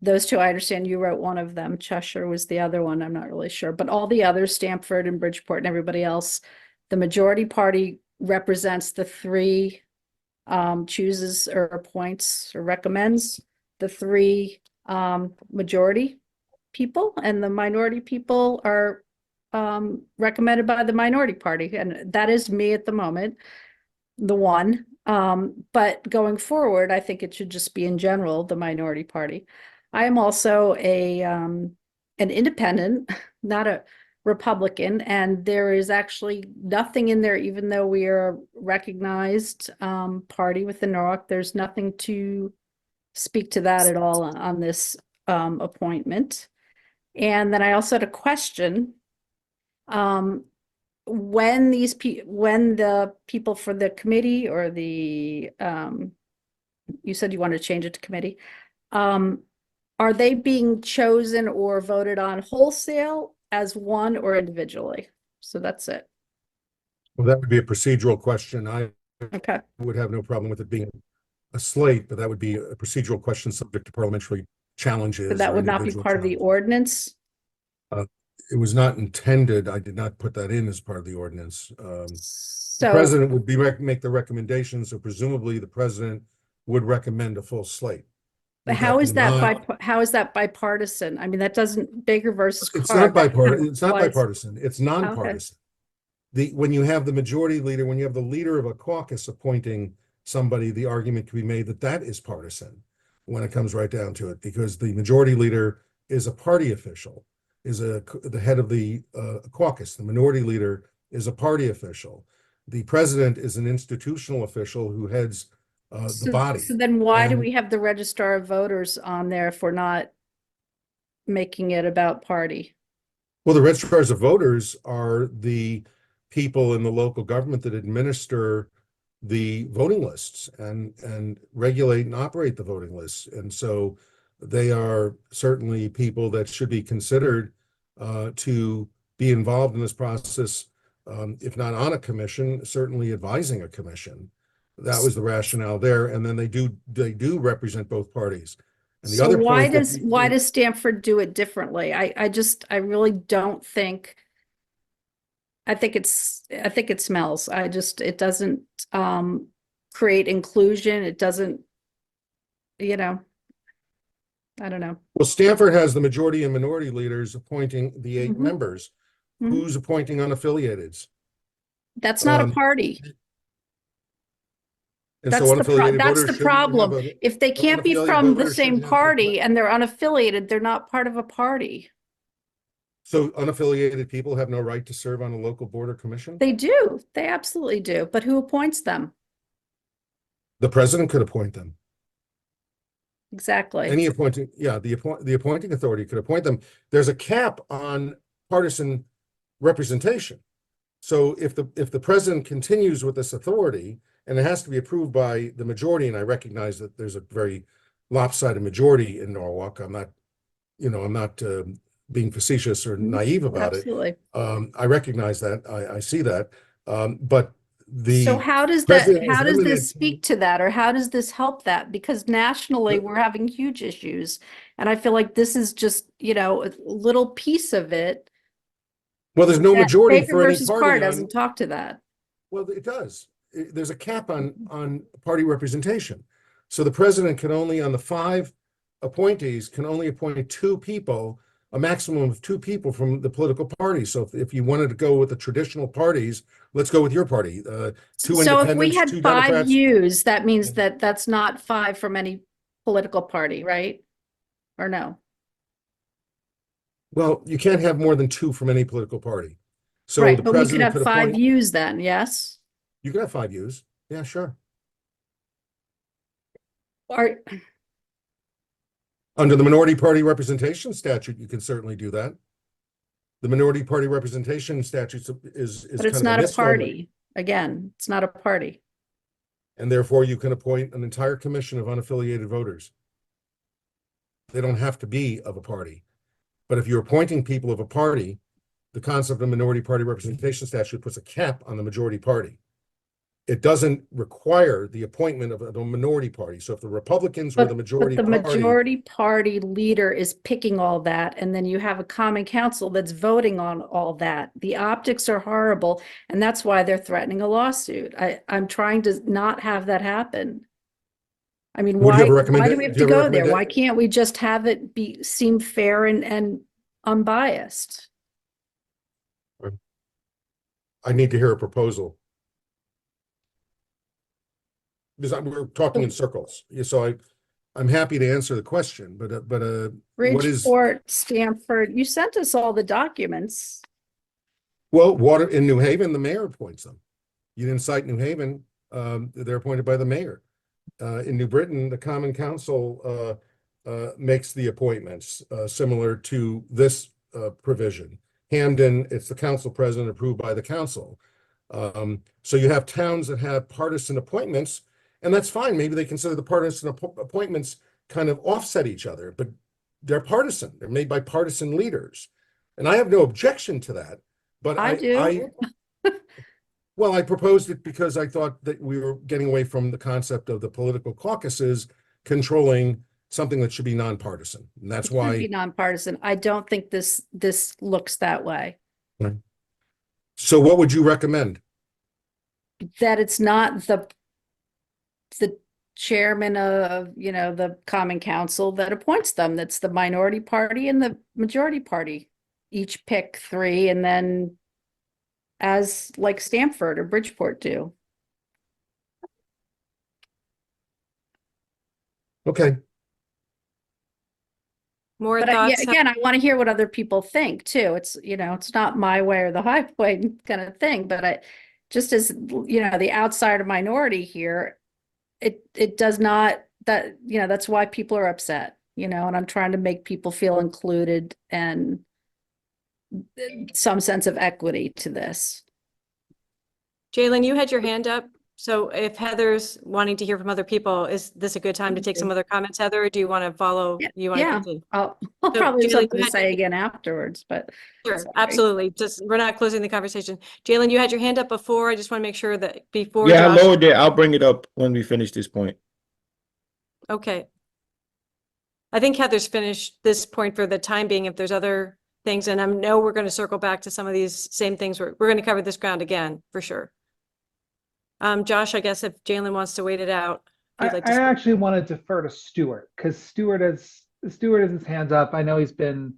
S16: Those two, I understand you wrote one of them. Cheshire was the other one. I'm not really sure, but all the others, Stamford and Bridgeport and everybody else, the majority party represents the three, chooses or appoints or recommends the three, majority people, and the minority people are, recommended by the minority party. And that is me at the moment, the one. But going forward, I think it should just be in general, the minority party. I am also an independent, not a Republican, and there is actually nothing in there, even though we are a recognized party within Norwalk, there's nothing to speak to that at all on this appointment. And then I also had a question. When the people for the committee or the, you said you wanted to change it to committee, are they being chosen or voted on wholesale as one or individually? So that's it.
S4: Well, that would be a procedural question. I
S16: Okay.
S4: would have no problem with it being a slate, but that would be a procedural question subject to parliamentary challenges.
S16: But that
S4: or
S16: would not be
S4: individual
S16: part of the
S4: challenges.
S16: ordinance?
S4: It was not intended. I did not put that in as part of the ordinance. The
S16: So,
S4: president would make the recommendation, so presumably the president would recommend a full slate.
S16: but
S4: Would
S16: how is
S4: be my-
S16: how is that bipartisan? I mean, that doesn't, Baker versus
S4: It's
S16: Carr,
S4: not
S16: that
S4: bipartisan. It's not
S16: applies-
S4: bipartisan. It's nonpartisan. When you have the majority leader, when you have the leader of a caucus appointing somebody, the argument can be made that that is partisan when it comes right down to it, because the majority leader is a party official, is the head of the caucus. The minority leader is a party official. The president is an institutional official who heads the body.
S16: So then why do
S4: And-
S16: we have the registrar of voters on there if we're not making it about party?
S4: Well, the registrars of voters are the people in the local government that administer the voting lists and regulate and operate the voting lists. And so they are certainly people that should be considered to be involved in this process, if not on a commission, certainly advising a commission. That was the rationale there. And then they do represent both parties. And the
S16: So
S4: other
S16: why
S4: point that
S16: does Stanford do it differently? I really don't think. I think it smells. It doesn't create inclusion. It doesn't, you know, I don't know.
S4: Well, Stanford has the majority and minority leaders appointing the 8
S16: Mhm.
S4: members.
S16: Mhm.
S4: Who's appointing unaffiliateds?
S16: That's not a
S4: Um,
S16: party.
S4: And so unaffiliated
S16: That's
S4: voters
S16: the
S4: shouldn't have
S16: problem. If they can't be
S4: unaffiliated
S16: from the
S4: voters
S16: same
S4: shouldn't have
S16: party and they're unaffiliated, they're not part of a party.
S4: So unaffiliated people have no right to serve on a local board or commission?
S16: They do. They absolutely do. But who appoints them?
S4: The president could appoint them.
S16: Exactly.
S4: Any appointing, yeah, the appointing authority could appoint them. There's a cap on partisan representation. So if the president continues with this authority, and it has to be approved by the majority, and I recognize that there's a very lopsided majority in Norwalk. I'm not being facetious or naive about
S16: Absolutely.
S4: it. I recognize that. I see that. But
S16: So how does
S4: president is
S16: how does
S4: limited
S16: this speak to that, or how does this help that? Because nationally we're having huge issues. And I feel like this is just, you know, a little piece of it.
S4: Well, there's no
S16: that
S4: majority
S16: Baker
S4: for any
S16: versus
S4: party
S16: Carr
S4: on-
S16: doesn't talk to that.
S4: Well, it does. There's a cap on party representation. So the president can only, on the 5 appointees, can only appoint 2 people, a maximum of 2 people from the political party. So if you wanted to go with the traditional parties, let's go with your party. 2
S16: So if we
S4: independents,
S16: had
S4: 2
S16: 5
S4: Democrats.
S16: U's, that means that that's not 5 from any political party, right? or no?
S4: Well, you can't have more than two from any political party. So
S16: Right,
S4: the
S16: but we could
S4: president
S16: have
S4: could
S16: 5
S4: appoint,
S16: U's then, yes?
S4: you could have 5 U's. Yeah, sure.
S16: Or,
S4: Under the minority party representation statute, you can certainly do that. The minority party representation statute is
S16: but it's
S4: kind of a
S16: not a
S4: misnomer.
S16: party. Again, it's not a party.
S4: And therefore you can appoint an entire commission of unaffiliated voters. They don't have to be of a party. But if you're appointing people of a party, the concept of minority party representation statute puts a cap on the majority party. It doesn't require the appointment of a minority party. So if the Republicans were the
S16: But
S4: majority
S16: the
S4: party,
S16: majority party leader is picking all that, and then you have a common council that's voting on all that. The optics are horrible, and that's why they're threatening a lawsuit. I'm trying to not have that happen. I mean,
S4: Would you have a
S16: why do
S4: recommendation?
S16: we have
S4: Do you
S16: to
S4: have a
S16: go there? Why
S4: recommendation?
S16: can't we just have it seem fair and unbiased?
S4: I need to hear a proposal. Because we're talking in circles. Yeah, so I'm happy to answer the question, but what is,
S16: Bridgeport, Stanford, you sent us all the documents.
S4: well, water in New Haven, the mayor appoints them. You didn't cite New Haven, they're appointed by the mayor. In New Britain, the Common Council makes the appointments, similar to this provision. Hamden, it's the council president approved by the council. So you have towns that have partisan appointments, and that's fine. Maybe they consider the partisan appointments kind of offset each other, but they're partisan. They're made by partisan leaders. And I have no objection to that. But
S16: I do.
S4: well, I proposed it because I thought that we were getting away from the concept of the political caucuses controlling something that should be nonpartisan. And that's
S16: It should be
S4: why.
S16: nonpartisan. I don't think this looks that way.
S4: Right. So what would you recommend?
S16: That it's not the chairman of, the Common Council that appoints them. That's the minority party and the majority party. Each pick 3, and then as like Stanford or Bridgeport do.
S4: Okay.
S1: More
S16: But yeah,
S1: thoughts?
S16: again, I want to hear what other people think too. It's, it's not my way or the highway kind of thing, but just as, the outsider minority here, it does not, that's why people are upset, and I'm trying to make people feel included and some sense of equity to this.
S1: Jalen, you had your hand up. So if Heather's wanting to hear from other people, is this a good time to take some other comments, Heather, or do you want to follow? You want to
S16: Yeah,
S1: continue?
S16: I'll
S1: So,
S16: probably have
S1: Jalen,
S16: something
S1: you
S16: to
S1: had-
S16: say again afterwards, but
S1: Sure,
S16: sorry.
S1: absolutely. Just, we're not closing the conversation. Jalen, you had your hand up before. I just want to make sure that before
S17: Yeah, I
S1: Josh.
S17: lowered it. I'll bring it up when we finish this point.
S1: Okay. I think Heather's finished this point for the time being. If there's other things, and I know we're going to circle back to some of these same things. We're going to cover this ground again for sure. Josh, I guess if Jalen wants to wait it out, if you'd like to
S18: I
S1: speak.
S18: actually want to defer to Stuart because Stuart has his hands up. I know he's been,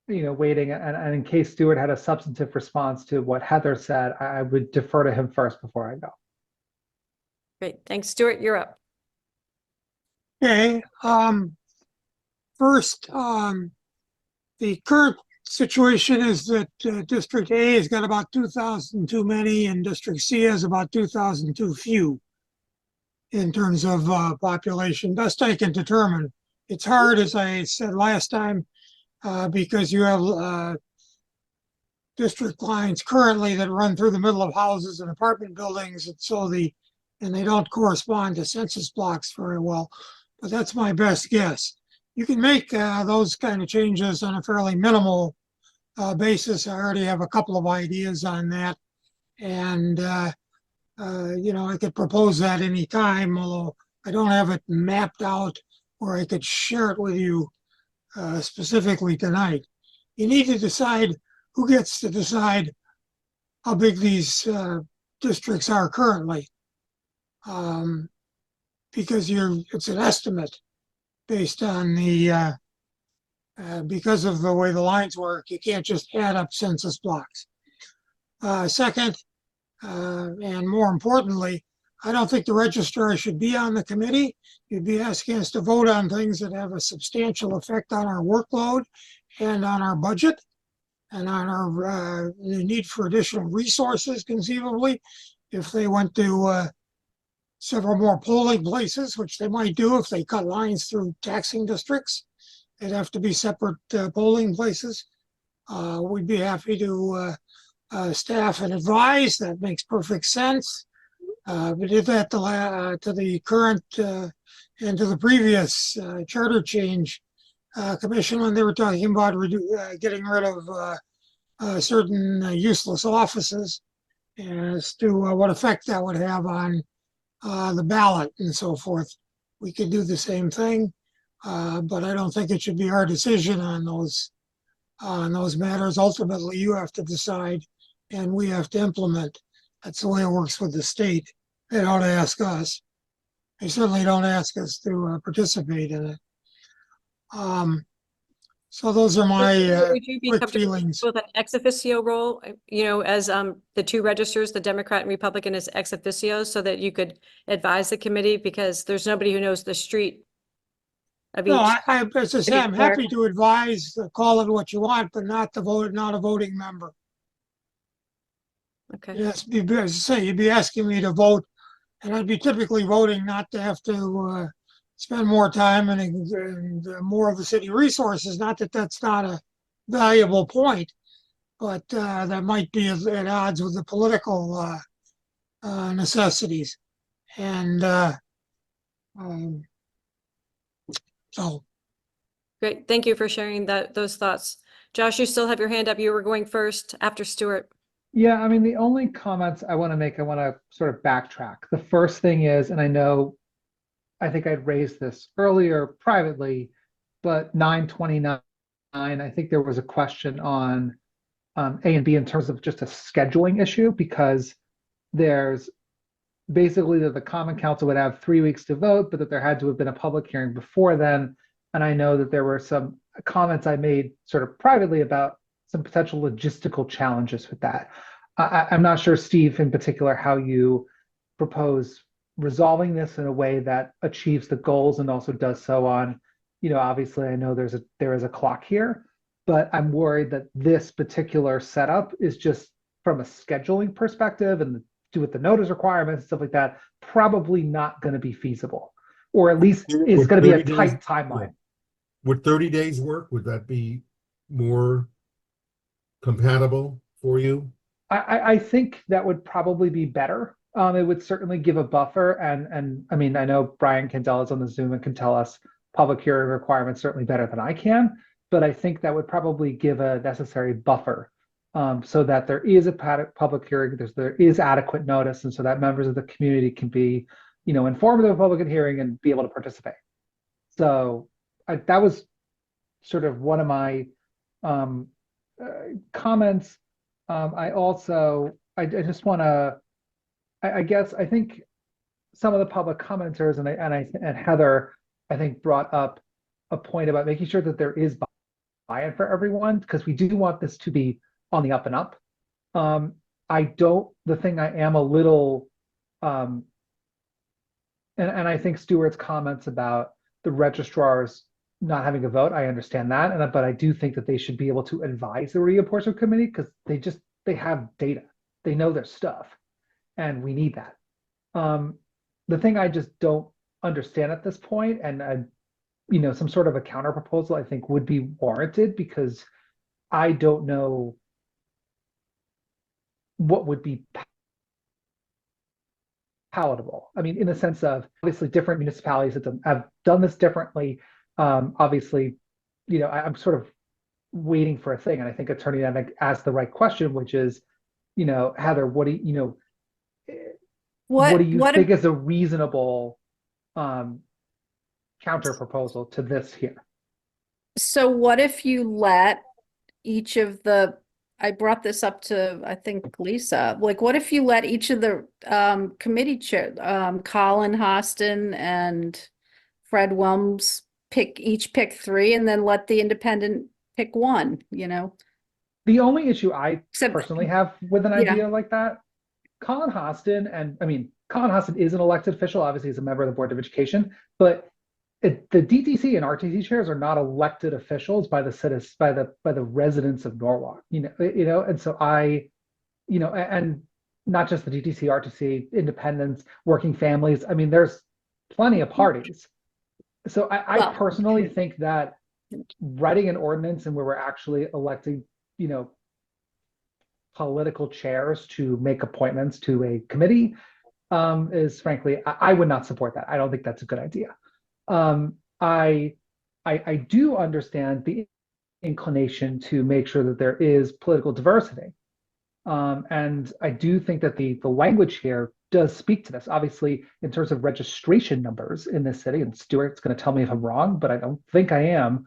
S18: waiting, and in case Stuart had a substantive response to what Heather said, I would defer to him first before I go.
S1: Great, thanks. Stuart, you're up.
S5: Okay, first, the current situation is that District A has got about 2,000 too many, and District C has about 2,000 too few in terms of population. Best I can determine. It's hard, as I said last time, because you have district lines currently that run through the middle of houses and apartment buildings, and so and they don't correspond to census blocks very well. But that's my best guess. You can make those kind of changes on a fairly minimal basis. I already have a couple of ideas on that, and I could propose that anytime, although I don't have it mapped out where I could share it with you specifically tonight. You need to decide who gets to decide how big these districts are currently, because it's an estimate based on the because of the way the lines work. You can't just add up census blocks. Second, and more importantly, I don't think the registrar should be on the committee. You'd be asking us to vote on things that have a substantial effect on our workload and on our budget and on our the need for additional resources conceivably. If they went to several more polling places, which they might do if they cut lines through taxing districts, they'd have to be separate polling places. We'd be happy to staff and advise. That makes perfect sense. We did that to the current and to the previous charter change commission when they were talking about getting rid of certain useless offices as to what effect that would have on the ballot and so forth. We could do the same thing, but I don't think it should be our decision on those matters. Ultimately, you have to decide and we have to implement. That's the way it works with the state. They don't ask us. They certainly don't ask us to participate in it. So those are my
S1: Would you be
S5: quick
S1: comfortable
S5: feelings.
S1: with an ex officio role, you know, as the two registers, the Democrat and Republican as ex officios, so that you could advise the committee, because there's nobody who knows the street of each.
S5: No, as I say, I'm happy to advise, call it what you want, but not the vote, not a voting member.
S1: Okay.
S5: Yes, as I say, you'd be asking me to vote, and I'd be typically voting not to have to spend more time and more of the city resources. Not that that's not a valuable point, but that might be at odds with the political necessities. And so.
S1: Great. Thank you for sharing those thoughts. Josh, you still have your hand up. You were going first after Stuart.
S18: Yeah, I mean, the only comments I want to make, I want to sort of backtrack. The first thing is, and I think I'd raised this earlier privately, but 929, I think there was a question on A and B in terms of just a scheduling issue, because there's basically that the Common Council would have 3 weeks to vote, but that there had to have been a public hearing before then. And I know that there were some comments I made sort of privately about some potential logistical challenges with that. I'm not sure, Steve, in particular, how you propose resolving this in a way that achieves the goals and also does so on, you know, obviously I know there is a clock here, but I'm worried that this particular setup is just from a scheduling perspective and do with the notice requirements and stuff like that, probably not going to be feasible, or at least it's going to be a tight timeline.
S4: Would 30 days work? Would that be more compatible for you?
S18: I think that would probably be better. It would certainly give a buffer, and I mean, I know Brian Candela is on the Zoom and can tell us public hearing requirements certainly better than I can, but I think that would probably give a necessary buffer so that there is a public hearing, there is adequate notice, and so that members of the community can be, you know, informed of the public hearing and be able to participate. So that was sort of one of my comments. I just want to, I guess, I think some of the public commenters and Heather, I think, brought up a point about making sure that there is buy-in for everyone, because we do want this to be on the up and up. The thing I am a little, and I think Stuart's comments about the registrars not having a vote, I understand that, but I do think that they should be able to advise the reapportionment committee, because they have data, they know their stuff, and we need that. The thing I just don't understand at this point, and you know, some sort of a counter proposal I think would be warranted, because I don't know what would be palatable. I mean, in the sense of obviously different municipalities have done this differently. Obviously, you know, I'm sort of waiting for a thing, and I think Attorney Demick asked the right question, which is, you know, Heather, what do you think is a reasonable counter proposal to this here?
S16: So what if you let each of I brought this up to, I think, Lisa, like, what if you let each of the committee chair, Colin Hostin and Fred Wilms pick 3, and then let the independent pick 1, you know?
S18: The only issue I personally have with an idea like that, Colin Hostin, and I mean, Colin Hassan is an elected official. Obviously, he's a member of the Board of Education, but the DTC and RTC chairs are not elected officials by the citizens, by the residents of Norwalk. And so and not just the DTC, RTC, independents, working families. I mean, there's plenty of parties. So I
S16: Well,
S18: personally think that writing an ordinance and where we're actually electing, political chairs to make appointments to a committee is frankly, I would not support that. I don't think that's a good idea. I do understand the inclination to make sure that there is political diversity. And I do think that the language here does speak to this. Obviously, in terms of registration numbers in this city, and Stuart's going to tell me if I'm wrong, but I don't think I am.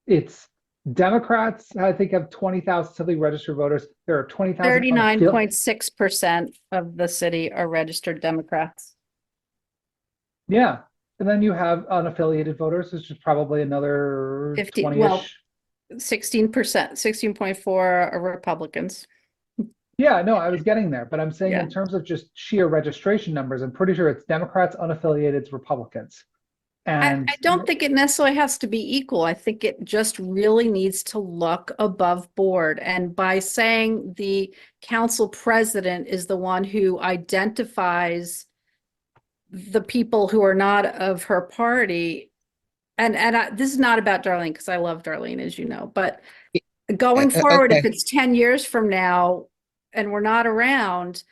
S18: It's Democrats, I think, have 20,000 something registered voters. There are 20,000.
S16: 39.6% of the city are registered Democrats.
S18: Yeah. And then you have unaffiliated voters, which is probably another
S16: 50,
S18: 20-ish.
S16: well, 16%, 16.4 are Republicans.
S18: Yeah, no, I was getting there, but I'm saying
S16: Yeah.
S18: in terms of just sheer registration numbers, I'm pretty sure it's Democrats, unaffiliated, Republicans. And
S16: I don't think it necessarily has to be equal. I think it just really needs to look above board. And by saying the council president is the one who identifies the people who are not of her party, and this is not about Darlene, because I love Darlene, as you know, but going forward, if it's 10 years from now and we're not around,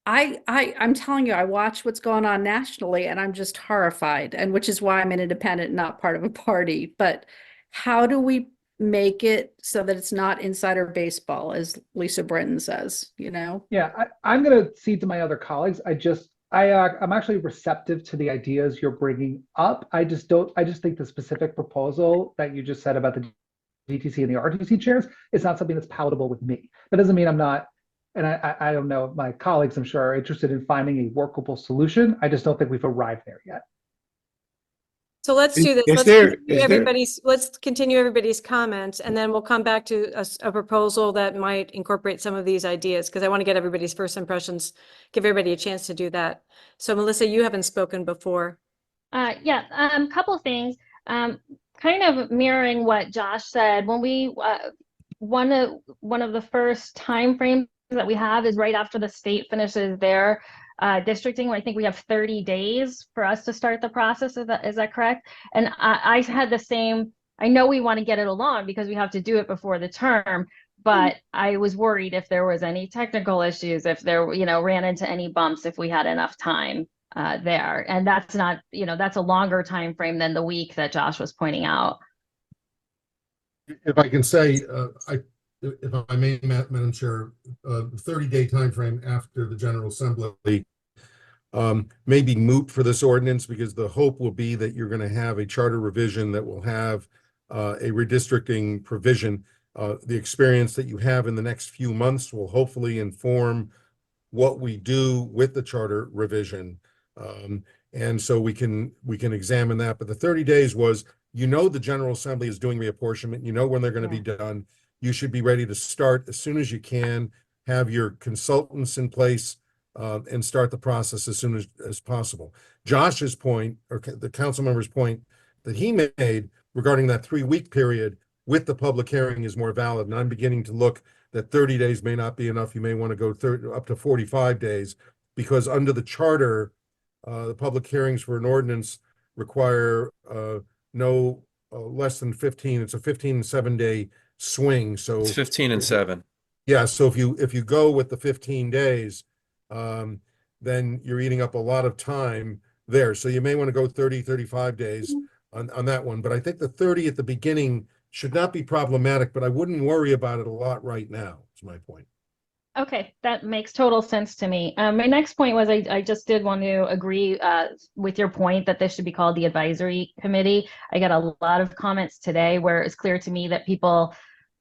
S16: I'm telling you, I watch what's going on nationally and I'm just horrified, and which is why I'm an independent, not part of a party. But how do we make it so that it's not insider baseball, as Lisa Britton says,
S18: Yeah, I'm going to cede to my other colleagues. I'm actually receptive to the ideas you're bringing up. I just think the specific proposal that you just said about the DTC and the RTC chairs is not something that's palatable with me. That doesn't mean I'm not. And I don't know, my colleagues, I'm sure, are interested in finding a workable solution. I just don't think we've arrived there yet.
S1: So let's do this. Let's continue everybody's comments, and then we'll come back to a proposal that might incorporate some of these ideas, because I want to get everybody's first impressions, give everybody a chance to do that. So Melissa, you haven't spoken before.
S15: Yeah, couple things. Kind of mirroring what Josh said, when we one of the first time frames that we have is right after the state finishes their districting. I think we have 30 days for us to start the process. Is that correct? And I had the same. I know we want to get it along because we have to do it before the term, but I was worried if there was any technical issues, if there ran into any bumps, if we had enough time there. And that's not, that's a longer time frame than the week that Josh was pointing out.
S4: If I can say, if I may, Madam Chair, 30-day timeframe after the General Assembly may be moot for this ordinance, because the hope will be that you're going to have a charter revision that will have a redistricting provision. The experience that you have in the next few months will hopefully inform what we do with the charter revision. And so we can examine that. But the 30 days was, the General Assembly is doing reapportionment, when they're going to be done. You should be ready to start as soon as you can, have your consultants in place, and start the process as soon as possible. Josh's point, or the council member's point that he made regarding that 3-week period with the public hearing is more valid. And I'm beginning to look that 30 days may not be enough. You may want to go up to 45 days, because under the charter, the public hearings for an ordinance require no less than 15. It's a 15 and 7-day swing. So
S2: It's 15 and 7.
S4: Yeah. So if you go with the 15 days, then you're eating up a lot of time there. So you may want to go 30, 35 days on that one. But I think the 30 at the beginning should not be problematic, but I wouldn't worry about it a lot right now, is my point.
S15: Okay, that makes total sense to me. My next point was I just did want to agree with your point that this should be called the advisory committee. I got a lot of comments today where it's clear to me that people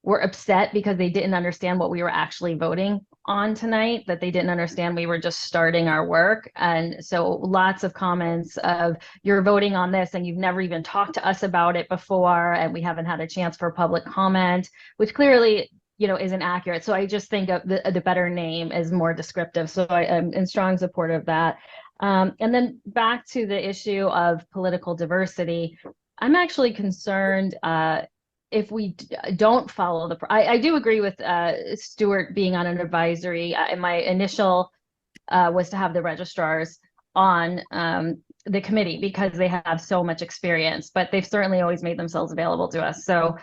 S15: were upset because they didn't understand what we were actually voting on tonight, that they didn't understand we were just starting our work. And so lots of comments of, you're voting on this and you've never even talked to us about it before, and we haven't had a chance for public comment, which clearly isn't accurate. So I just think of the better name is more descriptive. So I am in strong support of that. And then back to the issue of political diversity, I'm actually concerned if we don't follow I do agree with Stuart being on an advisory. And my initial was to have the registrars on the committee because they have so much experience, but they've certainly always made themselves available to us. So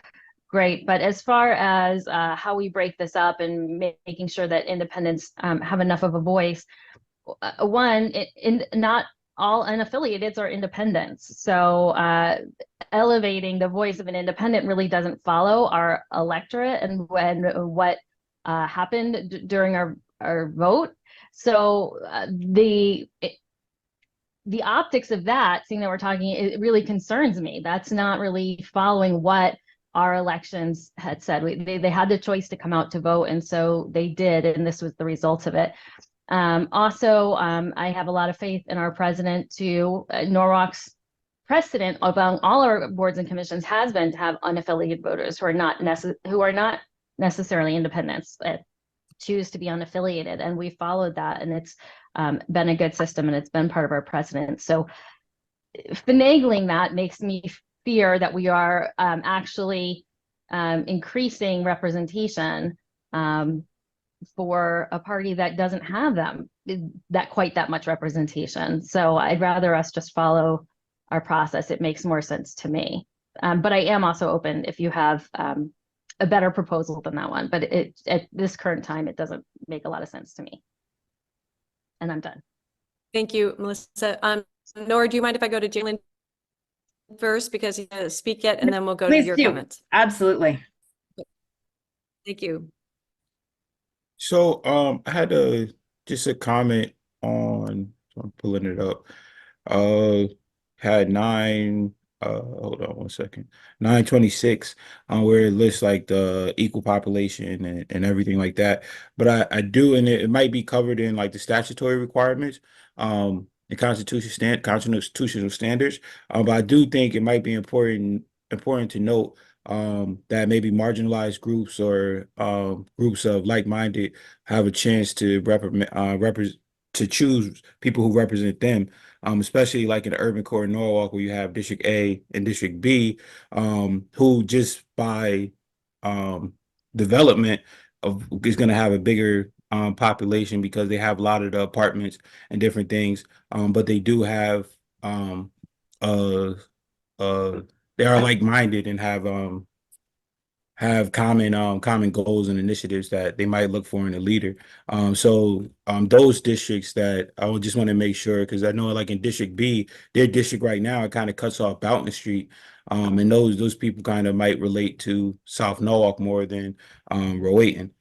S15: great. But as far as how we break this up and making sure that independents have enough of a voice, one, not all unaffiliateds are independents. So elevating the voice of an independent really doesn't follow our electorate and what happened during our vote. So the optics of that, seeing that we're talking, it really concerns me. That's not really following what our elections had said. They had the choice to come out to vote, and so they did, and this was the result of it. Also, I have a lot of faith in our president to Norwalk's precedent among all our boards and commissions has been to have unaffiliated voters who are not necessarily independents, but choose to be unaffiliated, and we followed that, and it's been a good system, and it's been part of our precedent. So finagling that makes me fear that we are actually increasing representation for a party that doesn't have quite that much representation. So I'd rather us just follow our process. It makes more sense to me. But I am also open if you have a better proposal than that one. But at this current time, it doesn't make a lot of sense to me. And I'm done.
S1: Thank you, Melissa. Nora, do you mind if I go to Jalen first because he doesn't speak yet, and then we'll go to
S14: Please
S1: your
S14: do.
S1: comments.
S14: Absolutely.
S1: Thank you.
S17: So I had just a comment on, I'm pulling it up. Had hold on one second, 926 where it lists like the equal population and everything like that. But I do, and it might be covered in like the statutory requirements, the constitutional standards. But I do think it might be important to note that maybe marginalized groups or groups of like-minded have a chance to to choose people who represent them, especially like in the urban core in Norwalk, where you have District A and District B, who just by development is going to have a bigger population because they have a lot of the apartments and different things, but they do have they are like-minded and have common goals and initiatives that they might look for in a leader. So those districts that I would just want to make sure, because I know like in District B, their district right now, it kind of cuts off Boughton Street. And those people kind of might relate to South Norwalk more than Rowayton.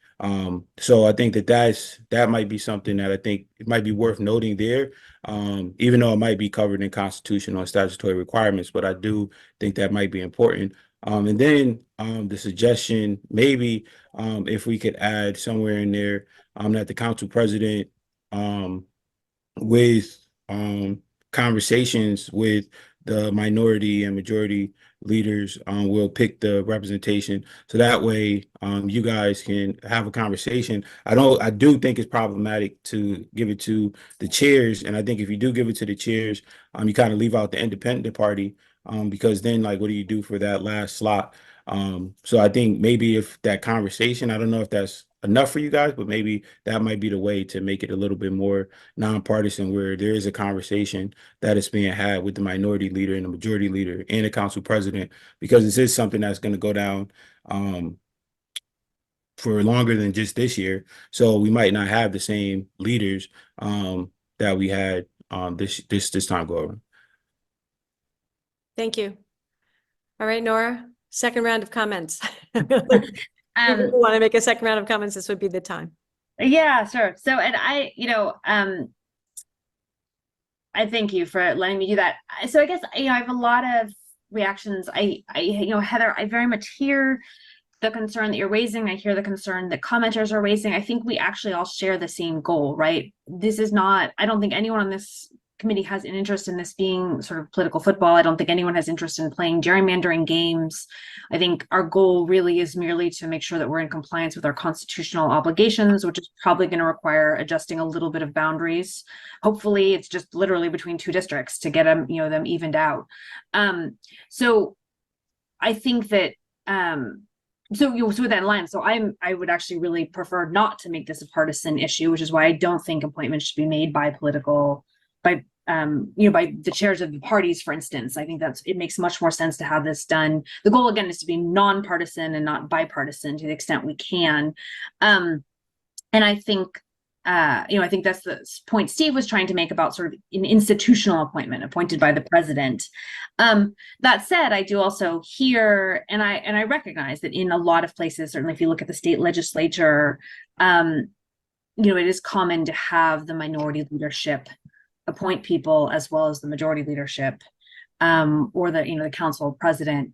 S17: So I think that might be something that I think it might be worth noting there, even though it might be covered in constitutional and statutory requirements, but I do think that might be important. And then the suggestion, maybe if we could add somewhere in there that the council president with conversations with the minority and majority leaders will pick the representation. So that way you guys can have a conversation. I do think it's problematic to give it to the chairs. And I think if you do give it to the chairs, you kind of leave out the independent party. Because then like, what do you do for that last slot? So I think maybe if that conversation, I don't know if that's enough for you guys, but maybe that might be the way to make it a little bit more nonpartisan, where there is a conversation that is being had with the minority leader and the majority leader and the council president, because this is something that's going to go down for longer than just this year. So we might not have the same leaders that we had this time go around.
S1: Thank you. All right, Nora, second round of comments. If you want to make a second round of comments, this would be the time.
S14: Yeah, sure. So, and I thank you for letting me do that. So I guess, I have a lot of reactions. Heather, I very much hear the concern that you're raising. I hear the concern that commenters are raising. I think we actually all share the same goal, right? This is not, I don't think anyone on this committee has an interest in this being sort of political football. I don't think anyone has interest in playing gerrymandering games. I think our goal really is merely to make sure that we're in compliance with our constitutional obligations, which is probably going to require adjusting a little bit of boundaries. Hopefully it's just literally between two districts to get them, them evened out. So I think that, so with that in line, so I would actually really prefer not to make this a partisan issue, which is why I don't think appointments should be made by by the chairs of the parties, for instance. I think it makes much more sense to have this done. The goal again is to be nonpartisan and not bipartisan to the extent we can. And I think I think that's the point Steve was trying to make about sort of an institutional appointment appointed by the president. That said, I do also hear, and I recognize that in a lot of places, certainly if you look at the state legislature, it is common to have the minority leadership appoint people as well as the majority leadership, or the council president.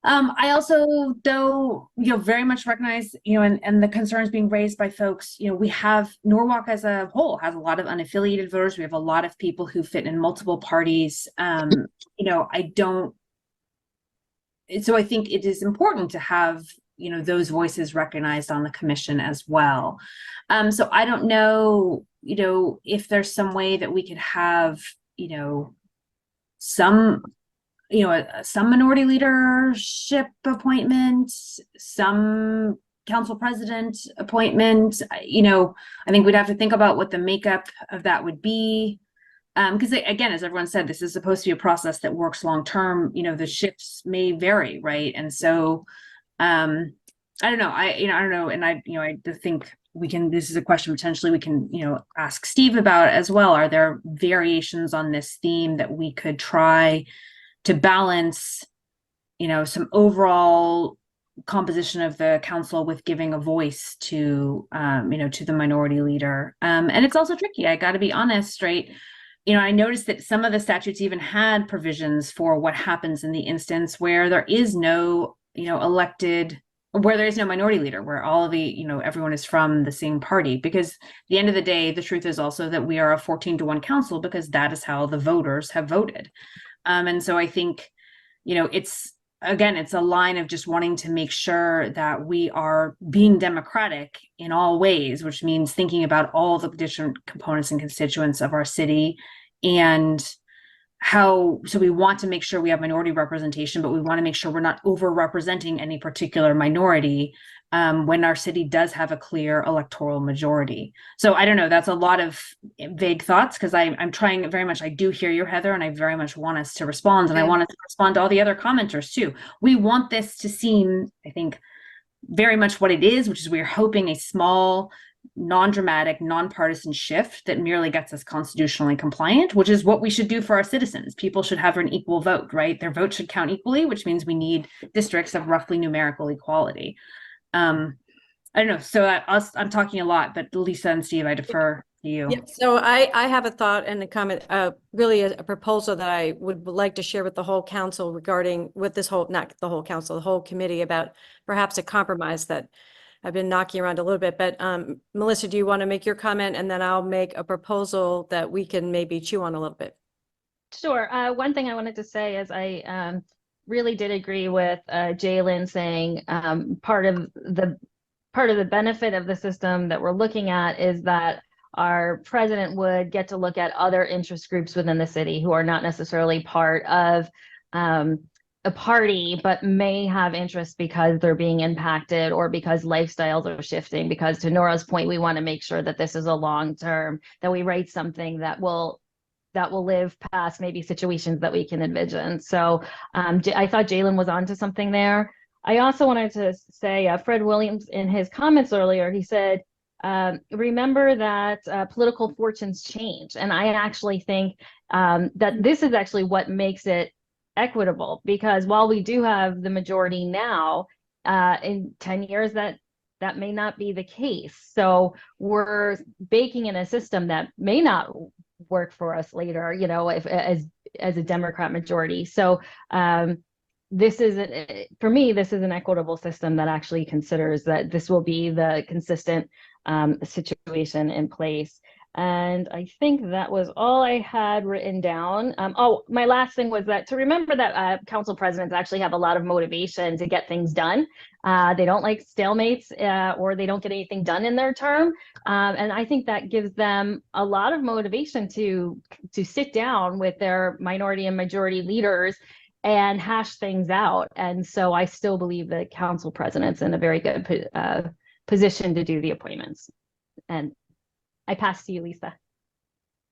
S14: I also, though, very much recognize, and the concerns being raised by folks, we have Norwalk as a whole has a lot of unaffiliated voters. We have a lot of people who fit in multiple parties. So I think it is important to have, those voices recognized on the commission as well. So I don't know, if there's some way that we could have, some minority leadership appointments, some council president appointment. I think we'd have to think about what the makeup of that would be. Because again, as everyone said, this is supposed to be a process that works long term. The shifts may vary, right? And so I don't know. I don't know. And I think this is a question potentially we can, ask Steve about as well. Are there variations on this theme that we could try to balance, some overall composition of the council with giving a voice to, to the minority leader? And it's also tricky. I got to be honest, right? I noticed that some of the statutes even had provisions for what happens in the instance where there is no, where there is no minority leader, where all of the, everyone is from the same party. Because at the end of the day, the truth is also that we are a 14-1 council because that is how the voters have voted. And so I think, it's a line of just wanting to make sure that we are being democratic in all ways, which means thinking about all the different components and constituents of our city and so we want to make sure we have minority representation, but we want to make sure we're not over-representing any particular minority when our city does have a clear electoral majority. So I don't know, that's a lot of vague thoughts because I'm trying very much, I do hear you, Heather, and I very much want us to respond, and I want us to respond to all the other commenters too. We want this to seem, I think, very much what it is, which is we're hoping a small, non-dramatic, non-partisan shift that merely gets us constitutionally compliant, which is what we should do for our citizens. People should have an equal vote, right? Their vote should count equally, which means we need districts of roughly numerical equality. I don't know. So I'm talking a lot, but Lisa and Steve, I defer to you.
S1: Yeah, so I have a thought and a comment, really a proposal that I would like to share with the whole council regarding with this whole, not the whole council, the whole committee about perhaps a compromise that I've been knocking around a little bit. But Melissa, do you want to make your comment and then I'll make a proposal that we can maybe chew on a little bit?
S15: Sure. One thing I wanted to say is I really did agree with Jalen saying part of the benefit of the system that we're looking at is that our president would get to look at other interest groups within the city who are not necessarily part of a party, but may have interest because they're being impacted or because lifestyles are shifting. Because to Nora's point, we want to make sure that this is a long term, that we write something that will live past maybe situations that we can envision. So I thought Jalen was onto something there. I also wanted to say, Fred Williams, in his comments earlier, he said, remember that political fortunes change. And I actually think that this is actually what makes it equitable, because while we do have the majority now, in 10 years, that may not be the case. So we're baking in a system that may not work for us later, if as a Democrat majority. So this is, for me, this is an equitable system that actually considers that this will be the consistent situation in place. And I think that was all I had written down. Oh, my last thing was that to remember that council presidents actually have a lot of motivation to get things done. They don't like stalemates or they don't get anything done in their term. And I think that gives them a lot of motivation to sit down with their minority and majority leaders and hash things out. And so I still believe that council president's in a very good position to do the appointments. And I pass to you, Lisa.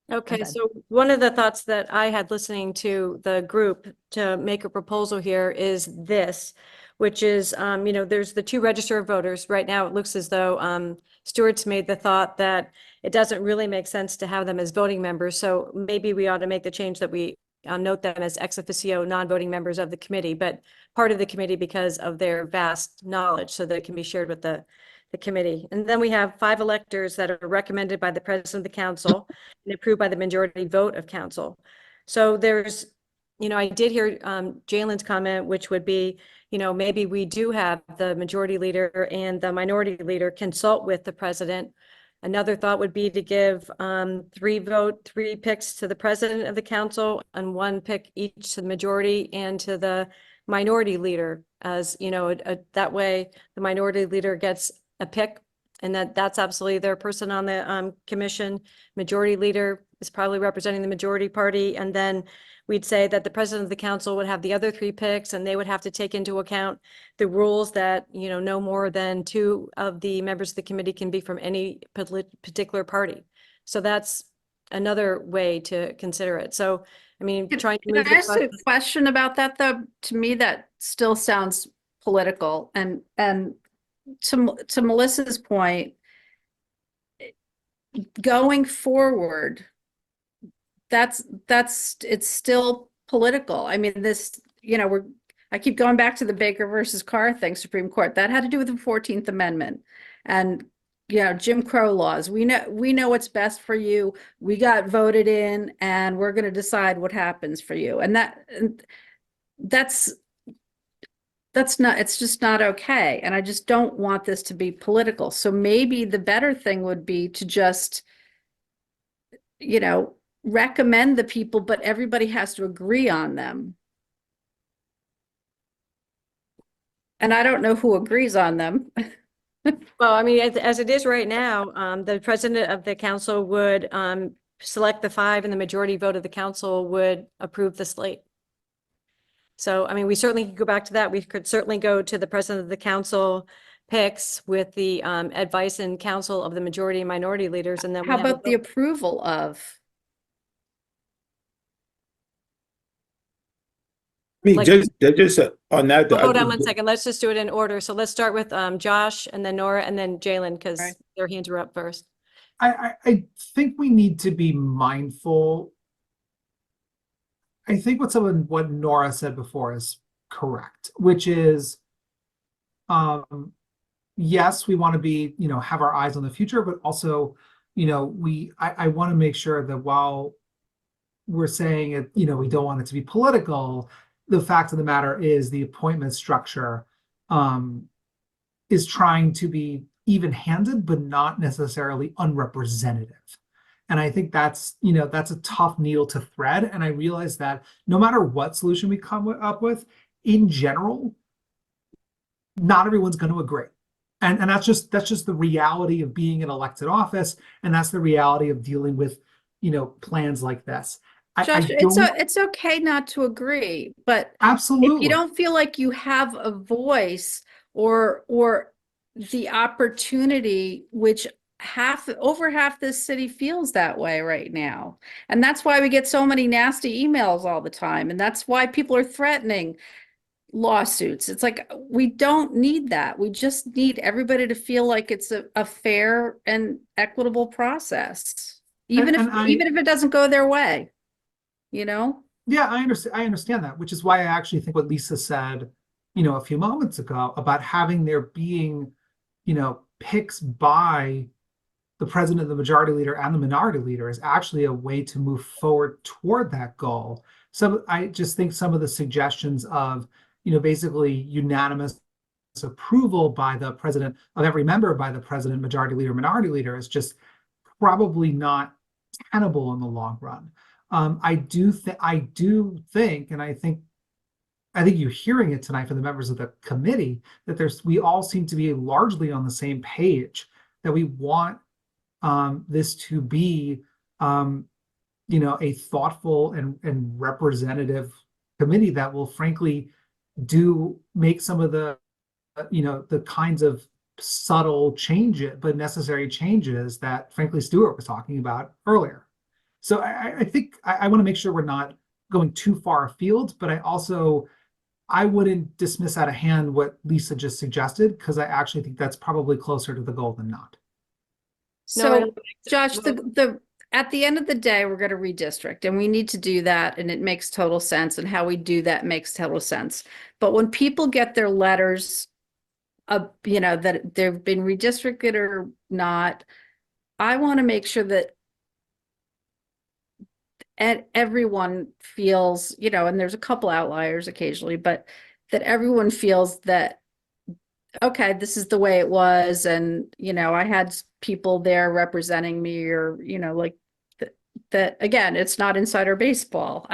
S1: Okay, so one of the thoughts that I had listening to the group to make a proposal here is this, which is, there's the 2 register of voters. Right now, it looks as though Stuart's made the thought that it doesn't really make sense to have them as voting members. So maybe we ought to make the change that we note them as ex officio non-voting members of the committee, but part of the committee because of their vast knowledge so that it can be shared with the committee. And then we have 5 electors that are recommended by the president of the council and approved by the majority vote of council. So there's, I did hear Jalen's comment, which would be, maybe we do have the majority leader and the minority leader consult with the president. Another thought would be to give 3 picks to the president of the council and 1 pick each to the majority and to the minority leader, as that way the minority leader gets a pick, and that's absolutely their person on the commission. Majority leader is probably representing the majority party, and then we'd say that the president of the council would have the other 3 picks, and they would have to take into account the rules that no more than 2 of the members of the committee can be from any particular party. So that's another way to consider it. So trying to move
S16: Can I ask a question about that, though? To me, that still sounds political, and to Melissa's point, going forward, it's still political. I mean, this, I keep going back to the Baker versus Carr thing, Supreme Court. That had to do with the 14th Amendment and, Jim Crow laws. We know what's best for you. We got voted in, and we're going to decide what happens for you. And that's not, it's just not okay. And I just don't want this to be political. So maybe the better thing would be to just, recommend the people, but everybody has to agree on them. And I don't know who agrees on them.
S1: Well, as it is right now, the president of the council would select the 5 and the majority vote of the council would approve the slate. So, we certainly could go back to that. We could certainly go to the president of the council picks with the advice and counsel of the majority and minority leaders. And then
S16: how about the approval of?
S17: Just on that.
S1: Hold on 1 second. Let's just do it in order. So let's start with Josh and then Nora and then Jalen, because their hands were up first.
S18: I think we need to be mindful. I think what Nora said before is correct, which is, yes, we want to be, have our eyes on the future, but also, I want to make sure that while we're saying it, we don't want it to be political, the fact of the matter is the appointment structure is trying to be even-handed, but not necessarily unrepresentative. And I think that's a tough needle to thread. And I realize that no matter what solution we come up with, in general, not everyone's going to agree. And that's just the reality of being in elected office. And that's the reality of dealing with, plans like this.
S16: Josh, it's okay not to agree, but
S18: absolutely,
S16: if you don't feel like you have a voice or the opportunity, which over half this city feels that way right now, and that's why we get so many nasty emails all the time, and that's why people are threatening lawsuits. It's like, we don't need that. We just need everybody to feel like it's a fair and equitable process, even if it doesn't go their way.
S18: Yeah, I understand that, which is why I actually think what Lisa said, a few moments ago about having there being, picks by the president, the majority leader, and the minority leader is actually a way to move forward toward that goal. So I just think some of the suggestions of, basically unanimous approval by the president of every member by the president, majority leader, minority leader is just probably not tenable in the long run. I do think, and I think you're hearing it tonight from the members of the committee, that we all seem to be largely on the same page, that we want this to be a thoughtful and representative committee that will frankly do make some of the the kinds of subtle changes, but necessary changes that frankly Stuart was talking about earlier. So I think I want to make sure we're not going too far afield, but I wouldn't dismiss out of hand what Lisa just suggested, because I actually think that's probably closer to the goal than not.
S16: So, Josh, the at the end of the day, we're going to redistrict, and we need to do that, and it makes total sense, and how we do that makes total sense. But when people get their letters, that they've been redistricted or not, I want to make sure that everyone feels, and there's a couple outliers occasionally, but that everyone feels that, okay, this is the way it was. And, I had people there representing me, or, like that, again, it's not insider baseball.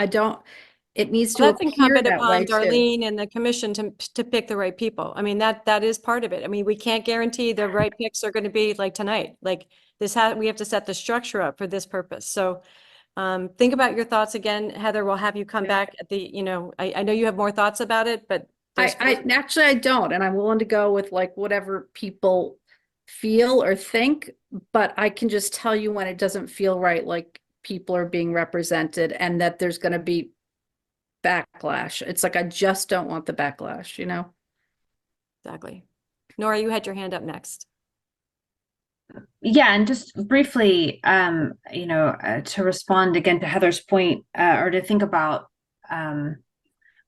S16: It needs to
S1: Well, that's
S16: appear
S1: incumbent
S16: that way
S1: upon
S16: too.
S1: Darlene and the commission to pick the right people. I mean, that is part of it. I mean, we can't guarantee the right picks are going to be like tonight. Like we have to set the structure up for this purpose. So think about your thoughts again, Heather. We'll have you come back at the, I know you have more thoughts about it, but
S16: I don't, and I'm willing to go with like whatever people feel or think, but I can just tell you when it doesn't feel right, like people are being represented, and that there's going to be backlash. It's like, I just don't want the backlash,
S1: Exactly. Nora, you had your hand up next.
S14: Yeah, and just briefly, to respond again to Heather's point, or to think about, to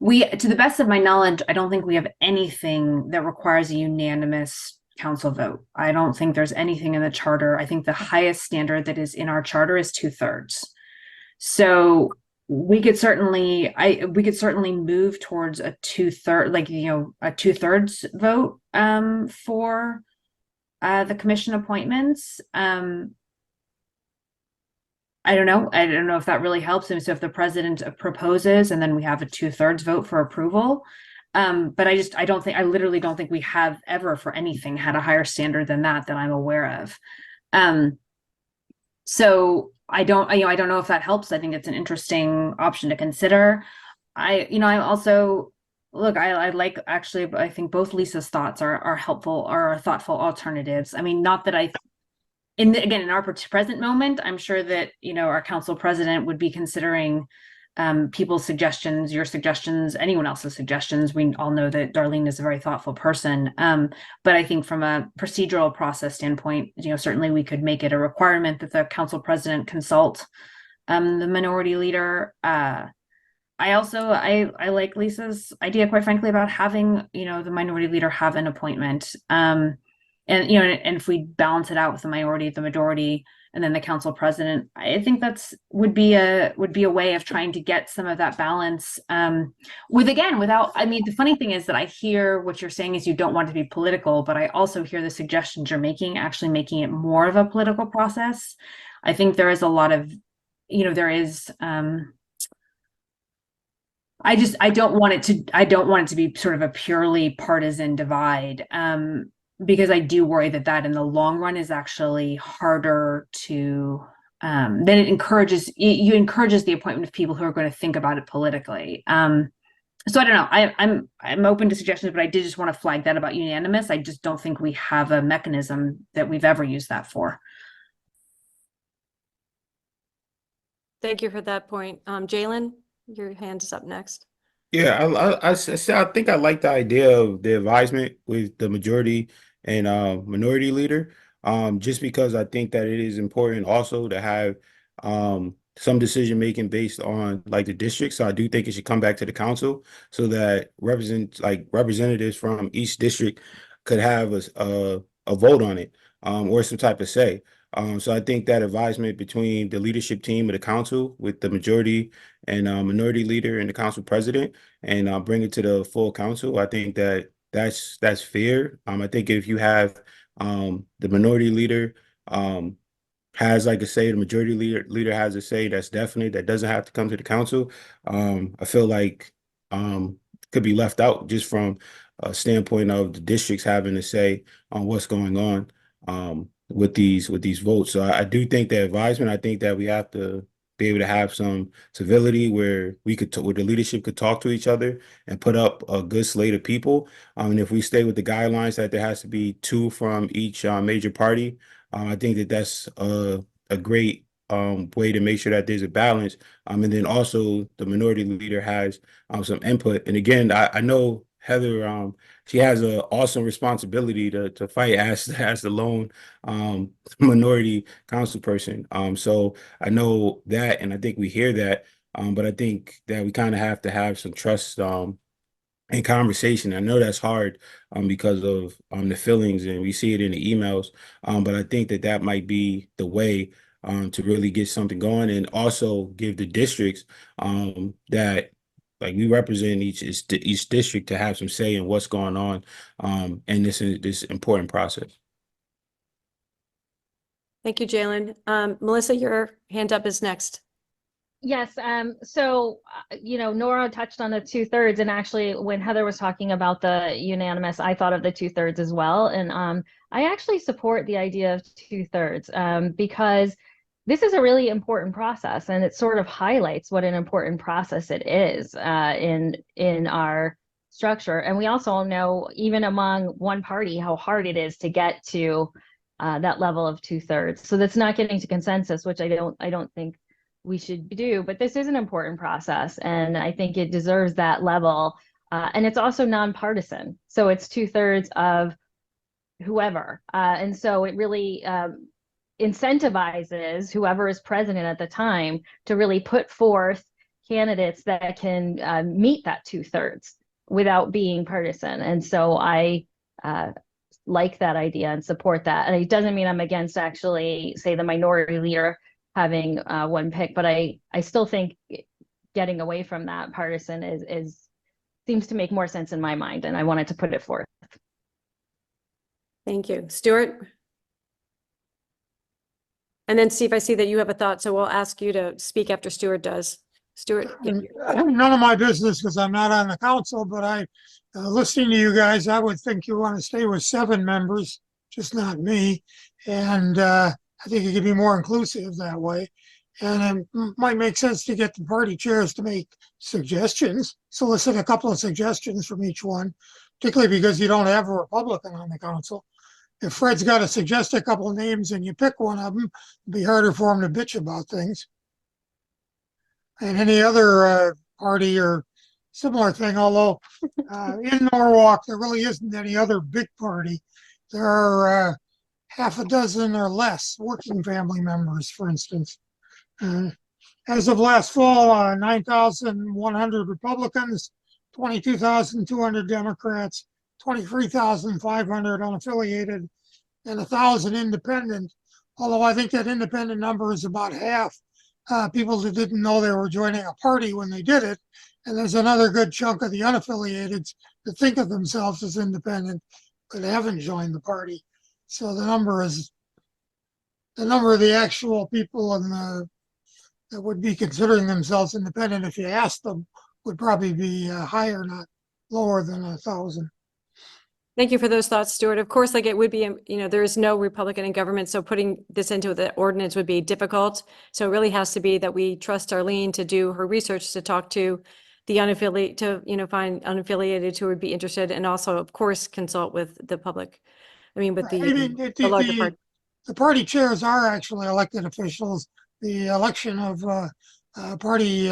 S14: the best of my knowledge, I don't think we have anything that requires a unanimous council vote. I don't think there's anything in the charter. I think the highest standard that is in our charter is 2/3. So we could certainly move towards a 2/3, a 2/3 vote for the commission appointments. I don't know if that really helps. And so if the president proposes, and then we have a 2/3 vote for approval. But I literally don't think we have ever for anything had a higher standard than that I'm aware of. So I don't know if that helps. I think it's an interesting option to consider. I also look, I like, actually, I think both Lisa's thoughts are helpful, are thoughtful alternatives. I mean, not that in our present moment, I'm sure that, our council president would be considering people's suggestions, your suggestions, anyone else's suggestions. We all know that Darlene is a very thoughtful person. But I think from a procedural process standpoint, certainly we could make it a requirement that the council president consult the minority leader. I like Lisa's idea, quite frankly, about having, the minority leader have an appointment. And if we balance it out with the minority, the majority, and then the council president, I think would be a way of trying to get some of that balance. The funny thing is that I hear what you're saying is you don't want to be political, but I also hear the suggestions you're making, actually making it more of a political process. I think there is a lot of, I don't want it to be sort of a purely partisan divide. Because I do worry that in the long run is actually harder to, then it encourages the appointment of people who are going to think about it politically. So I don't know, I'm open to suggestions, but I did just want to flag that about unanimous. I just don't think we have a mechanism that we've ever used that for.
S1: Thank you for that point. Jalen, your hand is up next.
S17: Yeah, I think I like the idea of the advisement with the majority and minority leader. Just because I think that it is important also to have some decision making based on like the district. So I do think it should come back to the council so that representatives from each district could have a vote on it, or some type of say. So I think that advisement between the leadership team of the council with the majority and minority leader and the council president, and bring it to the full council. I think that's fair. I think if you have the minority leader has like a say, the majority leader has a say, that's definitely, that doesn't have to come to the council. I feel like could be left out just from a standpoint of the districts having a say on what's going on with these votes. So I do think that advisement, I think that we have to be able to have some civility where where the leadership could talk to each other and put up a good slate of people. And if we stay with the guidelines that there has to be two from each major party, I think that that's a great way to make sure that there's a balance. And then also the minority leader has some input. And again, I know Heather, she has an awesome responsibility to fight as the lone minority council person. So I know that, and I think we hear that. But I think that we kind of have to have some trust and conversation. I know that's hard because of the feelings, and we see it in the emails. But I think that that might be the way to really get something going, and also give the districts that like we represent each district to have some say in what's going on in this important process.
S1: Thank you, Jalen. Melissa, your hand up is next.
S15: Yes, Nora touched on the 2/3, and actually when Heather was talking about the unanimous, I thought of the 2/3 as well. And I actually support the idea of 2/3 because this is a really important process, and it sort of highlights what an important process it is in our structure. And we also know, even among one party, how hard it is to get to that level of 2/3. So that's not getting to consensus, which I don't think we should do, but this is an important process, and I think it deserves that level. And it's also nonpartisan, so it's 2/3 of whoever, and so it really incentivizes whoever is president at the time to really put forth candidates that can meet that 2/3 without being partisan. And so I like that idea and support that. And it doesn't mean I'm against actually, say, the minority leader having one pick, but I still think getting away from that partisan is seems to make more sense in my mind, and I wanted to put it forth.
S1: Thank you. Stuart? And then Steve, I see that you have a thought, so we'll ask you to speak after Stuart does. Stuart?
S5: None of my business because I'm not on the council, but listening to you guys, I would think you want to stay with 7 members, just not me. And I think it could be more inclusive that way. And it might make sense to get the party chairs to make suggestions, solicit a couple of suggestions from each one, particularly because you don't have a Republican on the council. If Fred's got to suggest a couple of names and you pick one of them, it'd be harder for him to bitch about things. And any other party or similar thing, although in Norwalk, there really isn't any other big party. There are half a dozen or less working family members, for instance. As of last fall, 9,100 Republicans, 22,200 Democrats, 23,500 unaffiliated, and 1,000 independent. Although I think that independent number is about half people that didn't know they were joining a party when they did it. And there's another good chunk of the unaffiliated that think of themselves as independent, but haven't joined the party. So the number of the actual people that would be considering themselves independent, if you asked them, would probably be higher, not lower than 1,000.
S1: Thank you for those thoughts, Stuart. Of course, like it would be, there is no Republican in government, so putting this into the ordinance would be difficult. So it really has to be that we trust Arlene to do her research, to talk to the unaffiliated, to, find unaffiliated who would be interested, and also, of course, consult with the public. With the larger party.
S5: The party chairs are actually elected officials. The election of party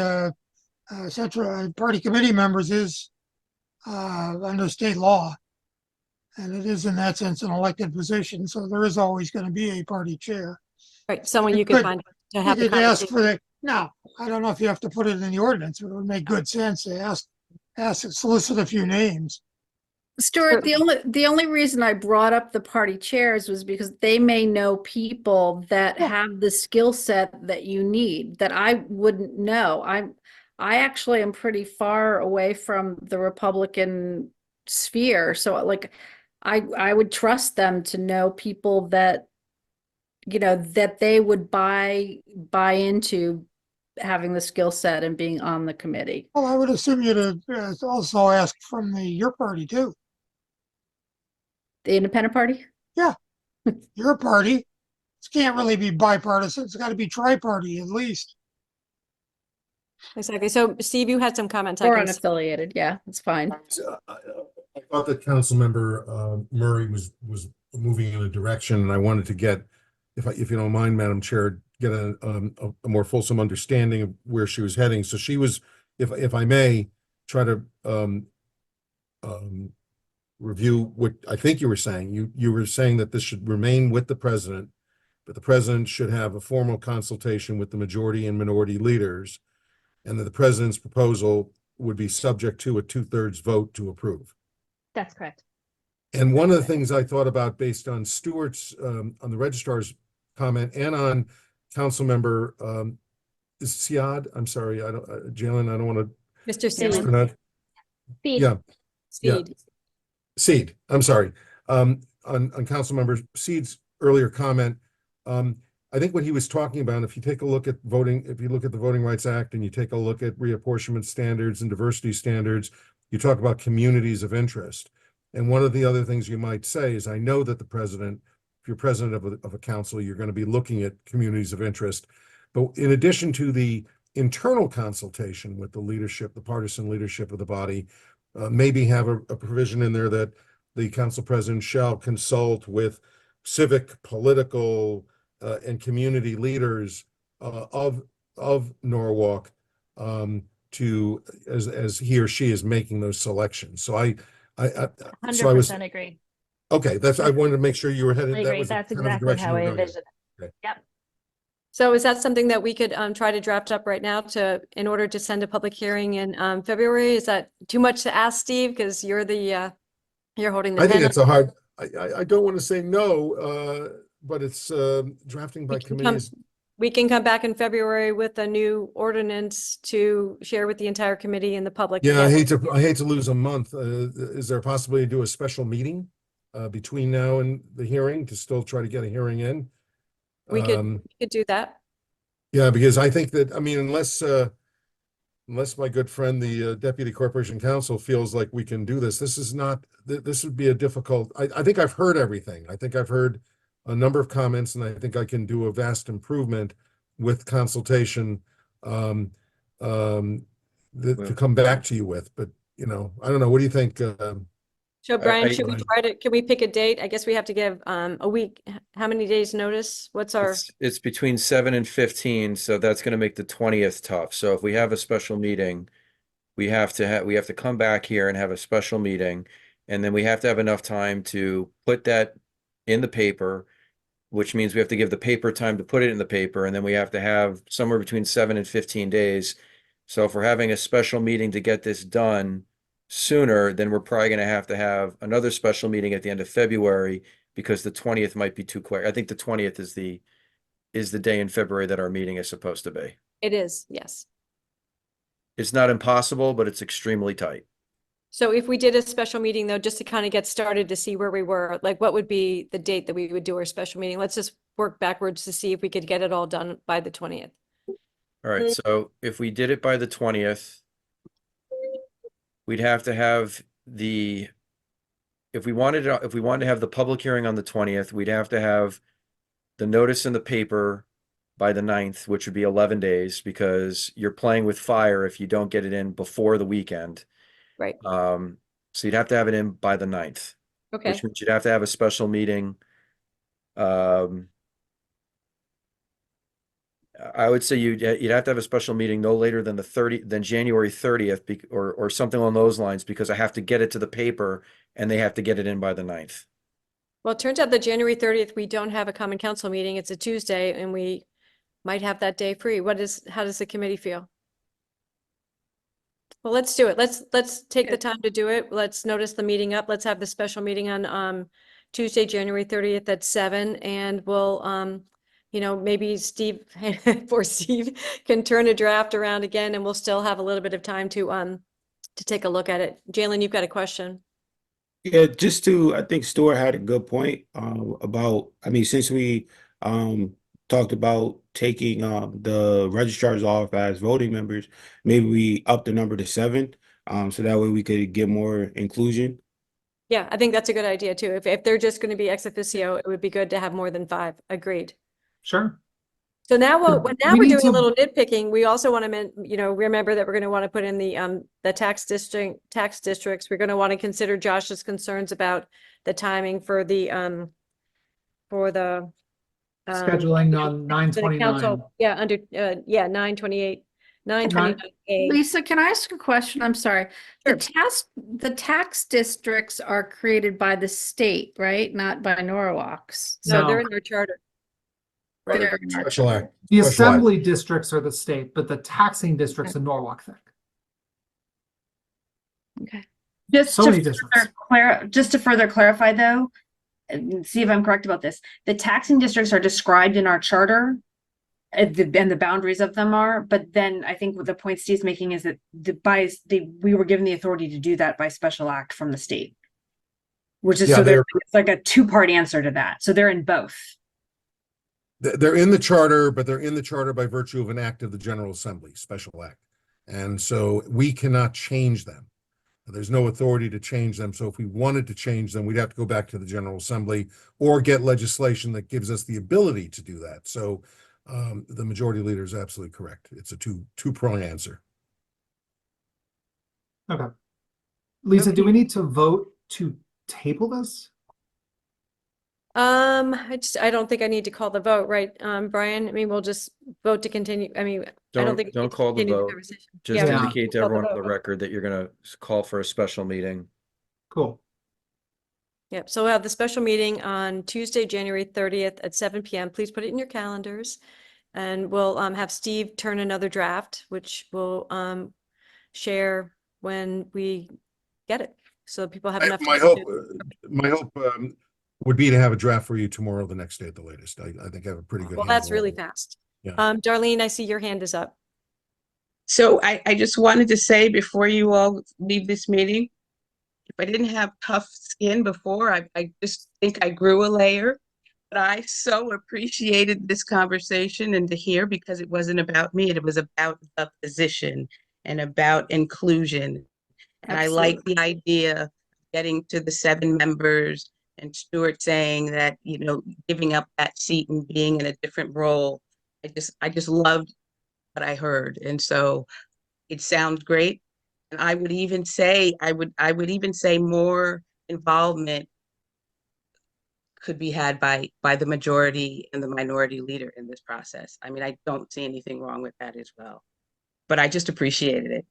S5: committee members is under state law, and it is in that sense an elected position. So there is always going to be a party chair.
S1: Right, someone you could find to have the
S5: ask for
S1: conversation.
S5: Now, I don't know if you have to put it in the ordinance, but it would make good sense to solicit a few names.
S16: Stuart, the only reason I brought up the party chairs was because they may know people that have the skill set that you need that I wouldn't know. I actually am pretty far away from the Republican sphere, so like I would trust them to know people that you know, that they would buy into having the skill set and being on the committee.
S5: Well, I would assume you'd also ask from your party too.
S16: The independent party?
S5: Yeah, your party. It can't really be bipartisan. It's got to be tri-party at least.
S1: Exactly. So Steve, you had some comments. I
S16: Or
S1: can see.
S16: unaffiliated, yeah, it's fine.
S4: I thought that Councilmember Murray was moving in a direction, and I wanted to get, if you don't mind, Madam Chair, get a more fulsome understanding of where she was heading. So she was, if I may, try to review what I think you were saying. You were saying that this should remain with the president, but the president should have a formal consultation with the majority and minority leaders, and that the president's proposal would be subject to a 2/3 vote to approve.
S15: That's correct.
S4: And one of the things I thought about based on Stewart's, on the registrar's comment and on Councilmember, is Siad, I'm sorry, I don't, Jalen, I don't want to
S1: Mr. Seeley.
S4: mispronounce.
S15: Speed.
S4: Yeah, yeah.
S1: Seed.
S4: Seed, I'm sorry. On Councilmember Seed's earlier comment, I think what he was talking about, if you take a look at voting, if you look at the Voting Rights Act and you take a look at reapportionment standards and diversity standards, you talk about communities of interest. And one of the other things you might say is, I know that the president, if you're president of a council, you're going to be looking at communities of interest. But in addition to the internal consultation with the leadership, the partisan leadership of the body, maybe have a provision in there that the council president shall consult with civic, political, and community leaders of Norwalk to as he or she is making those selections. So I
S15: 100% agree.
S4: okay. That's I wanted to make sure you were headed.
S15: I
S4: That
S15: agree.
S4: was
S15: That's
S4: kind of the
S15: exactly
S4: direction
S15: how
S4: you
S15: I
S4: were going in.
S15: envision it.
S4: Okay.
S15: Yep.
S1: So is that something that we could try to draft up right now in order to send a public hearing in February? Is that too much to ask, Steve? Because you're you're holding the
S4: I think
S1: pen.
S4: it's a hard. I don't want to say no, but it's drafting by committees.
S1: We can come back in February with a new ordinance to share with the entire committee and the public.
S4: Yeah,
S1: Yes.
S4: I hate to lose a month. Is there a possibility to do a special meeting between now and the hearing to still try to get a hearing in?
S1: We could do that.
S4: Yeah, because I think that, I mean, unless my good friend, the Deputy Corporation Counsel feels like we can do this, this is not, this would be a difficult, I think I've heard everything. I think I've heard a number of comments, and I think I can do a vast improvement with consultation to come back to you with, but you know, I don't know. What do you think?
S1: So Brian, should we can we pick a date? I guess we have to give a week. How many days notice? What's our?
S2: It's between 7 and 15, so that's going to make the 20th tough. So if we have a special meeting, we have to come back here and have a special meeting, and then we have to have enough time to put that in the paper, which means we have to give the paper time to put it in the paper, and then we have to have somewhere between 7 and 15 days. So if we're having a special meeting to get this done sooner, then we're probably going to have another special meeting at the end of February, because the 20th might be too quick. I think the 20th is the day in February that our meeting is supposed to be.
S1: It is, yes.
S2: It's not impossible, but it's extremely tight.
S1: So if we did a special meeting though, just to kind of get started to see where we were, like what would be the date that we would do our special meeting? Let's just work backwards to see if we could get it all done by the 20th.
S2: All right, so if we did it by the 20th, we'd have to have if we wanted to have the public hearing on the 20th, we'd have to have the notice in the paper by the 9th, which would be 11 days, because you're playing with fire if you don't get it in before the weekend.
S1: Right.
S2: So you'd have to have it in by the 9th.
S1: Okay.
S2: Which means you'd have to have a special meeting. I would say you'd have to have a special meeting no later than January 30th, or something along those lines, because I have to get it to the paper and they have to get it in by the 9th.
S1: Well, it turns out that January 30th, we don't have a common council meeting. It's a Tuesday and we might have that day free. How does the committee feel? Well, let's do it. Let's take the time to do it. Let's notice the meeting up. Let's have the special meeting on Tuesday, January 30th at 7, and we'll you know, maybe Steve poor Steve can turn a draft around again, and we'll still have a little bit of time to take a look at it. Jalen, you've got a question.
S17: Yeah, I think Stuart had a good point about, I mean, since we talked about taking the registrars off as voting members. Maybe we up the number to 7, so that way we could get more inclusion.
S1: Yeah, I think that's a good idea too. If they're just going to be ex officio, it would be good to have more than 5. Agreed.
S18: Sure.
S1: So now
S18: We
S1: we're
S18: need
S1: doing a
S18: to-
S1: little nitpicking. We also want to, remember that we're going to want to put in the tax districts. We're going to want to consider Josh's concerns about the timing for the
S18: Scheduling on
S1: for the
S18: 9/29.
S1: council. Yeah, under 9/28, 9/29A.
S16: Lisa, can I ask a question? I'm sorry.
S1: Sure.
S16: The tax districts are created by the state, right? Not by Norwalks.
S1: No, they're
S18: No.
S1: in our charter.
S16: Right.
S1: Right.
S4: Special act.
S18: The
S4: Special act.
S18: assembly districts are the state, but the taxing districts in Norwalk thing.
S16: Okay.
S14: Just
S18: So
S14: to
S18: many districts.
S14: just to further clarify though, and see if I'm correct about this, the taxing districts are described in our charter. And the boundaries of them are, but then I think what the point Steve's making is that we were given the authority to do that by special act from the state. Which is,
S4: Yeah,
S14: so
S4: they're-
S14: it's like a 2-part answer to that. So they're in both.
S4: They're in the charter, but they're in the charter by virtue of an act of the General Assembly, special act. And so we cannot change them. There's no authority to change them. So if we wanted to change them, we'd have to go back to the General Assembly or get legislation that gives us the ability to do that. So the majority leader is absolutely correct. It's a two-prong answer.
S18: Okay. Lisa, do we need to vote to table this?
S1: I don't think I need to call the vote, right, Brian? I mean, we'll just vote to continue. I mean, I don't think we
S2: Don't
S1: need to
S2: call the
S1: continue
S2: vote.
S1: conversation.
S2: Just
S1: Yeah, we
S2: indicate to
S1: call the
S2: everyone on the
S1: vote.
S2: record that you're gonna call for a special meeting.
S18: Cool.
S1: Yep, so we'll have the special meeting on Tuesday, January 30th at 7 PM. Please put it in your calendars. And we'll have Steve turn another draft, which we'll share when we get it. So people have enough.
S4: My
S1: time
S4: hope,
S1: to-
S4: my hope would be to have a draft for you tomorrow, the next day at the latest. I think I have a pretty good.
S1: Well, that's
S4: handle on
S1: really
S4: it.
S1: fast.
S4: Yeah.
S1: Darlene, I see your hand is up.
S19: So I just wanted to say before you all leave this meeting, if I didn't have tough skin before, I just think I grew a layer. But I so appreciated this conversation and to hear, because it wasn't about me, it was about the position and about inclusion. And I like the idea of getting to the 7 members and Stuart saying that, giving up that seat and being in a different role. I just loved what I heard. And so it sounds great. And I would even say, I would even say more involvement could be had by the majority and the minority leader in this process. I mean, I don't see anything wrong with that as well, but I just appreciated it.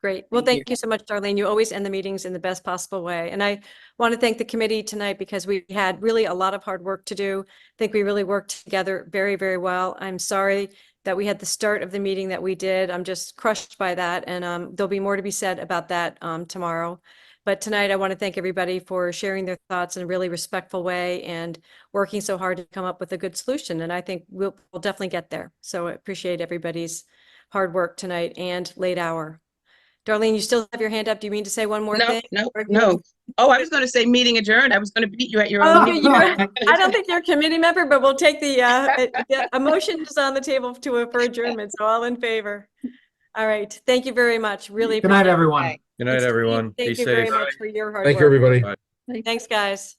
S1: Great. Well, thank you so much, Darlene. You always end the meetings in the best possible way. And I want to thank the committee tonight because we had really a lot of hard work to do. I think we really worked together very, very well. I'm sorry that we had the start of the meeting that we did. I'm just crushed by that. And there'll be more to be said about that tomorrow. But tonight, I want to thank everybody for sharing their thoughts in a really respectful way and working so hard to come up with a good solution. And I think we'll definitely get there. So I appreciate everybody's hard work tonight and late hour. Darlene, you still have your hand up. Do you mean to say one more thing?
S19: No. Oh, I was going to say meeting adjourned. I was going to beat you at your own
S1: Oh,
S19: meeting.
S1: I don't think you're a committee member, but we'll take a motion is on the table for adjournment. So all in favor. All right. Thank you very much. Really.
S18: Good night,
S1: appreciate it.
S18: everyone.
S2: Good night, everyone. Be
S1: Thank you very
S2: safe.
S1: much for your hard
S4: Thank
S1: work.
S4: you, everybody.
S1: Thanks, guys.